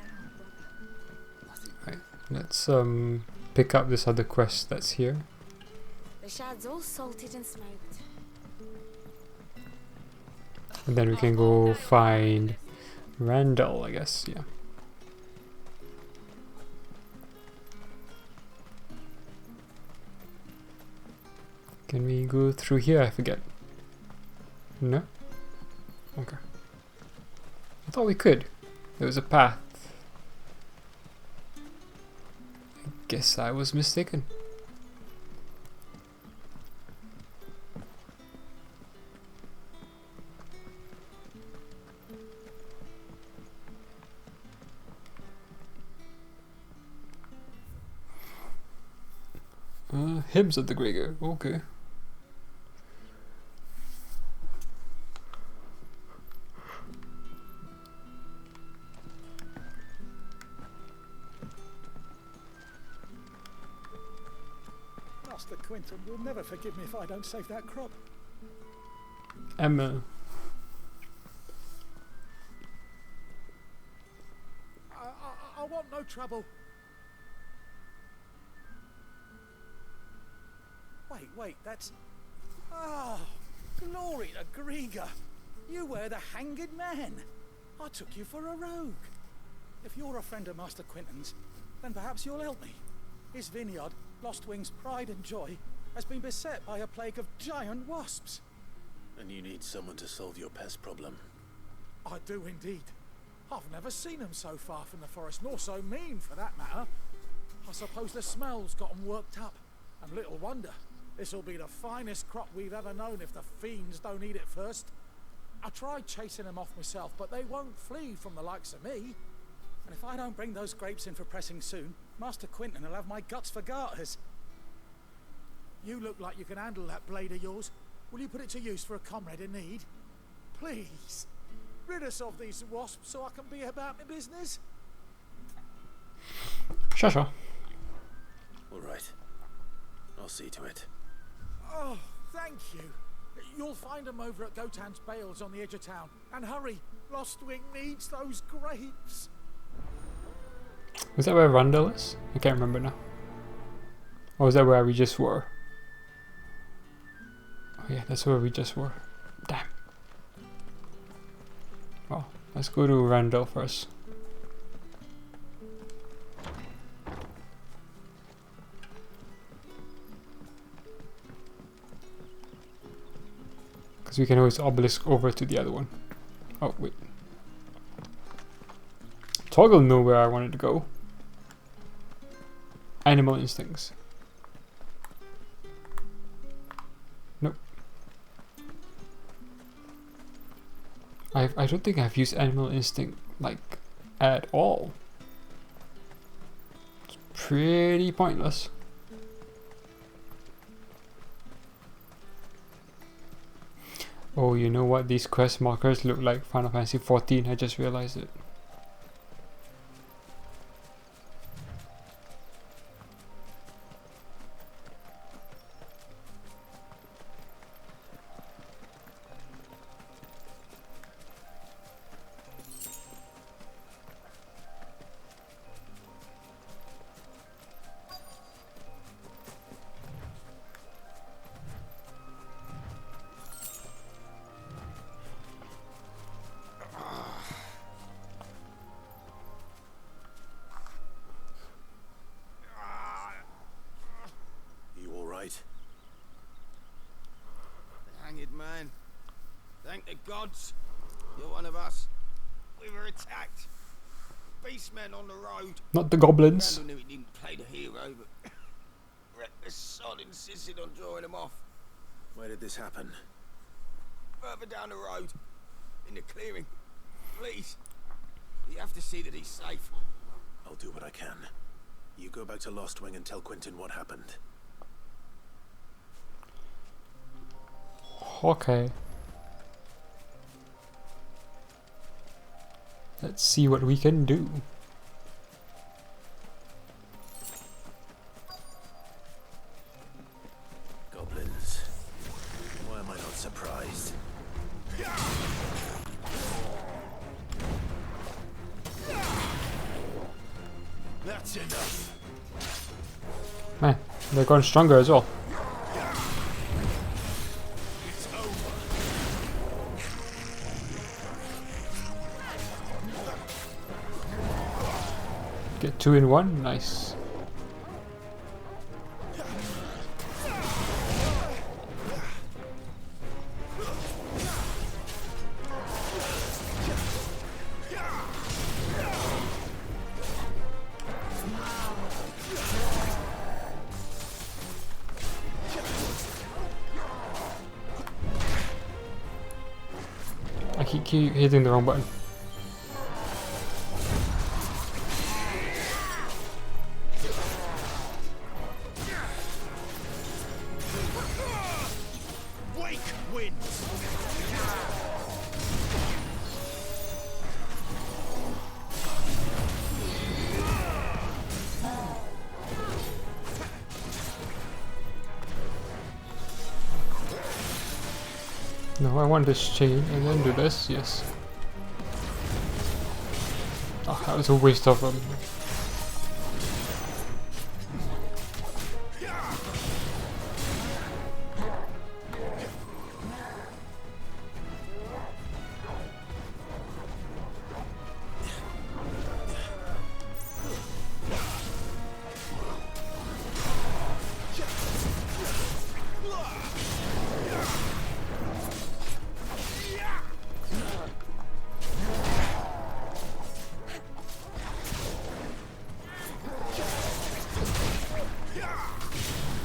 brother? Right, let's pick up this other quest that's here. The shad's all salted and smoked. And then we can go find Randall, I guess, yeah. Can we go through here? I forget. No? Okay. I thought we could. There was a path. I guess I was mistaken. Hymns of the Gregor, okay. Master Quinton will never forgive me if I don't save that crop. Emma. I want no trouble. Wait, that's... Oh, glory to Grieger. You were the hanged man. I took you for a rogue. If you're a friend of Master Quinton's, then perhaps you'll help me. His vineyard, Lostwing's pride and joy, has been beset by a plague of giant wasps. And you need someone to solve your pest problem. I do indeed. I've never seen them so far from the forest, nor so mean for that matter. I suppose the smell's got them worked up, and little wonder. This'll be the finest crop we've ever known if the fiends don't eat it first. I tried chasing them off myself, but they won't flee from the likes of me. And if I don't bring those grapes in for pressing soon, Master Quinton will have my guts for garters. You look like you can handle that blade of yours. Will you put it to use for a comrade in need? Please, rid us of these wasps so I can be about my business. Sure. All right. I'll see to it. Oh, thank you. You'll find them over at Gotan's Bales on the edge of town. And hurry, Lostwing needs those grapes. Was that where Randall is? I can't remember now. Or was that where we just were? Oh yeah, that's where we just were. Damn. Well, let's go to Randall first. Because we can always obelisk over to the other one. Oh, wait. Toggle knew where I wanted to go. Animal instincts. Nope. I don't think I've used animal instinct like at all. It's pretty pointless. Oh, you know what? These quest markers look like Final Fantasy 14. I just realized it. sods. You're one of us. We were attacked. Beastmen on the road. Not the goblins. Randall knew he didn't play the hero, but reckless sod insisted on drawing him off. Where did this happen? Further down the road. In the clearing. Please. You have to see that he's safe. I'll do what I can. You go back to Lost Wing and tell Quentin what happened. Okay. Let's see what we can do. Goblins. Why am I not surprised? That's enough. Man, they're going stronger as well. It's over. Get 2 in 1, nice. I keep hitting the wrong button. Wake wins. No, I want this chain and then do this, yes. Oh, that was a waste of them.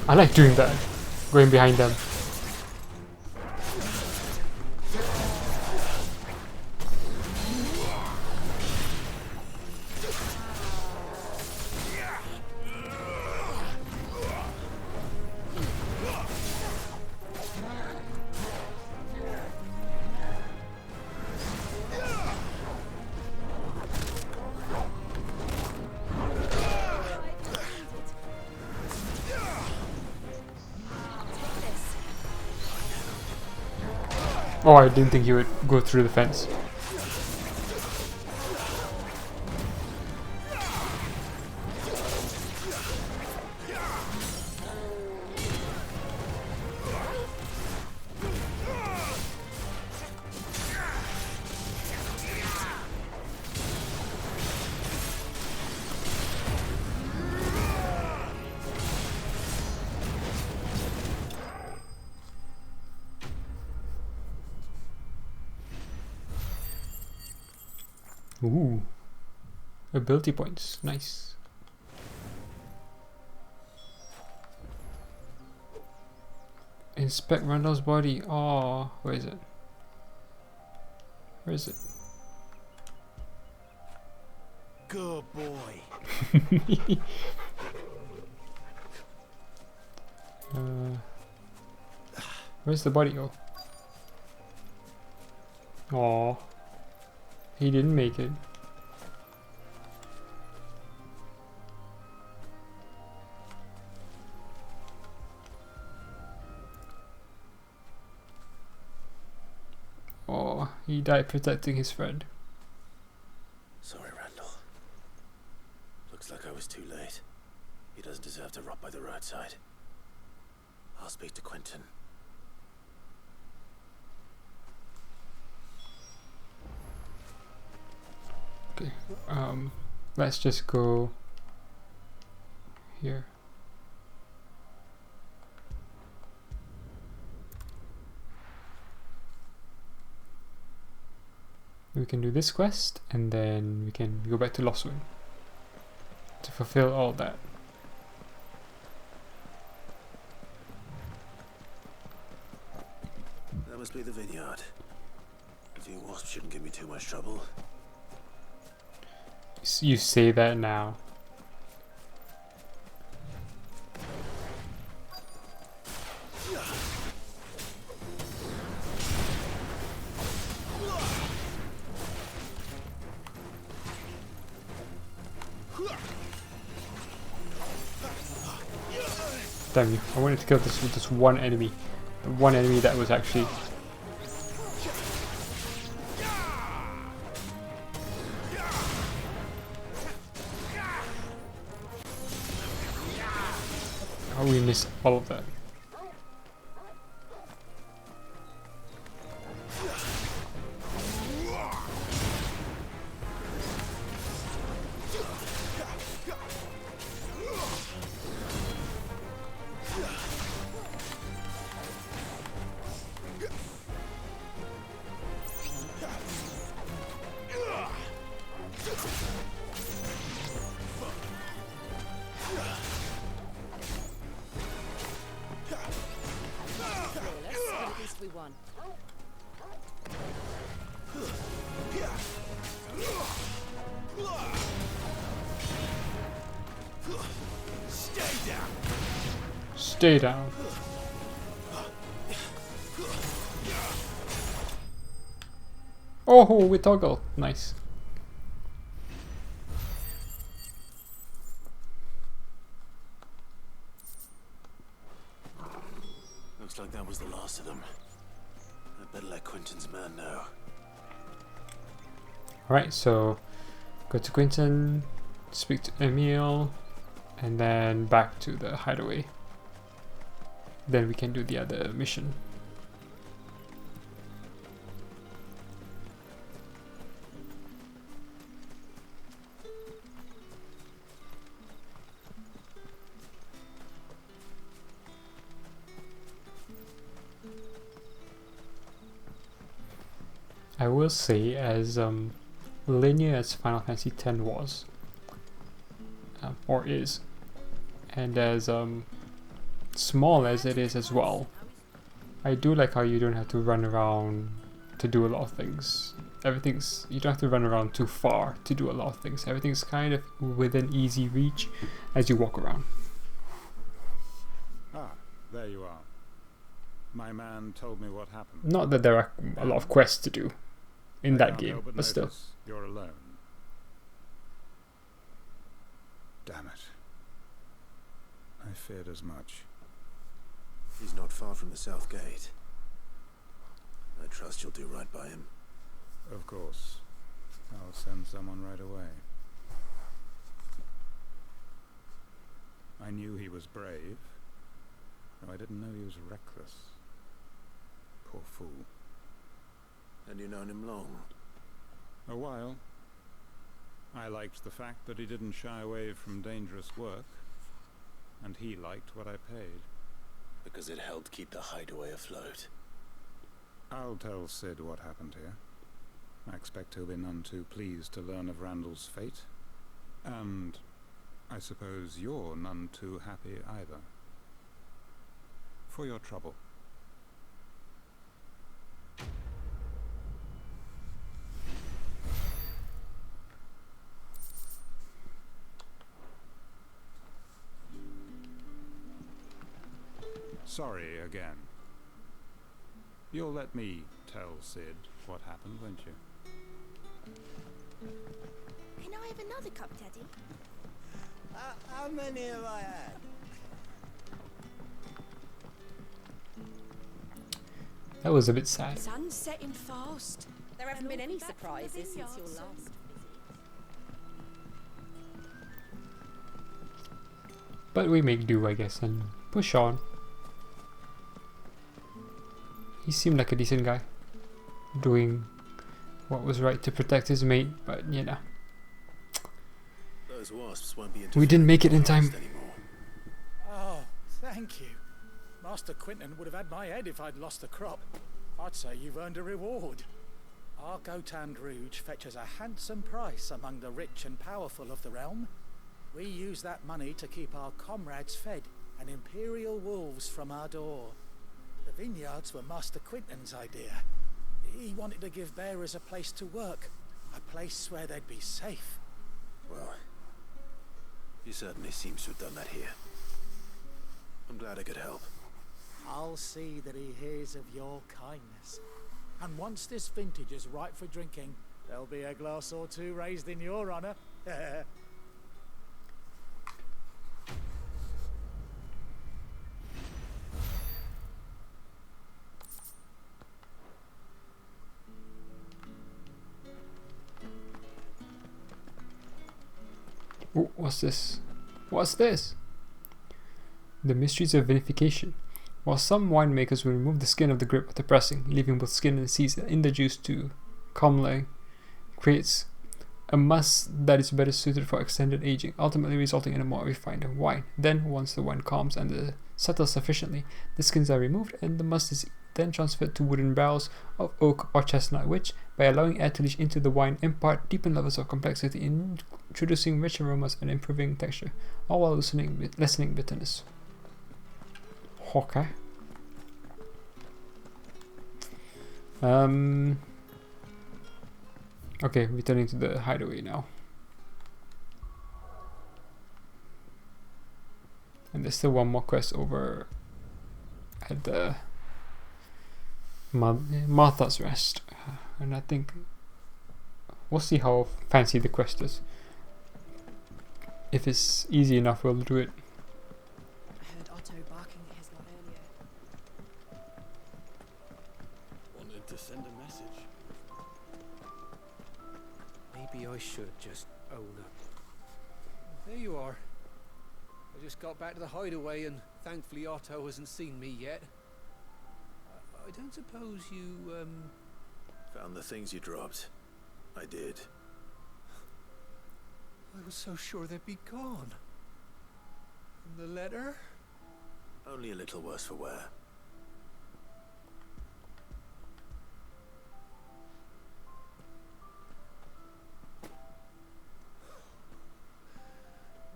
I like doing that, going behind them. Oh, I didn't think he would go through the fence. Ooh. Ability points. Nice. Inspect Randall's body. Oh, where is it? Where is it? Good boy. Where's the body go? Oh, he didn't make it. Oh, he died protecting his friend. Sorry, Randall. Looks like I was too late. He doesn't deserve to rot by the roadside. I'll speak to Quentin. Okay, let's just go here. We can do this quest, and then we can go back to Lostwing to fulfill all that. That must be the vineyard. A few wasps shouldn't give me too much trouble. You say that now. Damn you, I wanted to kill this with this one enemy. The one enemy that was actually... Oh, we missed all of that. We won. Stay down. Stay down. Oh, we toggle. Nice. Looks like that was the last of them. I'd better let Quentin's man know. Alright, so go to Quentin, speak to Emil, and then back to the hideaway. Then we can do the other mission. I will say, as linear as Final Fantasy X was, or is, and as small as it is as well, I do like how you don't have to run around to do a lot of things. You don't have to run around too far to do a lot of things. Everything's kind of within easy reach as you walk around. Ah, there you are. My man told me what happened. Not that there are a lot of quests to do in that game, but still. You're alone. Damn it. I feared as much. He's not far from the south gate. I trust you'll do right by him. Of course. I'll send someone right away. I knew he was brave, though I didn't know he was reckless. Poor fool. And you've known him long? A while. I liked the fact that he didn't shy away from dangerous work, and he liked what I paid. Because it helped keep the hideaway afloat. I'll tell Sid what happened here. I expect he'll be none too pleased to learn of Randall's fate. And I suppose you're none too happy either. For your trouble. Sorry again. You'll let me tell Sid what happened, won't you? Can I have another cup, Teddy? How many have I had? That was a bit sad. Sun's setting fast. There haven't been any surprises since your last visit. But we make do, I guess, and push on. He seemed like a decent guy, doing what was right to protect his mate, but you know. Those wasps won't be We didn't make it in time. Anymore. Oh, thank you. Master Quentin would have had my head if I'd lost the crop. I'd say you've earned a reward. Our Gotand Rouge fetches a handsome price among the rich and powerful of the realm. We use that money to keep our comrades fed and imperial wolves from our door. The vineyards were Master Quinton's idea. He wanted to give bearers a place to work, a place where they'd be safe. Well, he certainly seems to have done that here. I'm glad I could help. I'll see that he hears of your kindness. And once this vintage is ripe for drinking, there'll be a glass or two raised in your honor. Ooh, what's this? What's this? The mysteries of vinification. While some winemakers will remove the skin of the grape after pressing, leaving both skin and seeds in the juice to calmly creates a must that is better suited for extended aging, ultimately resulting in a more refined wine. Then, once the wine calms and settles sufficiently, the skins are removed and the must is then transferred to wooden barrels of oak or chestnut, which, by allowing air to leach into the wine, impart deepened levels of complexity, introducing rich aromas and improving texture, all while lessening bitterness. Okay. Okay, returning to the hideaway now. And there's still one more quest over at the Martha's Rest. And I think we'll see how fancy the quest is. If it's easy enough, we'll do it. I heard Otto barking at his lot earlier. Wanted to send a message. Maybe I should just own up. There you are. I just got back to the hideaway and thankfully Otto hasn't seen me yet. I don't suppose you, Found the things you dropped. I did. I was so sure they'd be gone. And the letter? Only a little worse for wear.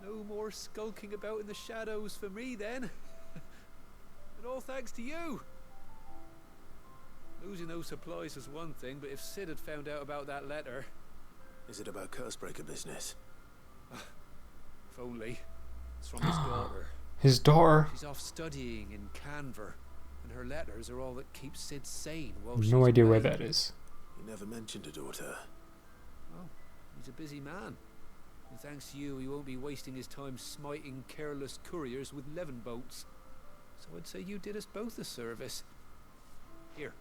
No more skulking about in the shadows for me then. And all thanks to you. Losing those supplies is one thing, but if Sid had found out about that letter... Is it about Cursebreaker business? If only. It's from his daughter. His daughter? She's off studying in Canver, and her letters are all that keeps Sid sane while she's No idea away. where that is. He never mentioned a daughter. Oh, he's a busy man. And thanks to you, he won't be wasting his time smiting careless couriers with levin bolts. So I'd say you did us both a service. Here,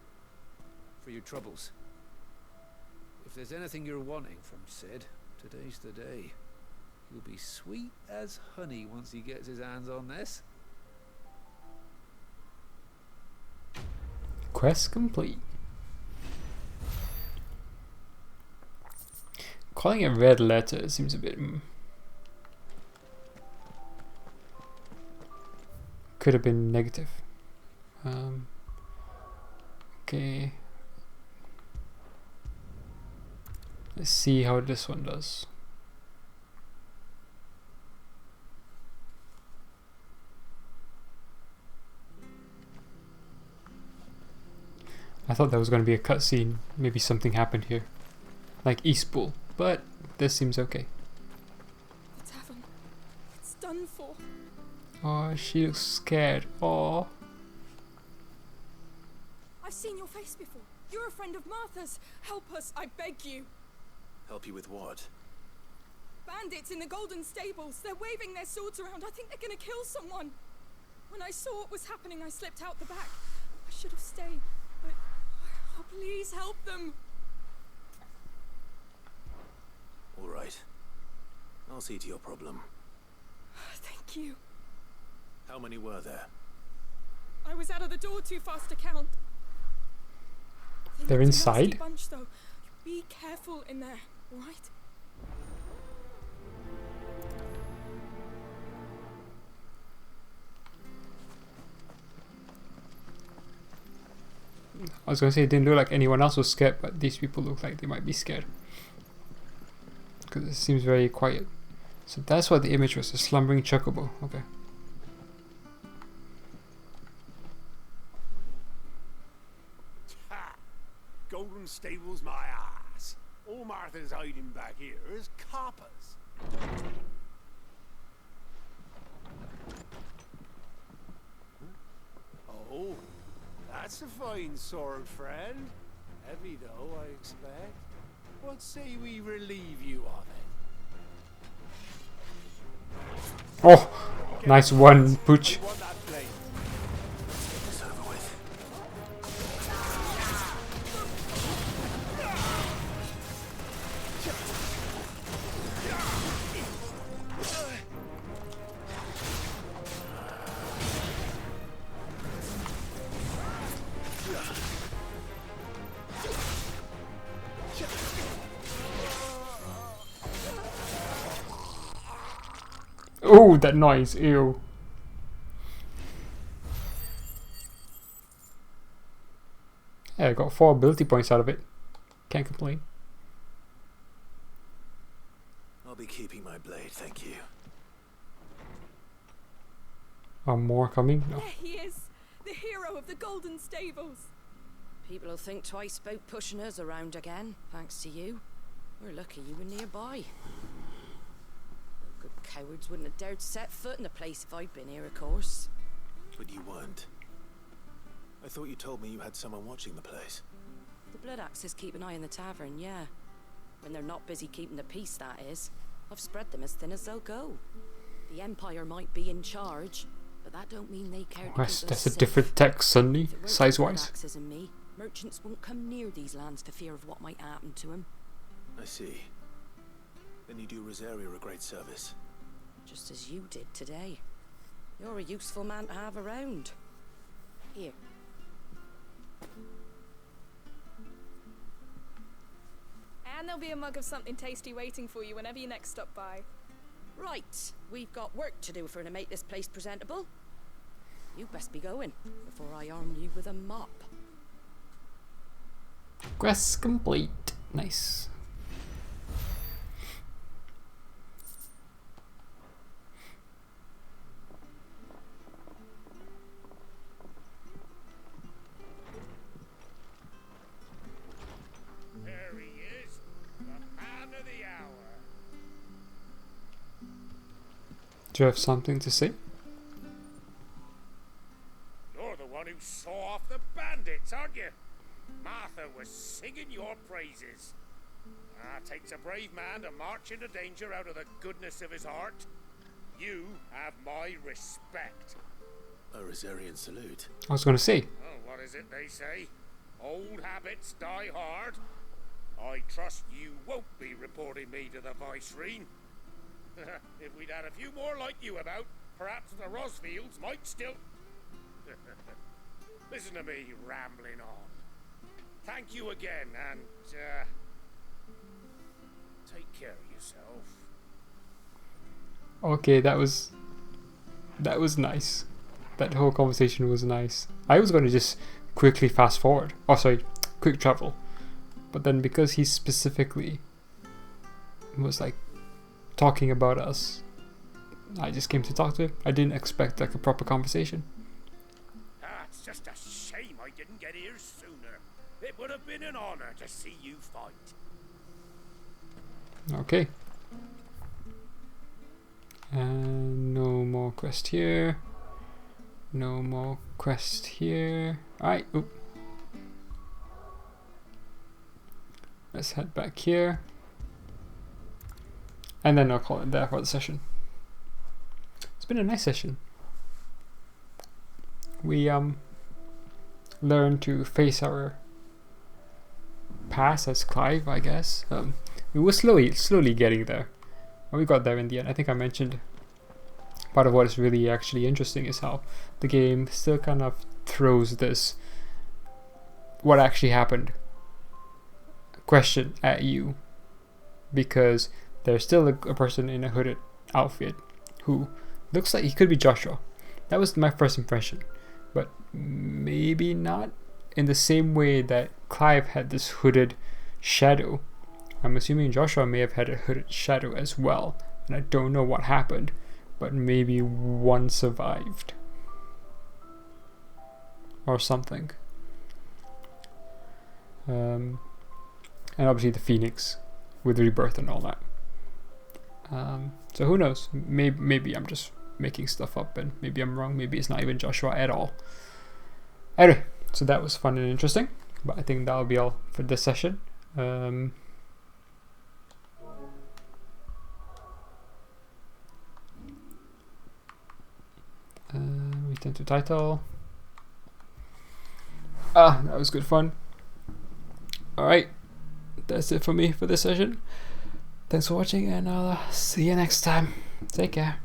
for your troubles. If there's anything you're wanting from Sid, today's the day. He'll be sweet as honey once he gets his hands on this. Quest complete. Calling it red letter seems a bit... could have been negative. Okay. Let's see how this one does. I thought there was going to be a cutscene. Maybe something happened here. Like Eastpool. But this seems okay. The tavern. It's done for. Oh, she looks scared. Oh. I've seen your face before. You're a friend of Martha's. Help us, I beg you. Help you with what? Bandits in the Golden Stables. They're waving their swords around. I think they're gonna kill someone. When I saw what was happening, I slipped out the back. I should have stayed, but... Oh, please help them. All right. I'll see to your problem. Thank you. How many were there? I was out of the door too fast to count. They're looked a nasty inside? bunch, though. Be careful in there, right? I was gonna say it didn't look like anyone else was scared, but these people look like they might be scared. Because it seems very quiet. So that's what the image was, a slumbering chocobo. Okay. Ha! Golden Stable's my ass. All Martha's hiding back here is coppers. Oh, that's a fine sword, friend. Heavy though, I expect. What say we relieve you of it? Oh, nice one, Pooch. Oh, that noise, ew. Yeah, I got 4 ability points out of it. Can't complain. I'll be keeping my blade, thank you. Are more coming? No. There he is, the hero of the Golden Stables. People will think twice about pushing us around again, thanks to you. We're lucky you were nearby. Good cowards wouldn't have dared set foot in the place if I'd been here, of course. But you weren't. I thought you told me you had someone watching the place. The Blood Axes keep an eye on the tavern, yeah. When they're not busy keeping the peace, that is. I've spread them as thin as they'll go. The Empire might be in charge, but that don't mean they care to keep us That's a safe. different text suddenly, size-wise. Blood Axes and me, merchants won't come near these lands for fear of what might happen to them. I see. Then you do Rosaria a great service. Just as you did today. You're a useful man to have around. Here. And there'll be a mug of something tasty waiting for you whenever you next stop by. Right, we've got work to do for to make this place presentable. You best be going before I arm you with a mop. Quest complete. Nice. There he is, the man of the hour. Do you have something to say? You're the one who saw off the bandits, aren't you? Martha was singing your praises. Takes a brave man to march into danger out of the goodness of his heart. You have my respect. A Rosarian salute. I was gonna say. Oh, what is it they say? Old habits die hard. I trust you won't be reporting me to the Viceroy. If we'd had a few more like you about, perhaps the Rosfields might still... Listen to me rambling on. Thank you again, and, take care of yourself. Okay, that was nice. That whole conversation was nice. I was gonna just quickly fast forward. Oh, sorry, quick travel. But then because he specifically was like talking about us, I just came to talk to him. I didn't expect like a proper conversation. It's just a shame I didn't get here sooner. It would have been an honor to see you fight. Okay. And no more quest here. No more quest here. Alright, oop. Let's head back here. And then I'll call it there for the session. It's been a nice session. We learned to face our past as Clive, I guess. We were slowly getting there. And we got there in the end. I think I mentioned part of what is really actually interesting is how the game still kind of throws this what actually happened question at you, because there's still a person in a hooded outfit who looks like he could be Joshua. That was my first impression, but maybe not. in the same way that Clive had this hooded shadow, I'm assuming Joshua may have had a hooded shadow as well. And I don't know what happened, but maybe one survived. Or something. And obviously the Phoenix with rebirth and all that. So who knows? Maybe I'm just making stuff up, and maybe I'm wrong. Maybe it's not even Joshua at all. Anyway, so that was fun and interesting. But I think that'll be all for this session. Return to title. That was good fun. Alright, that's it for me for this session. Thanks for watching, and I'll see you next time. Take care.